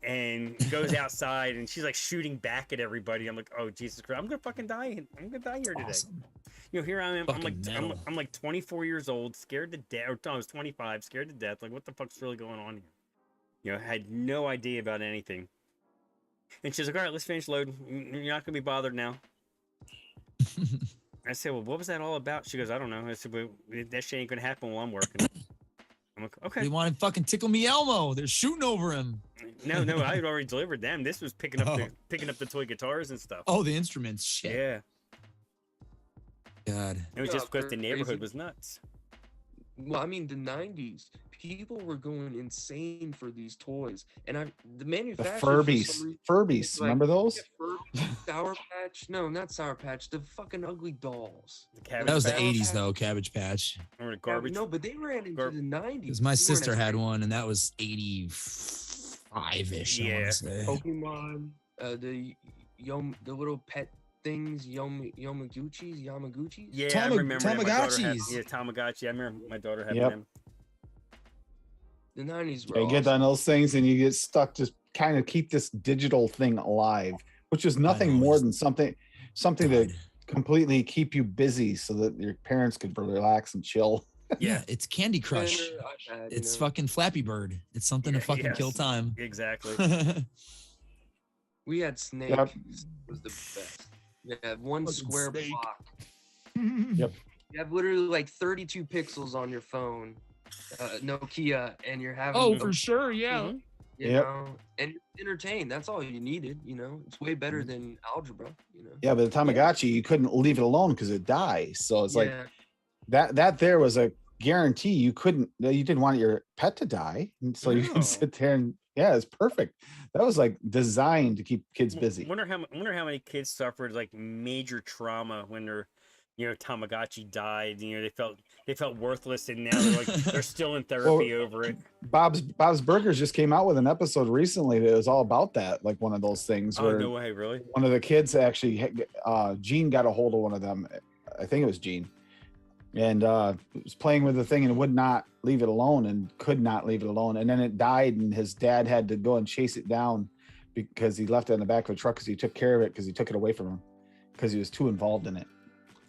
and goes outside, and she's like shooting back at everybody. I'm like, oh Jesus Christ, I'm gonna fucking die. I'm gonna die here today. Awesome. You know, here I am. Fucking I'm like 24 years old, scared to death. Or no, I was 25, scared to death. Like, what the fuck's really going on here? You know, I had no idea about anything. And she's like, all right, let's finish loading. You're not gonna be bothered now. I said, well, what was that all about? She goes, I don't know. I said, well, that shit ain't gonna happen while I'm working. I'm like, okay. They want to fucking Tickle Me Elmo. They're shooting over him. No, I had already delivered them. This was picking up the toy guitars and stuff. Oh, the instruments. Shit. Yeah. God. It was just because the neighborhood was nuts. Well, I mean, the 90s, people were going insane for these toys, and the The manufacturers. Furbies. like, Remember those? Sour Patch? No, not Sour Patch. The fucking ugly dolls. Cabbage That was the Patch. 80s, though, Cabbage Patch. Or garbage. No, but they ran into the 90s. Because my They weren't sister as had big. one, and that was 85-ish, I Yeah. want to say. Pokemon, the little pet things, Yamaguchis. Yeah, I remember that. My daughter had- Tamagotchis. Yeah, Tamagotchi. I remember my daughter having Yep. them. The 90s were You get awesome. on those things and you get stuck to kind of keep this digital thing alive, which is nothing know, more it's- than something to God. completely keep you busy so that your parents could relax and chill. Yeah, it's Candy Crush. Better iPad, you It's know. fucking Flappy Bird. It's something to Yeah, fucking kill yes. time. Exactly. We had Snake. Yep. Was the best. You have one Fucking square Snake. block. Yep. You have literally like 32 pixels on your phone, Nokia, and you're having. Oh, for sure. Yeah. Mhm. You Yep. know, and you're entertained. That's all you needed. You know, it's way better than algebra. You know. Yeah, but the Tamagotchi, you couldn't leave it alone because it dies. So it's like Yeah. that there was a guarantee you didn't want your pet to die. And so you No. can sit there and yeah, it's perfect. That was like designed to keep kids busy. Wonder how many kids suffered like major trauma when their Tamagotchi died. You know, they felt worthless, and now they're like they're still in therapy over it. Bob's Burgers just came out with an episode recently that was all about that, like one of those things Oh where no way, really? one of the kids actually Gene got a hold of one of them. I think it was Gene, and was playing with the thing and would not leave it alone and could not leave it alone, and then it died, and his dad had to go and chase it down because he left it in the back of a truck because he took care of it because he took it away from him because he was too involved in it.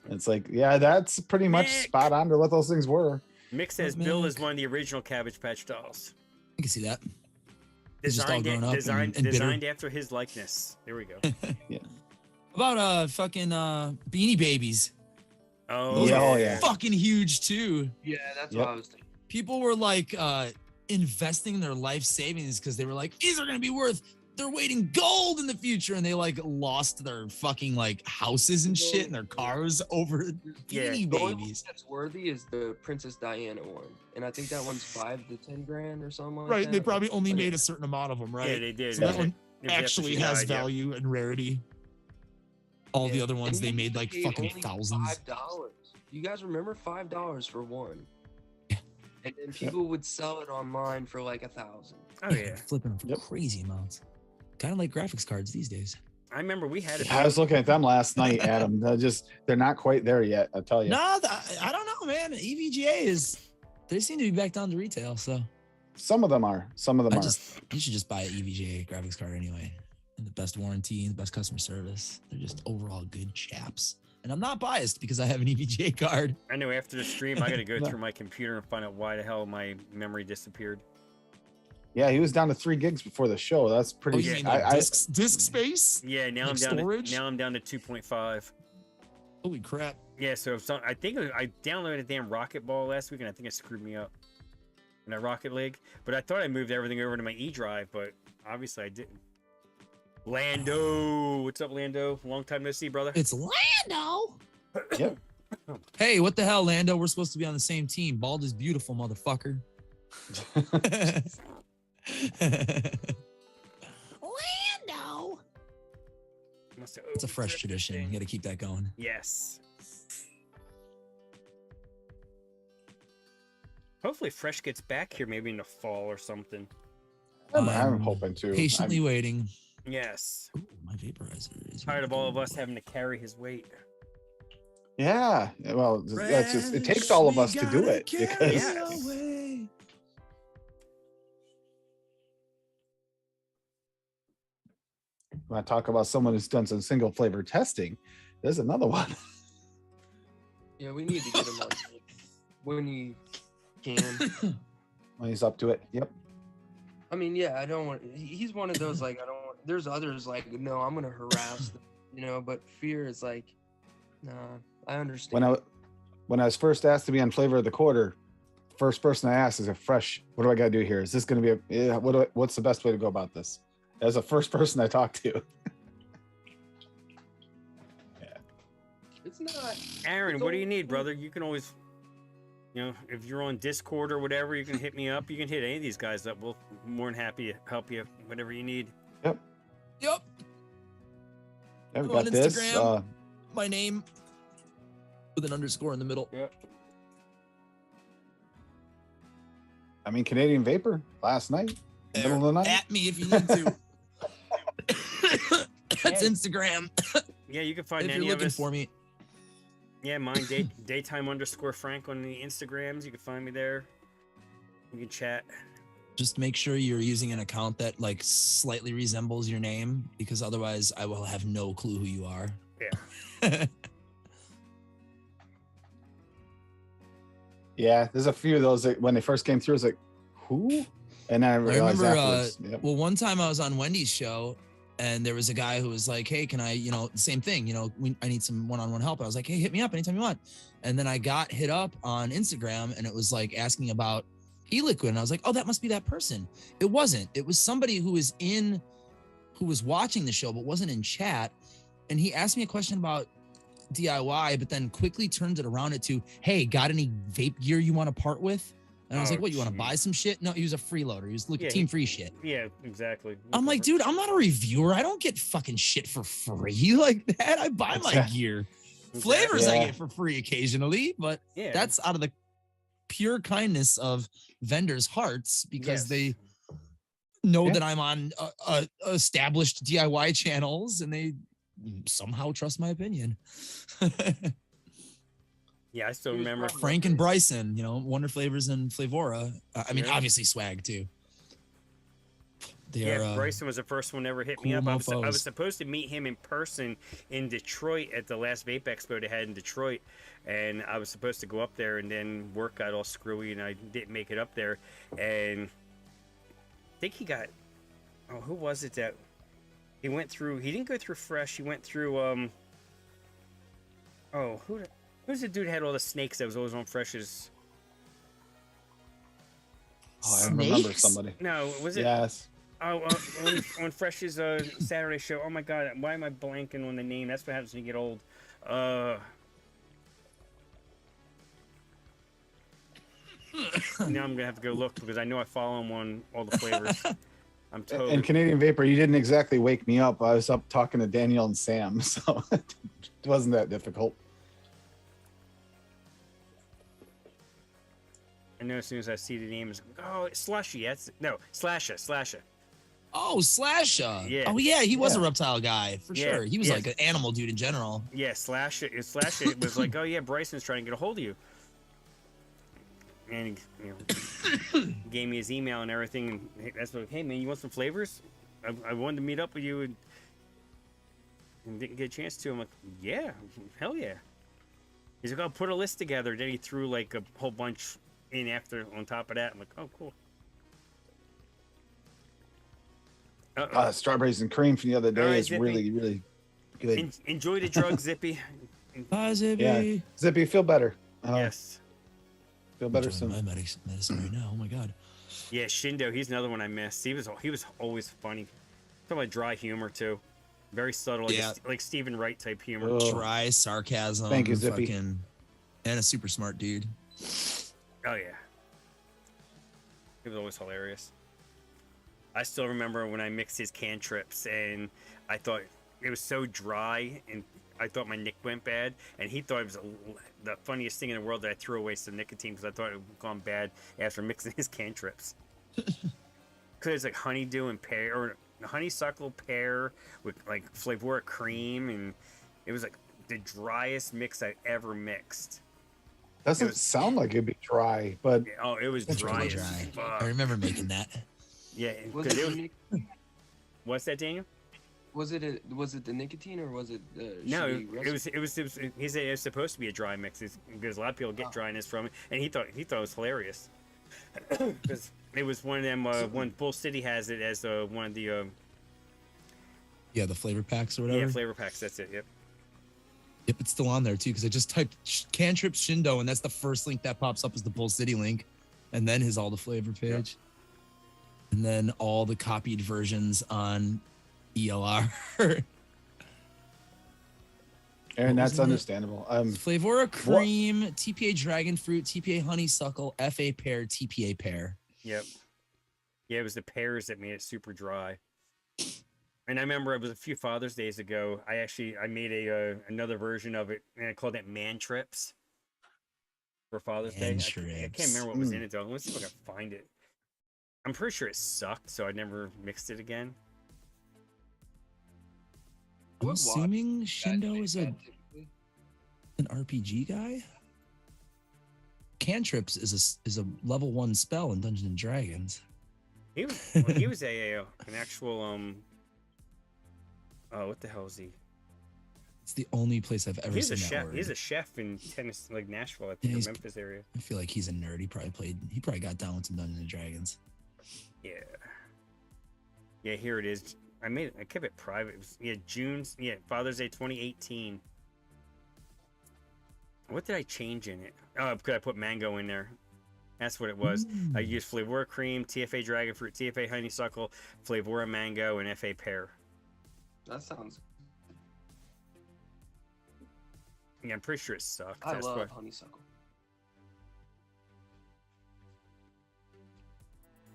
And it's like, yeah, that's pretty much Mick. spot on to what those things were. Mick says Mick. Bill is one of the original Cabbage Patch dolls. I can see that. He's just all grown up and bitter. Designed after his likeness. There we go. About fucking Beanie Babies. Oh Those Yeah, are oh, yeah. fucking huge too. Yeah, that's Yep. what I was thinking. People were like investing their life savings because they were like, these are gonna be worth their weight in gold in the future, and they like lost their fucking like houses and shit and their cars over Yeah. Beanie The only one Babies. that's worthy is the Princess Diana one, and I think that one's 5 to 10 grand or something like Right, that. they probably only Yeah. made a certain amount of them, Yeah, right? they did. So that Yeah. one It was after actually she has died, yeah. value and rarity. All the Yeah. other ones And they you made like paid fucking only thousands. $5. You guys remember $5 for one? Yeah. And then people would sell it online for like 1,000. Oh yeah. Flipping them for Yep. crazy amounts. Kind of like graphics cards these days. I remember we had it. I was looking at them last night, Adam. They're not quite there yet, I'll tell you. No, I don't know, man. EVGA is They seem to be back down to retail, so Some of them are. Some of them are. you should just buy an EVGA graphics card anyway. And the best warranty and the best customer service. They're just overall good chaps. And I'm not biased because I have an EVGA card. I know after the stream, I got to go through my computer and find out why the hell my memory disappeared. Yeah, he was down to 3 gigs before the show. That's pretty. Oh, you mean like disk space? Yeah, now Like I'm down to 2.5. Holy crap! Yeah, so I think I downloaded a damn Rocket Ball last week, and I think it screwed me up in that Rocket League. But I thought I moved everything over to my E drive, but obviously I didn't. Lando, what's up, Lando? Long time no see, brother. It's Lando. Yep. Hey, what the hell, Lando? We're supposed to be on the same team. Bald is beautiful, motherfucker. Lando. It's a fresh tradition. You got to keep that going. Yes. Hopefully, Fresh gets back here maybe in the fall or something. I'm hoping to. Patiently waiting. Yes. Ooh, my vaporizer is Tired of all of us having to carry his weight. Yeah. Well, that's just. It takes all of us to do it because. Yes. When I talk about someone who's done some single flavor testing, there's another one. Yeah, we need to get him on when he can. When he's up to it. Yep. I mean, yeah, I don't want. He's one of those like I don't want. There's others like no, I'm gonna harass them, you know. But fear is like, nah. I understand. When I was first asked to be on Flavor of the Quarter, first person I asked is a Fresh. What do I got to do here? Is this going to be what's the best way to go about this? As the first person I talked to. Yeah. It's not. Aaron, what do you need, brother? You can always, if you're on Discord or whatever, you can hit me up. You can hit any of these guys up. We'll more than happy to help you, whatever you need. Yep. Yeah, we On got this. Instagram, my name with an underscore in the middle. Yep. I mean, Canadian Vapor last night, middle of the night. At me if you need to. That's Instagram. Yeah, you can find If any you're looking of us. for me. Yeah, mine daytime _ Frank on the Instagrams. You can find me there. You can chat. Just make sure you're using an account that like slightly resembles your name, because otherwise I will have no clue who you are. Yeah. Yeah, there's a few of those that when they first came through, I was like, who? And then I I realized remember, afterwards. Yep. well, one time I was on Wendy's show and there was a guy who was like, hey, can I, same thing, I need some one-on-one help. I was like, hey, hit me up anytime you want. And then I got hit up on Instagram and it was like asking about e-liquid. And I was like, oh, that must be that person. It wasn't. It was somebody who was watching the show, but wasn't in chat. And he asked me a question about DIY, but then quickly turned it around to, hey, got any vape gear you want to part with? And I was like, what, you want to buy some shit? No, he was a freeloader. He was looking team free shit. Yeah, exactly. I'm like, dude, I'm not a reviewer. I don't get fucking shit for free like that. I buy my gear. Flavors I get for free occasionally, but that's out of the pure kindness of vendors' hearts because they know that I'm on established DIY channels and they somehow trust my opinion. Yeah, I still remember Frank and Bryson, Wonder Flavors and Flavora. I mean, obviously Swag too. Bryson was the first one to ever hit me up. I was supposed to meet him in person in Detroit at the last Vape Expo they had in Detroit, and I was supposed to go up there, and then work got all screwy, and I didn't make it up there. And I think he got, who was it that he went through? He didn't go through Fresh. He went through who's the dude that had all the snakes that was always on Fresh's? Oh, I remember somebody. No, was it? Yes. Oh, on Fresh's Saturday show. Oh my God, why am I blanking on the name? That's what happens when you get old. Now I'm gonna have to go look because I know I follow him on all the flavors. I'm totally. And Canadian Vapor, you didn't exactly wake me up. I was up talking to Danielle and Sam, so it wasn't that difficult. I know as soon as I see the name, it's Slushy. Slasha. Oh, Slasha. Yeah. Oh, yeah. He was a reptile guy for sure. He was like an animal dude in general. Yeah, Slasha. Slasha was like, oh yeah, Bryson's trying to get a hold of you. and gave me his email and everything. And that's what, hey man, you want some flavors? I wanted to meet up with you and didn't get a chance to. I'm like, yeah, hell yeah. He's like, I'll put a list together. Then he threw like a whole bunch in after on top of that. I'm like, oh cool. Strawberries and cream from the other day All right, is Zippy. really, really good. Enjoy the drug, Zippy. Bye, Zippy. Yeah. Zippy, feel better. Yes. Feel better Enjoying soon. my medicine right now. Oh my god. Yeah, Shindo, he's another one I missed. He was always funny. Talking about dry humor too. Very subtle, like, Yeah. like Stephen Wright type humor. Oh. Dry sarcasm. Thank you, Zippy. And a super smart dude. Oh yeah. He was always hilarious. I still remember when I mixed his cantrips and I thought it was so dry and I thought my nick went bad, and he thought it was the funniest thing in the world that I threw away some nicotine because I thought it had gone bad after mixing his cantrips. Because it's like honeydew and pear, or honeysuckle pear with like Flavora cream, and it was like the driest mix I ever mixed. Doesn't It was- sound like it'd be dry, but Oh, it was It's dry really as dry. fuck. I remember making that. Yeah, Was 'cause it, it was, the what's that, Daniel? was it the nicotine or was it the No, shitty recipe? it was. He said it was supposed to be a dry mix because a lot of people get dryness from it, and he thought it was hilarious because it was one of them. One Bull City has it as one of the Yeah, the flavor packs or whatever. yeah, flavor packs. That's it. Yep. Yep, it's still on there too because I just typed Cantrip Shindo and that's the first link that pops up is the Bull City link, and then his all the flavor page, and then all the copied versions on ELR. Aaron, What was that's it? understandable. Flavora cream, TPA dragon fruit, TPA honeysuckle, FA pear, TPA pear. Yep. Yeah, it was the pears that made it super dry. And I remember it was a few Father's Days ago. I made another version of it, and I called it Man Trips for Father's Day. I can't remember what was in it though. Let's see if I can find it. I'm pretty sure it sucked, so I never mixed it again. I'm would watch assuming That Shindo shit is bad typically. an RPG guy. Cantrips is a level 1 spell in Dungeons and Dragons. He was an actual oh, what the hell is he? It's the only place I've ever He's seen a that chef. word. He's a chef in Tennessee, like Nashville, I Yeah, think, or he's- Memphis area. I feel like he's a nerd. He probably got down with some Dungeons and Dragons. Yeah. Yeah, here it is. I kept it private. It was, Father's Day 2018. What did I change in it? Oh, because I put mango in there. That's what it was. I used Flavora cream, TFA dragon fruit, TFA honeysuckle, Flavora mango, and FA pear. That sounds. Yeah, I'm pretty sure it sucked. I That's love what. honeysuckle.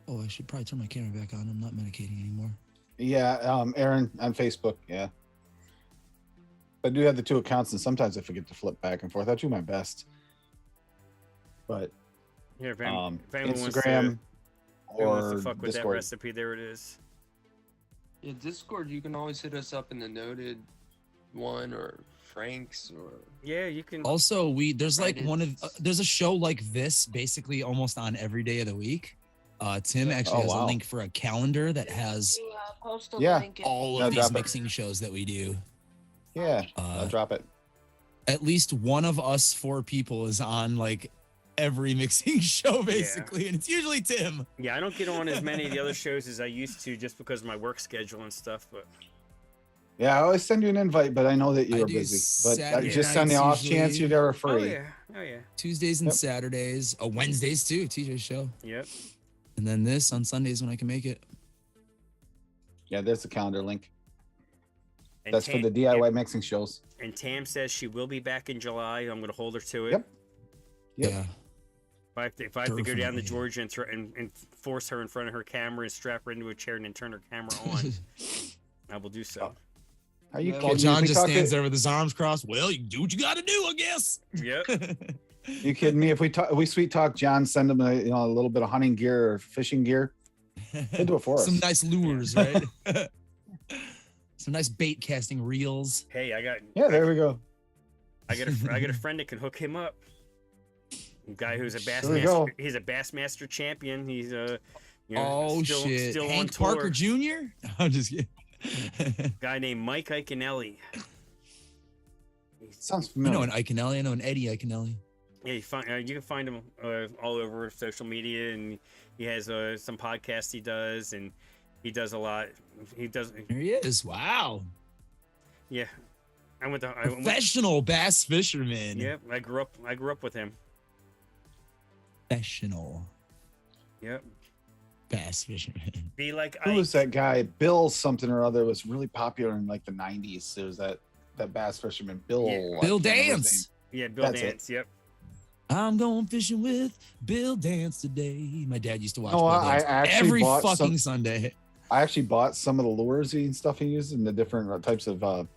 Oh, I should probably turn my camera back on. I'm not medicating anymore. yeah, Aaron on Facebook. Yeah. I do have the 2 accounts, and sometimes I forget to flip back and forth. I do my best. But Here, if anyone wants to, Instagram if anyone wants or to fuck with that Discord. recipe, there it is. Yeah, Discord. You can always hit us up in the noted one or Frank's or. Yeah, you can. Also, there's like Reddit. there's a show like this basically almost on every day of the week. Tim actually Oh, has wow. a link for a calendar that has Post a Yeah. link in- all I'll of these drop it. mixing shows that we do. Yeah, I'll Uh, drop it. At least one of us 4 people is on like every mixing show basically, and it's usually Tim. Yeah, I don't get on as many of the other shows as I used to just because of my work schedule and stuff. But Yeah, I always send you an invite, but I know that I you're do busy. But Saturday just on the nights off chance usually. you're oh free. yeah, oh yeah, Tuesdays and Yep. Saturdays, Wednesdays too, TJ's show, yep. and then this on Sundays when I can make it. Yeah, there's the calendar link. And That's for Tam- the DIY mixing shows. And Tam says she will be back in July. I'm going to hold her to it. Yep. Yep. Yeah. If I have to go down to Definitely. Georgia and force her in front of her camera and strap her into a chair and then turn her camera on, I will do so. Are you Well, While kidding me? John If we just talk stands it- there with his arms crossed. Well, you do what you got to do, I guess. Yep. You kidding me? If we sweet talk John, send him a little bit of hunting gear or fishing gear. He'll do it for us. Some nice lures, right? Some nice bait casting reels. Hey, I got Yeah, there we go. I got a friend that can hook him up. Guy who's a There we go. he's a Bassmaster champion. He's Oh still, shit! still Hank on tour. Parker Jr. I'm just kidding. Guy named Mike Iaconelli. Sounds I familiar. know an Iaconelli. I know an Eddie Iaconelli. Yeah, you can find him all over social media, and he has some podcasts he does, and he does a lot. He does. There he is. Wow. Yeah, I went. Professional bass fisherman. Yep, I grew up with him. Professional Yep. bass fisherman. Be like Who Ike. was that guy? Bill something or other was really popular in like the 90s. There was that bass fisherman, Bill. Yeah. I Bill can't remember his Dance. Yeah, Bill That's it. Dance. Yep. I'm going fishing with Bill Dance today. My dad used to watch No, Bill I Dance actually every bought fucking some- Sunday. name. I actually bought some of the lures and stuff he used and the different types of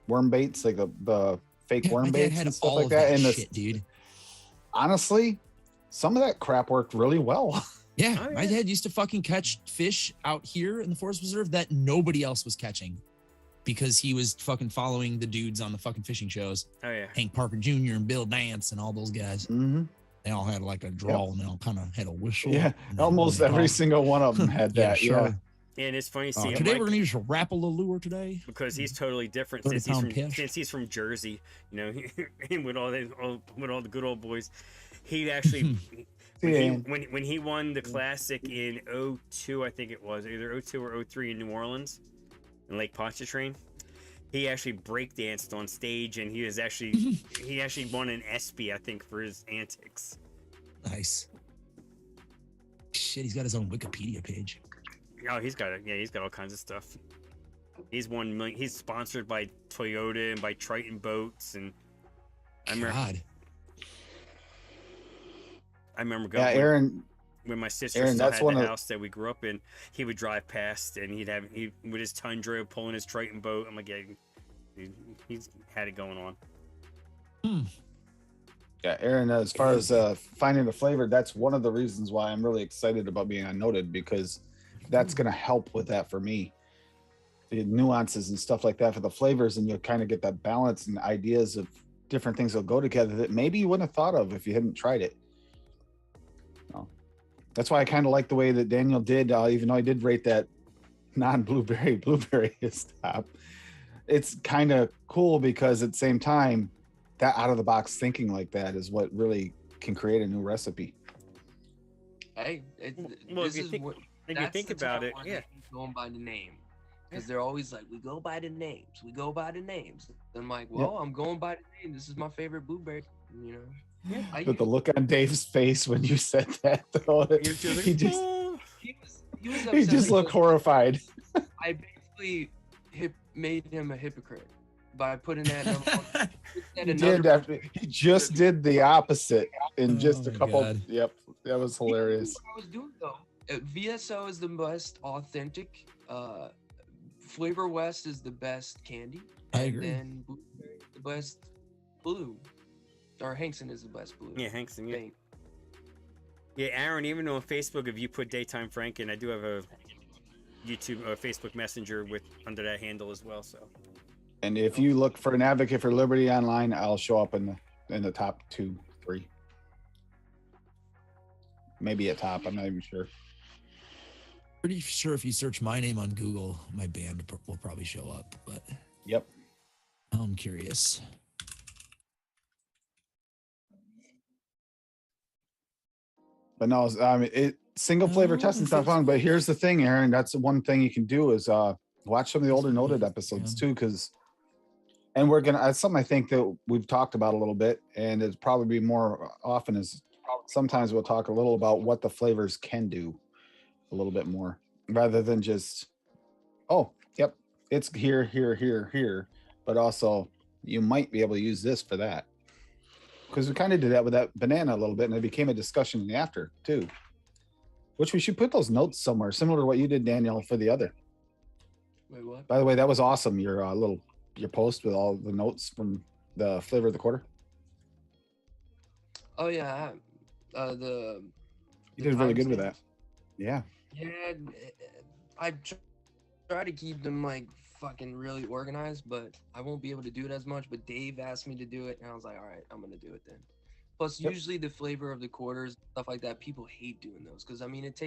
worm baits, like the fake Yeah, worm my dad baits had and stuff all like of that. that And the, shit, dude. honestly, some of that crap worked really well. Yeah, Oh, my yeah. dad used to fucking catch fish out here in the forest preserve that nobody else was catching because he was fucking following the dudes on the fucking fishing shows. Oh yeah. Hank Parker Jr. and Bill Dance and all those guys. Mm-hmm. They all had like a drawl and they all kind of had a whistle. Yeah, and they almost really every talked. single one of them had Yeah, that. sure. And it's funny seeing Today Mike, we're gonna use a Rapala lure today. because he's totally different 30-pound fish. since he's from Jersey. You know, and with all the good old boys, he actually. When he won the classic in 02, I think it was either 02 or 03 in New Orleans, in Lake Pontchartrain, he actually breakdanced on stage, and he actually won an ESPY, I think, for his antics. Nice. Shit, he's got his own Wikipedia page. Oh, he's got all kinds of stuff. He's won million. He's sponsored by Toyota and by Triton Boats, and I remember going. Yeah, Aaron. When my sister Aaron, still that's had one the of- house that we grew up in, he would drive past and he with his Tundra pulling his Triton boat. I'm like, yeah, he's had it going on. Yeah, Aaron. As far as finding the flavor, that's one of the reasons why I'm really excited about being on Noted, because that's going to help with that for me. The nuances and stuff like that for the flavors, and you'll kind of get that balance and ideas of different things that go together that maybe you wouldn't have thought of if you hadn't tried it. That's why I kind of like the way that Daniel did, even though I did rate that non-blueberry his top. It's kind of cool because at the same time, that out of the box thinking like that is what really can create a new recipe. Hey, Well, this if you is think- what. If you That's think the about time it, when yeah. they keep going by the name, because they're always like, we go by the names, we go by the names. I'm like, well, I'm going by the name. This is my favorite blueberry. You know, But the look on Dave's face when you said that, though, he just he was he upset just looked because horrified. I basically made him a hypocrite by putting that number one. He did after he just did the opposite in just Oh a my couple. God. Yep, that was hilarious. What I was doing though, VSO is the most authentic. Flavor West is the best candy. I and agree. then Blueberry is the best blue. Or Hankson is the best blue. Yeah, Hankson. Yeah, Thing. yeah. Aaron, even though on Facebook, if you put Daytime Franken, I do have a YouTube or Facebook Messenger with under that handle as well. So And if you look for an advocate for liberty online, I'll show up in the top 2, 3, maybe at top. I'm not even sure. Pretty sure if you search my name on Google, my band will probably show up. But Yep. I'm curious. But no, I mean, single flavor testing's not fun. But here's the thing, Aaron. That's the one thing you can do is watch some of the older Noted episodes too, because. And we're gonna. That's something I think that we've talked about a little bit, and it's probably more often is sometimes we'll talk a little about what the flavors can do, a little bit more, rather than just, oh, yep, it's here, but also you might be able to use this for that. Because we kind of did that with that banana a little bit, and it became a discussion in the after too. Which we should put those notes somewhere, similar to what you did, Daniel, for the other. Wait, what? By the way, that was awesome. Your post with all the notes from the flavor of the quarter. Oh yeah, the. You did really good with timestamps. that. Yeah. Yeah, I try to keep them like fucking really organized, but I won't be able to do it as much. But Dave asked me to do it, and I was like, all right, I'm gonna do it then. Plus, Yep. usually the flavor of the quarters, stuff like that, people hate doing those because I mean, it's a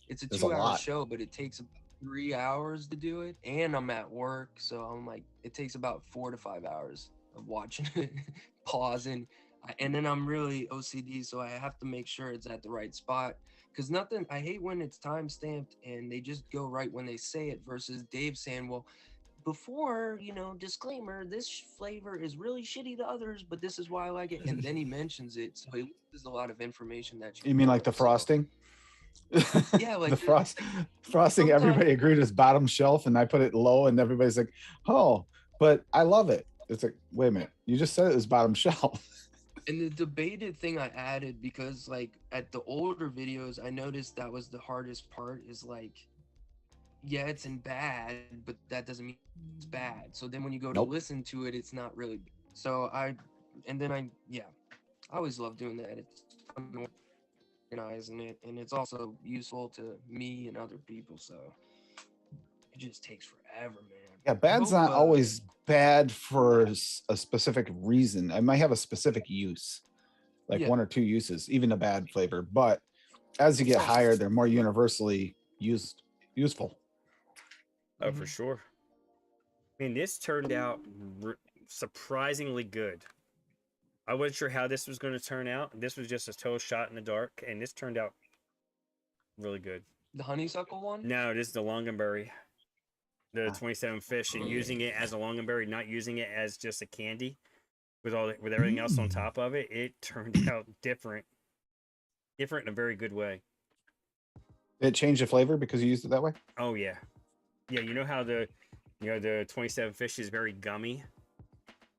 There's a 2 hour lot. show, but it takes about 3 hours to do it, and I'm at work, so I'm like, it takes about 4 to 5 hours of watching it, pausing, and then I'm really OCD, so I have to make sure it's at the right spot. Because nothing, I hate when it's time stamped and they just go right when they say it versus Dave saying, well, before, disclaimer, this flavor is really shitty to others, but this is why I like it. And then he mentions it. So he loses a lot of information that You mean like the want, so- frosting? Yeah, like the frosting. sometimes- Everybody agreed is bottom shelf, and I put it low, and everybody's like, "Oh, but I love it." It's like, wait a minute, you just said it was bottom shelf. And the debated thing I added because like at the older videos, I noticed that was the hardest part is like, yeah, it's in bad, but that doesn't mean it's bad. So then when you go Nope. to listen to it, it's not really. So I always love doing that. It's fun organizing it, and it's also useful to me and other people. So it just takes forever, man. Yeah, bad's hope, not always bad for a specific reason. It might have a specific use, like Yeah. one or two uses, even a bad flavor. But as you get higher, they're more universally useful. Oh, for sure. I mean, this turned out surprisingly good. I wasn't sure how this was going to turn out. This was just a total shot in the dark, and this turned out really good. The honeysuckle one. No, this is the longanberry, the Ah. 27 fish, and using it as a longanberry, not using it as just a candy with with everything else on top of it. It turned out different in a very good way. Did it change the flavor because you used it that way? Oh yeah, yeah. You know how the 27 fish is very gummy.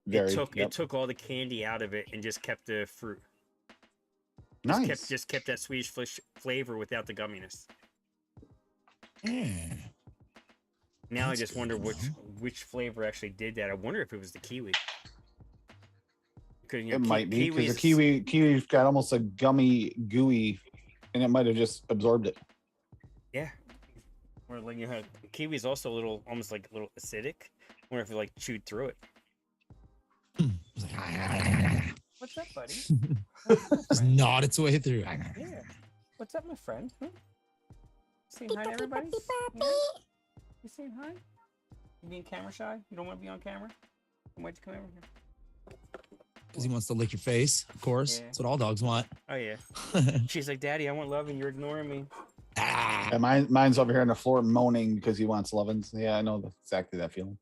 Very. It took all the candy out of it and just kept the fruit. Nice. Just kept that Swedish fish flavor without the gumminess. Yeah. Now That's I just good wonder to which flavor actually did that. I wonder if it was the kiwi. Because It might be because the kiwi's got almost a gummy, gooey, and it might have just absorbed it. Yeah. Or like kiwi is also almost like a little acidic. I wonder if it like chewed through it. What's up, buddy? Just nod its way through. Yeah. What's up, my friend? Saying hi to everybody? Yeah? You saying hi? You being camera shy? You don't want to be on camera? Why'd you come over here? Because he wants to lick your face, of course. Yeah. That's what all dogs want. Oh yeah. She's like, Daddy, I want love, and you're ignoring me. Ah. And mine's over here on the floor moaning because he wants lovin's. Yeah, I know exactly that feeling.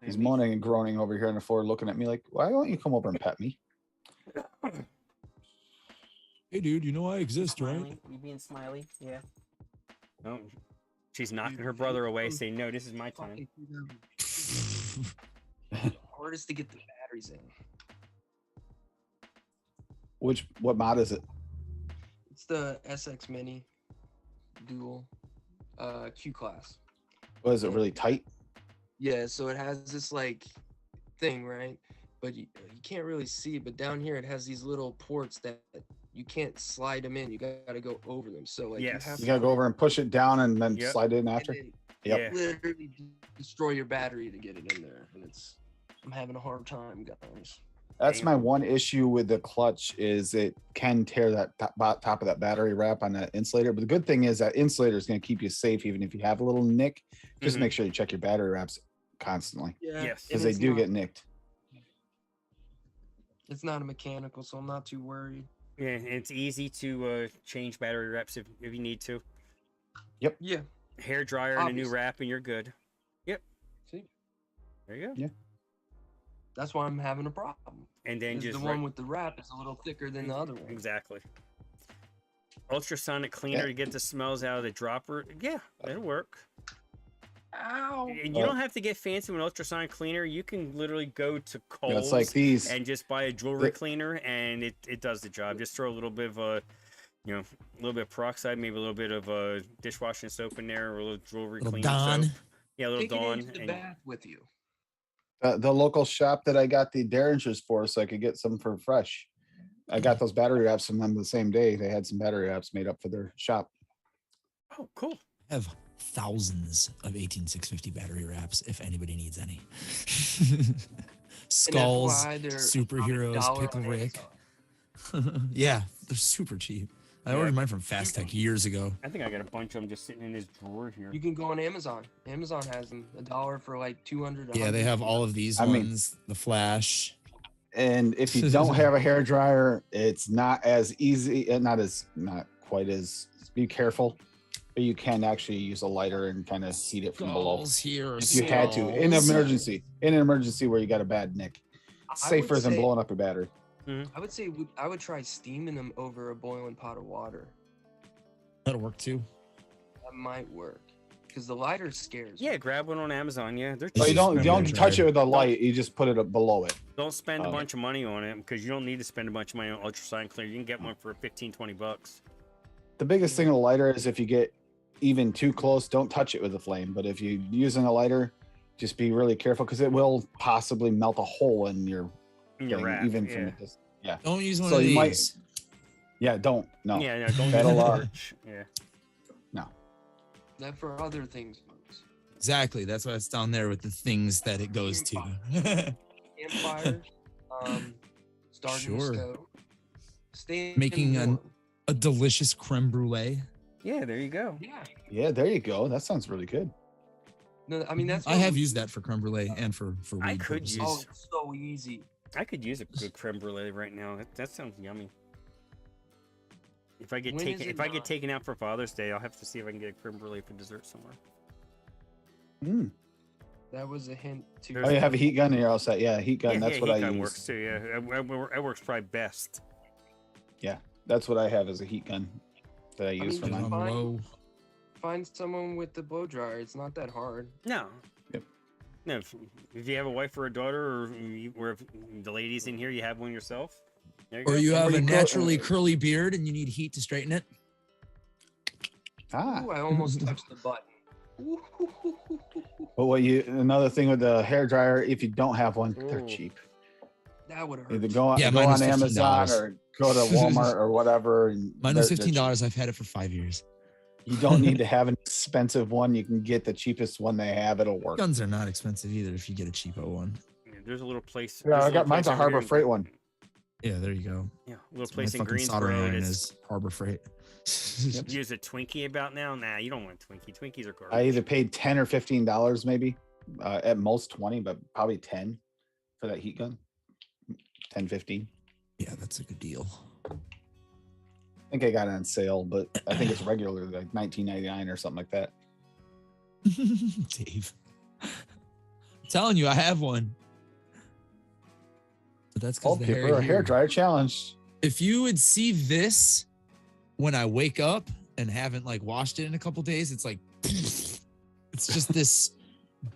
He's moaning and groaning over here on the floor, looking at me like, "Why don't you come over and pet me?" Hey, dude, you know I exist, Smiley? You being smiley? Yeah. No. She's knocking her brother away, saying, "No, this is my time." Hardest to get the batteries in. What mod is it? It's the SX Mini Dual Q class. Was it really tight? Yeah, so it has this like thing, right? But you can't really see it. But down here, it has these little ports that you can't slide them in. You got to go over them. So like Yes. you have You gotta go over and push it down and then Yep. slide it in and after. then Yep. Yeah. literally destroy your battery to get it in there, and I'm having a hard time, guys. That's Damn. my one issue with the clutch is it can tear that top of that battery wrap on that insulator. But the good thing is that insulator is going to keep you safe even if you have a little nick. Just Mhm. make sure you check your battery wraps constantly Yeah, Yes. because and they it's do not- get nicked. It's not a mechanical, so I'm not too worried. Yeah, and it's easy to change battery wraps if you need to. Yeah, Hair dryer and a new Obviously. wrap, and you're good. see, There you go. Yeah. that's why I'm having a problem. And then Is just the one with the wrap is a little thicker than the other one. Exactly. Ultrasonic cleaner to get the smells out of the dropper. Yeah, that'll work. Ow! And you don't have to get fancy with ultrasonic cleaner. You can literally go to Kohl's Yeah, it's like these. and just buy a jewelry The- cleaner, and it does the job. Just throw a little bit of a little bit of peroxide, maybe a little bit of dishwashing soap in there, or a little jewelry Little cleaner Dawn. soap. Yeah, a little Take it Dawn. into the And bath with you. The local shop that I got the Derringers for, so I could get some for fresh. I got those battery wraps from them the same day. They had some battery wraps made up for their shop. oh, cool. I have thousands of 18650 battery wraps if anybody needs any. Skulls, FYI, they're superheroes, $1 Pickle on Rick. Amazon. Yeah, they're super cheap. I Yeah. ordered mine from Fast Tech years ago. I think I got a bunch of them just sitting in this drawer here. You can go on Amazon. Amazon has them $1 for like 200. Yeah, they have all of these I mean- ones. The Flash. And if you don't have a hair dryer, it's not as easy, not quite as. Be careful, but you can actually use a lighter and kind of heat it from below Skulls here. if you had to in an emergency. In an emergency where you got a bad nick, it's I would safer than say- blowing up your battery. I would say I would try steaming them over a boiling pot of water. That'll work too. That might work because the lighter scares. me. Yeah, grab one on Amazon. Yeah, they're It's So you cheap. just don't regular touch it dryer. with a light. You just put it up below it. Don't spend a Oh. bunch of money on it because you don't need to spend a bunch of money on ultrasonic cleaner. You can get one for 15, 20 bucks. The biggest thing with a lighter is if you get even too close, don't touch it with a flame. But if you're using a lighter, just be really careful because it will possibly melt a hole in your In your thing, wrap. even yeah. from a distance. Yeah. Don't use one So of you might- these. Yeah, don't. No. Yeah, no, don't That'll, use a uh, torch. Yeah. That for other things, folks. Exactly. That's why it's down there with the things that it goes to. Campfires, starting Sure. the stove, staying Making warm. A delicious creme brulee. Yeah, there you go. Yeah. Yeah, there you go. That sounds really good. No, I mean that's. I what have we- used that for creme brulee and for I weed could purposes. use- Oh, it's so easy. I could use a good creme brulee right now. That sounds yummy. If I get When taken, is it if I get not? taken out for Father's Day, I'll have to see if I can get a creme brulee for dessert somewhere. Mm. That was a hint to. Oh, you have a heat gun and you're all set. Yeah, heat gun. Yeah, That's yeah, what heat I gun use. works too. Yeah, it works probably best. That's what I have as a heat gun that I use mean, for Put it mine. on Fine. low. Find someone with the blow dryer. It's not that hard. No. Yep. No, if you have a wife or a daughter, or if the ladies in here, you have one yourself. There Or go. you have Or a you grow- naturally curly beard and you need heat to straighten it. Ah, Ooh, I almost touched the button. Ooh, but another thing with the hair dryer, if you don't have one, they're Ooh. cheap. that would hurt. Either go on, Yeah, go mine was on Amazon $15. or go to Walmart or whatever. And Mine was they're cheap. $15. I've had it for 5 years. You don't need to have an expensive one. You can get the cheapest one they have. It'll work. Guns are not expensive either if you get a cheapo one. Yeah, there's a little place. Yeah, there's I a got little mine's place a over Harbor here in- Freight one. Yeah, there you go. Yeah, a little So my place in fucking soldering Greensboro. iron That's is Harbor Freight. use a Twinkie about now. Nah, you don't want a Twinkie. Twinkies are garbage. I either paid $10 or $15 maybe, at most 20, but probably 10 for that heat gun. 10, 15. Yeah, that's a good deal. I think I got it on sale, but I think it's regular like $19.99 or something like that. Dave. I'm telling you, I have one. But that's because Oh, the people hair, are hair dryer challenge. If you would see this when I wake up and haven't like washed it in a couple days, it's like it's just this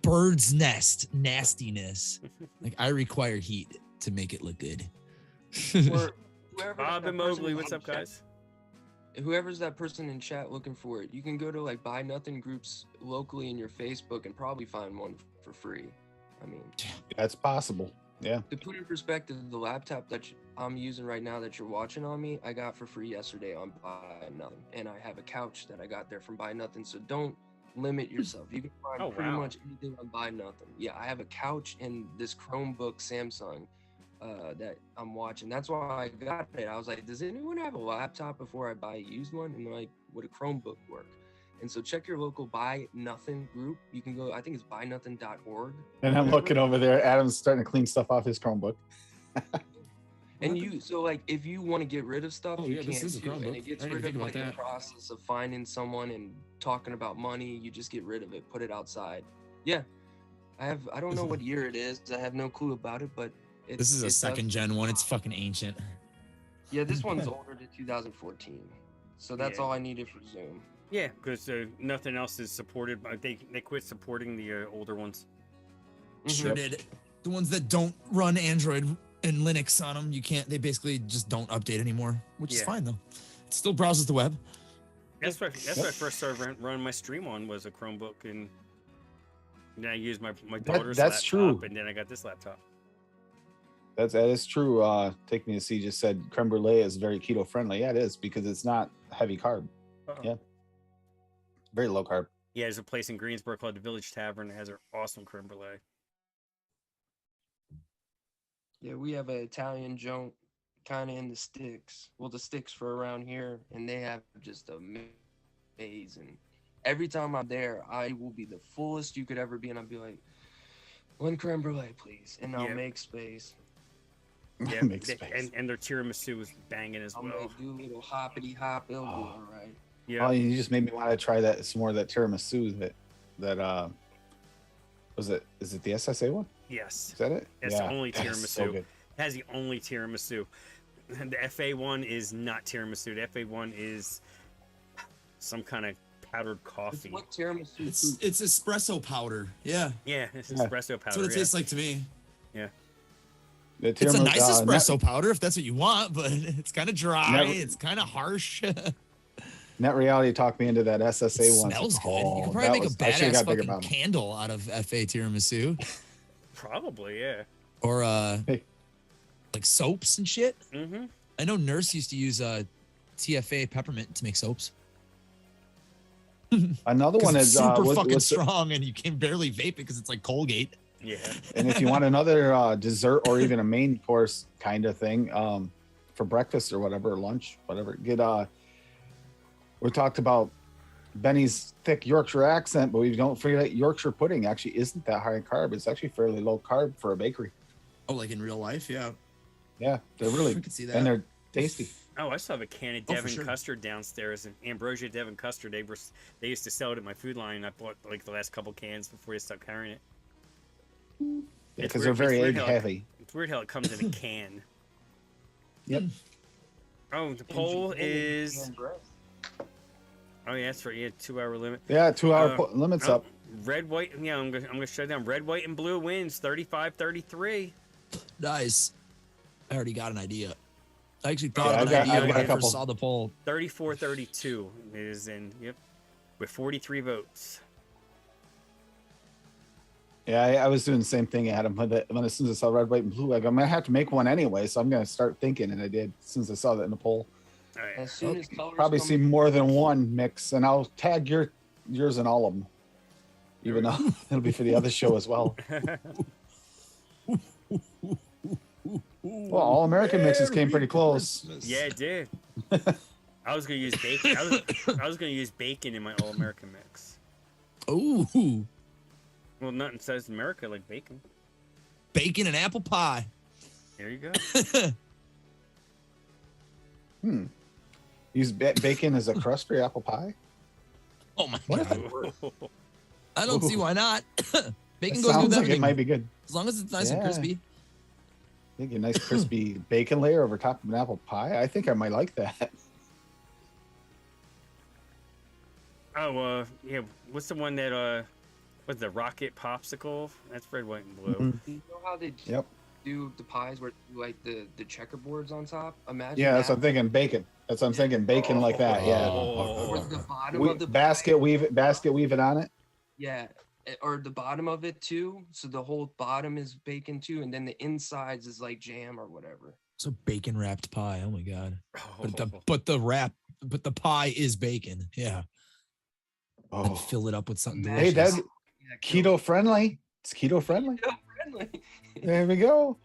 bird's nest nastiness. Like I require heat to make it look good. Or whoever Bob that and person Mobley, is what's in up, chat- guys? Whoever's that person in chat looking for it, you can go to like Buy Nothing groups locally in your Facebook and probably find one for free. I mean, That's possible. Yeah. to put in perspective, the laptop that I'm using right now that you're watching on me, I got for free yesterday on Buy Nothing, and I have a couch that I got there from Buy Nothing. So don't limit yourself. You can find Oh, pretty wow. much anything on Buy Nothing. Yeah, I have a couch and this Chromebook Samsung that I'm watching. That's why I got it. I was like, does anyone have a laptop before I buy a used one? And they're like, would a Chromebook work? And so check your local Buy Nothing group. You can go, I think it's buynothing.org. And I'm looking over there. Adam's starting to clean stuff off his Chromebook. And you, so like, if you want to get rid of stuff, Oh, you yeah, this can is a too. And Chromebook. it gets I didn't rid think of about like that. the process of finding someone and talking about money. You just get rid of it, put it outside. Yeah, I don't know what year it is. I have no clue about it, but it's, This is a it does- second gen one. It's fucking ancient. Yeah, this one's older to 2014. So that's Yeah. all I needed for Zoom. Yeah, because nothing else is supported. They quit supporting the older ones. Sure Yep. did. The ones that don't run Android and Linux on them, you can't. They basically just don't update anymore, which is Yeah. fine though. It still browses the web. That's what I first started running my stream on was a Chromebook, and then I used my daughter's that's laptop, true. and then I got this laptop. That is true. Take Me to See just said creme brulee is very keto friendly. Yeah, it is because it's not heavy carb. Uh-oh. Yeah. Very low carb. Yeah, there's a place in Greensboro called the Village Tavern that has an awesome creme brulee. Yeah, we have an Italian joint kind of in the sticks. Well, the sticks for around here, and they have just amazing. Every time I'm there, I will be the fullest you could ever be, and I'll be like, one creme brulee, please, and I'll Yeah. make space. Yeah, Makes they- space. and their tiramisu is banging as I'll well. do a little hoppity hop. It'll be Oh. all right. Yeah, Oh, you just made me want to try that some more of that tiramisu that was it? Is it the SSA one? yes. Is that it? It's the only that is so tiramisu. good. Has the only tiramisu. And the FA one is not tiramisu. The FA one is some kind of powdered It's coffee. what tiramisu It's food. it's espresso powder. Yeah, Yeah, it's Yeah. espresso powder. that's what it yeah. tastes like to me. The It's a nice tiramisu- espresso powder if that's what you want, but it's kind of dry. Never- It's kind of harsh. It Net Reality talked me into that SSA one. smells good. You Oh, could that probably make was- a I should've badass got bigger fucking bottle. candle out of FA tiramisu, Probably, yeah. or Hey. like soaps and shit. Mm-hmm. I know Nurse used to use TFA peppermint to make soaps. Another 'Cause one it's is super what's fucking the- strong, and you can barely vape it because it's like Colgate. Yeah. and if you want another dessert or even a main course kind of thing for breakfast or whatever, or lunch, whatever, get we talked about Benny's thick Yorkshire accent, but we don't forget Yorkshire pudding actually isn't that high in carb. It's actually fairly low carb for a bakery. Oh, like in real life, yeah. Yeah, they're I really could see that. and they're tasty. Oh, I still have a can of Oh, for Devon sure. custard downstairs, and Ambrosia Devon custard. They used to sell it at my food line. I bought like the last couple cans before they stopped carrying it. It's Because they're weird- very it's egg weird how it- heavy. It's weird how it comes in a can. Yep. Oh, the poll is. Oh yeah, that's right. Yeah, 2-hour limit. Yeah, 2 hour limits Oh, up. Red, white. Yeah, I'm gonna shut it down. Red, white, and blue wins 35-33. Nice. I already got an idea. I actually thought Yeah, of I've an got- idea I've when got a I couple. first saw the poll. 34-32 is in. Yep, with 43 votes. Yeah, I was doing the same thing, Adam. When as soon as I saw red, white, and blue, I go, I'm gonna have to make one anyway, so I'm gonna start thinking, and I did as soon as I saw that in the poll. All right. As soon as colors Probably come- see more than one mix, and I'll tag yours in all of them, even though it'll be for the other show as well. Well, all American mixes came pretty close. Yeah, it did. I was gonna use bacon. I was gonna use bacon in my All American mix. Ooh, Well, nothing says America like bacon. bacon and apple pie. There you go. Use bacon as a crust for your apple pie. Oh my What if god! I don't see why not. Bacon It goes sounds with like everything, it might be good. as long as it's nice and Yeah. crispy. Think a nice crispy bacon layer over top of an apple pie. I think I might like that. Oh, yeah. What's the one that what's the rocket popsicle? That's red, white, and blue. Mhm. You know how they Yep. do the pies where like the checkerboards on top? Imagine Yeah, that's that. what I'm thinking. Bacon. That's what I'm thinking. Bacon like that. Yeah. Or Oh. the bottom of the Basket weave it on it. Yeah, or the bottom of it too. So the whole bottom is bacon too, and then the insides is like jam or whatever. So bacon wrapped pie. Oh my god! But Oh. the pie is bacon. Yeah. And Oh, fill it up with something Hey, delicious. that Yeah, keto friendly. It's keto friendly. friendly. There we go.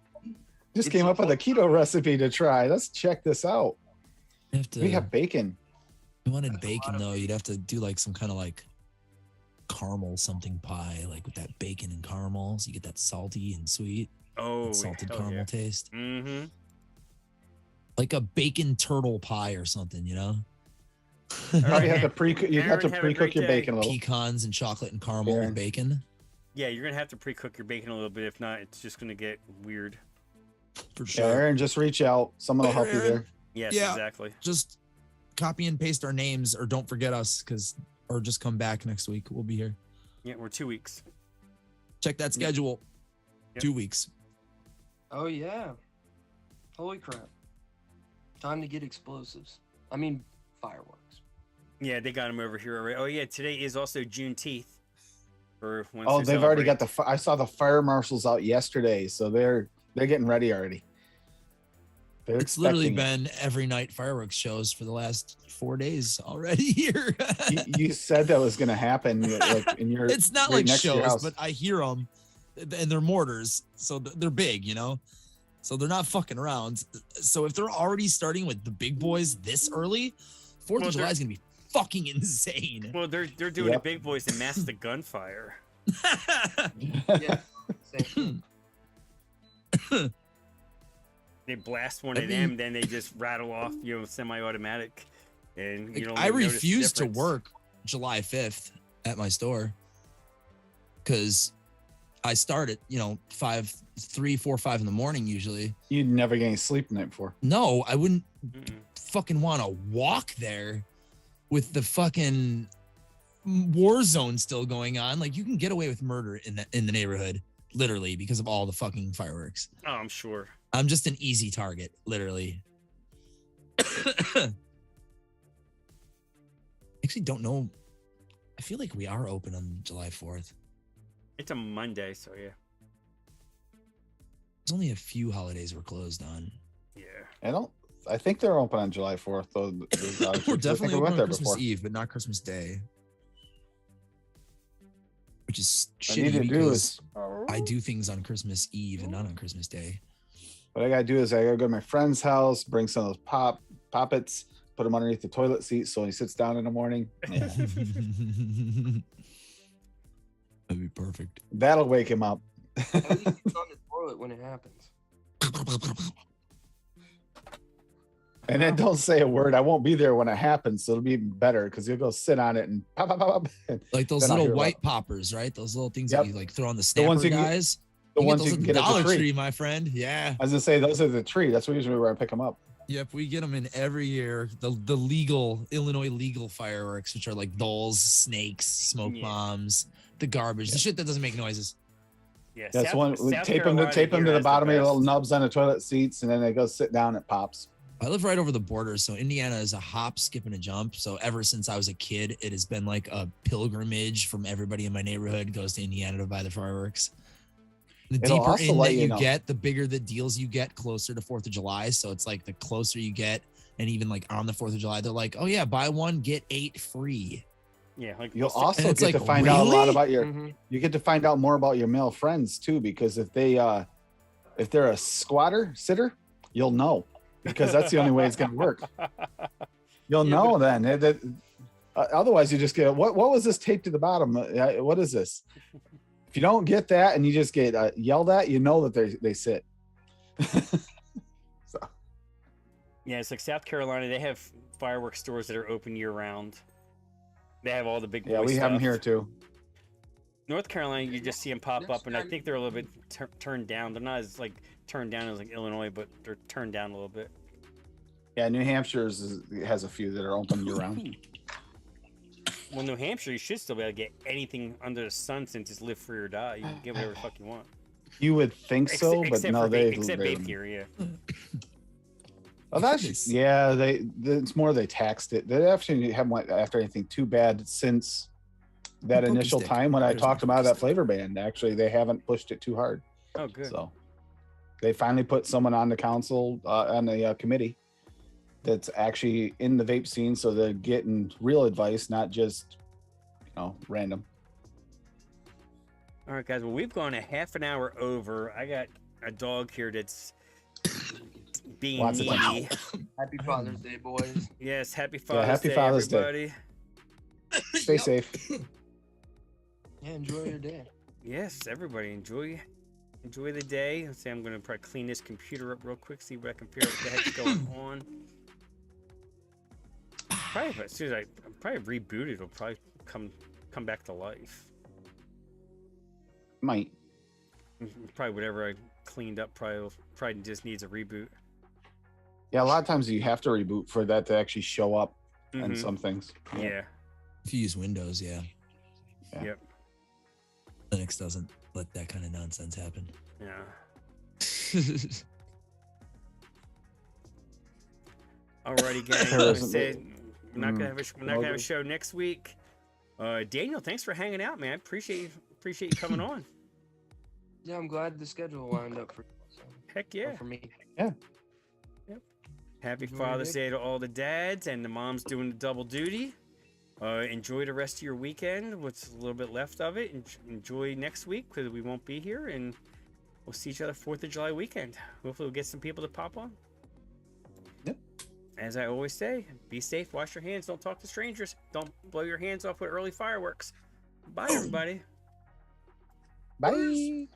Just It's came up with a supposed- keto recipe to try. Let's check this out. You have to. We have bacon. If you wanted That's a bacon lot of though, you'd have to do like some kind of like caramel something pie, like with that bacon and caramel, so you get that salty and sweet, Oh, that salted hell caramel yeah. taste, Mm-hmm. like a bacon turtle pie or something, you know? Probably have to pre. You have to Aaron, have a pre-cook great your day. bacon a little. Pecans and chocolate and caramel Aaron. and bacon, Yeah, you're gonna have to pre-cook your bacon a little bit. If not, it's just gonna get weird. for Yeah, sure. Aaron, just reach out. Someone will help you there. Yes, Yeah. exactly. Just copy and paste our names, or don't forget us, or just come back next week. We'll be here. Yeah, we're 2 weeks. Check that schedule. Yep. 2 weeks. Oh yeah. Holy crap. Time to get explosives. I mean fireworks. Yeah, they got them over here already. Oh yeah, today is also Juneteenth. Or Oh, they've already got I saw the fire marshals out yesterday, so they're getting ready already. They're It's literally expecting been every night fireworks shows for the last 4 days already here. it. You said that was going to happen, like in your. It's not right like next to your shows, house. but I hear them, and they're mortars, so they're big, you know. So they're not fucking around. So if they're already starting with the big boys this early, 4th of July is gonna be fucking insane. Well, they're doing the big boys and mask the gunfire. Yeah. Same. They blast one of them, then they just rattle off, semi-automatic, and you know. I refuse to work July 5th at my store because I start at 3, 4, 5 in the morning usually. You'd never get any sleep the night before. No, I wouldn't fucking want to walk there with the fucking war zone still going on. Like, you can get away with murder in the neighborhood, literally, because of all the fucking fireworks. Oh, I'm sure. I'm just an easy target, literally. Actually, don't know. I feel like we are open on July 4th. It's a Monday, so yeah. There's only a few holidays we're closed on. Yeah. I think they're open on July 4th, though. We're definitely open on Christmas Eve, but not Christmas Day. Which is shitty because I do things on Christmas Eve and not on Christmas Day. What I gotta do is I gotta go to my friend's house, bring some of those poppets, put them underneath the toilet seat so when he sits down in the morning. Yeah. That'd be perfect. That'll wake him up. At least it's on the toilet when it happens. And then don't say a word. I won't be there when it happens, so it'll be even better because you'll go sit on it and pop, pop, pop, pop. Like those little white poppers, right? Those little things that you like throw on the snapper ones guys. The ones you can get at Dollar the Tree, my friend. Yeah. I was gonna say those are the tree. That's usually where I pick them up. Yep, we get them in every year. The legal Illinois legal fireworks, which are like dolls, snakes, smoke bombs, the garbage, the shit that doesn't make noises. Yeah, that's one. We tape them to the bottom of your little nubs on the toilet seats, and then they go sit down. It pops. I live right over the border, so Indiana is a hop, skip, and a jump. So ever since I was a kid, it has been like a pilgrimage from everybody in my neighborhood goes to Indiana to buy the fireworks. The deeper in that you get, the bigger the deals you get closer to 4th of July. So it's like the closer you get, and even like on the 4th of July, they're like, oh yeah, buy one, get 8 free. Yeah, like you'll also get to find out a lot about your. You get to find out more about your male friends too, because if they're a squatter sitter, you'll know, because that's the only way it's gonna work. You'll know then. Otherwise, you just get what was this taped to the bottom? What is this? If you don't get that and you just get yelled at, you know that they sit. So. Yeah, it's like South Carolina. They have fireworks stores that are open year round. They have all the big boy we have them here too. North Carolina, you just see them pop up, and I think they're a little bit turned down. They're not as like turned down as like Illinois, but they're turned down a little bit. Yeah, New Hampshire has a few that are open year round. Well, New Hampshire, you should still be able to get anything under the sun since it's live free or die. You can get whatever the fuck you want. You would think so, but no, except vape gear, yeah. Oh, that's it's more they taxed it. They actually haven't went after anything too bad since that initial time when I talked about that flavor ban. Actually, they haven't pushed it too hard. Oh, good. So they finally put someone on the council on the committee that's actually in the vape scene, so they're getting real advice, not just random. All right, guys. Well, we've gone a half an hour over. I got a dog here that's being needy. Happy Father's Day, boys. Yes, happy Father's Day, everybody. Stay safe. Yeah, enjoy your day. Yes, everybody, enjoy the day. Let's say I'm gonna probably clean this computer up real quick, see what I can figure out what the heck's going on. Probably as soon as I probably reboot it, it'll probably come back to life. Might. Probably whatever I cleaned up probably just needs a reboot. Yeah, a lot of times you have to reboot for that to actually show up and some things. Yeah. If you use Windows, yeah. Yep. Linux doesn't let that kind of nonsense happen. Yeah. Alrighty, guys. We're not gonna have a show next week. Daniel, thanks for hanging out, man. Appreciate you coming on. Yeah, I'm glad the schedule lined up for you. So. Heck yeah. For me. Yeah. Yep. Happy Father's Day to all the dads and the moms doing the double duty. Enjoy the rest of your weekend. What's a little bit left of it. Enjoy next week because we won't be here. And we'll see each other 4th of July weekend. Hopefully we'll get some people to pop on. Yep. As I always say, be safe, wash your hands, don't talk to strangers, don't blow your hands off with early fireworks. Bye, everybody. Bye.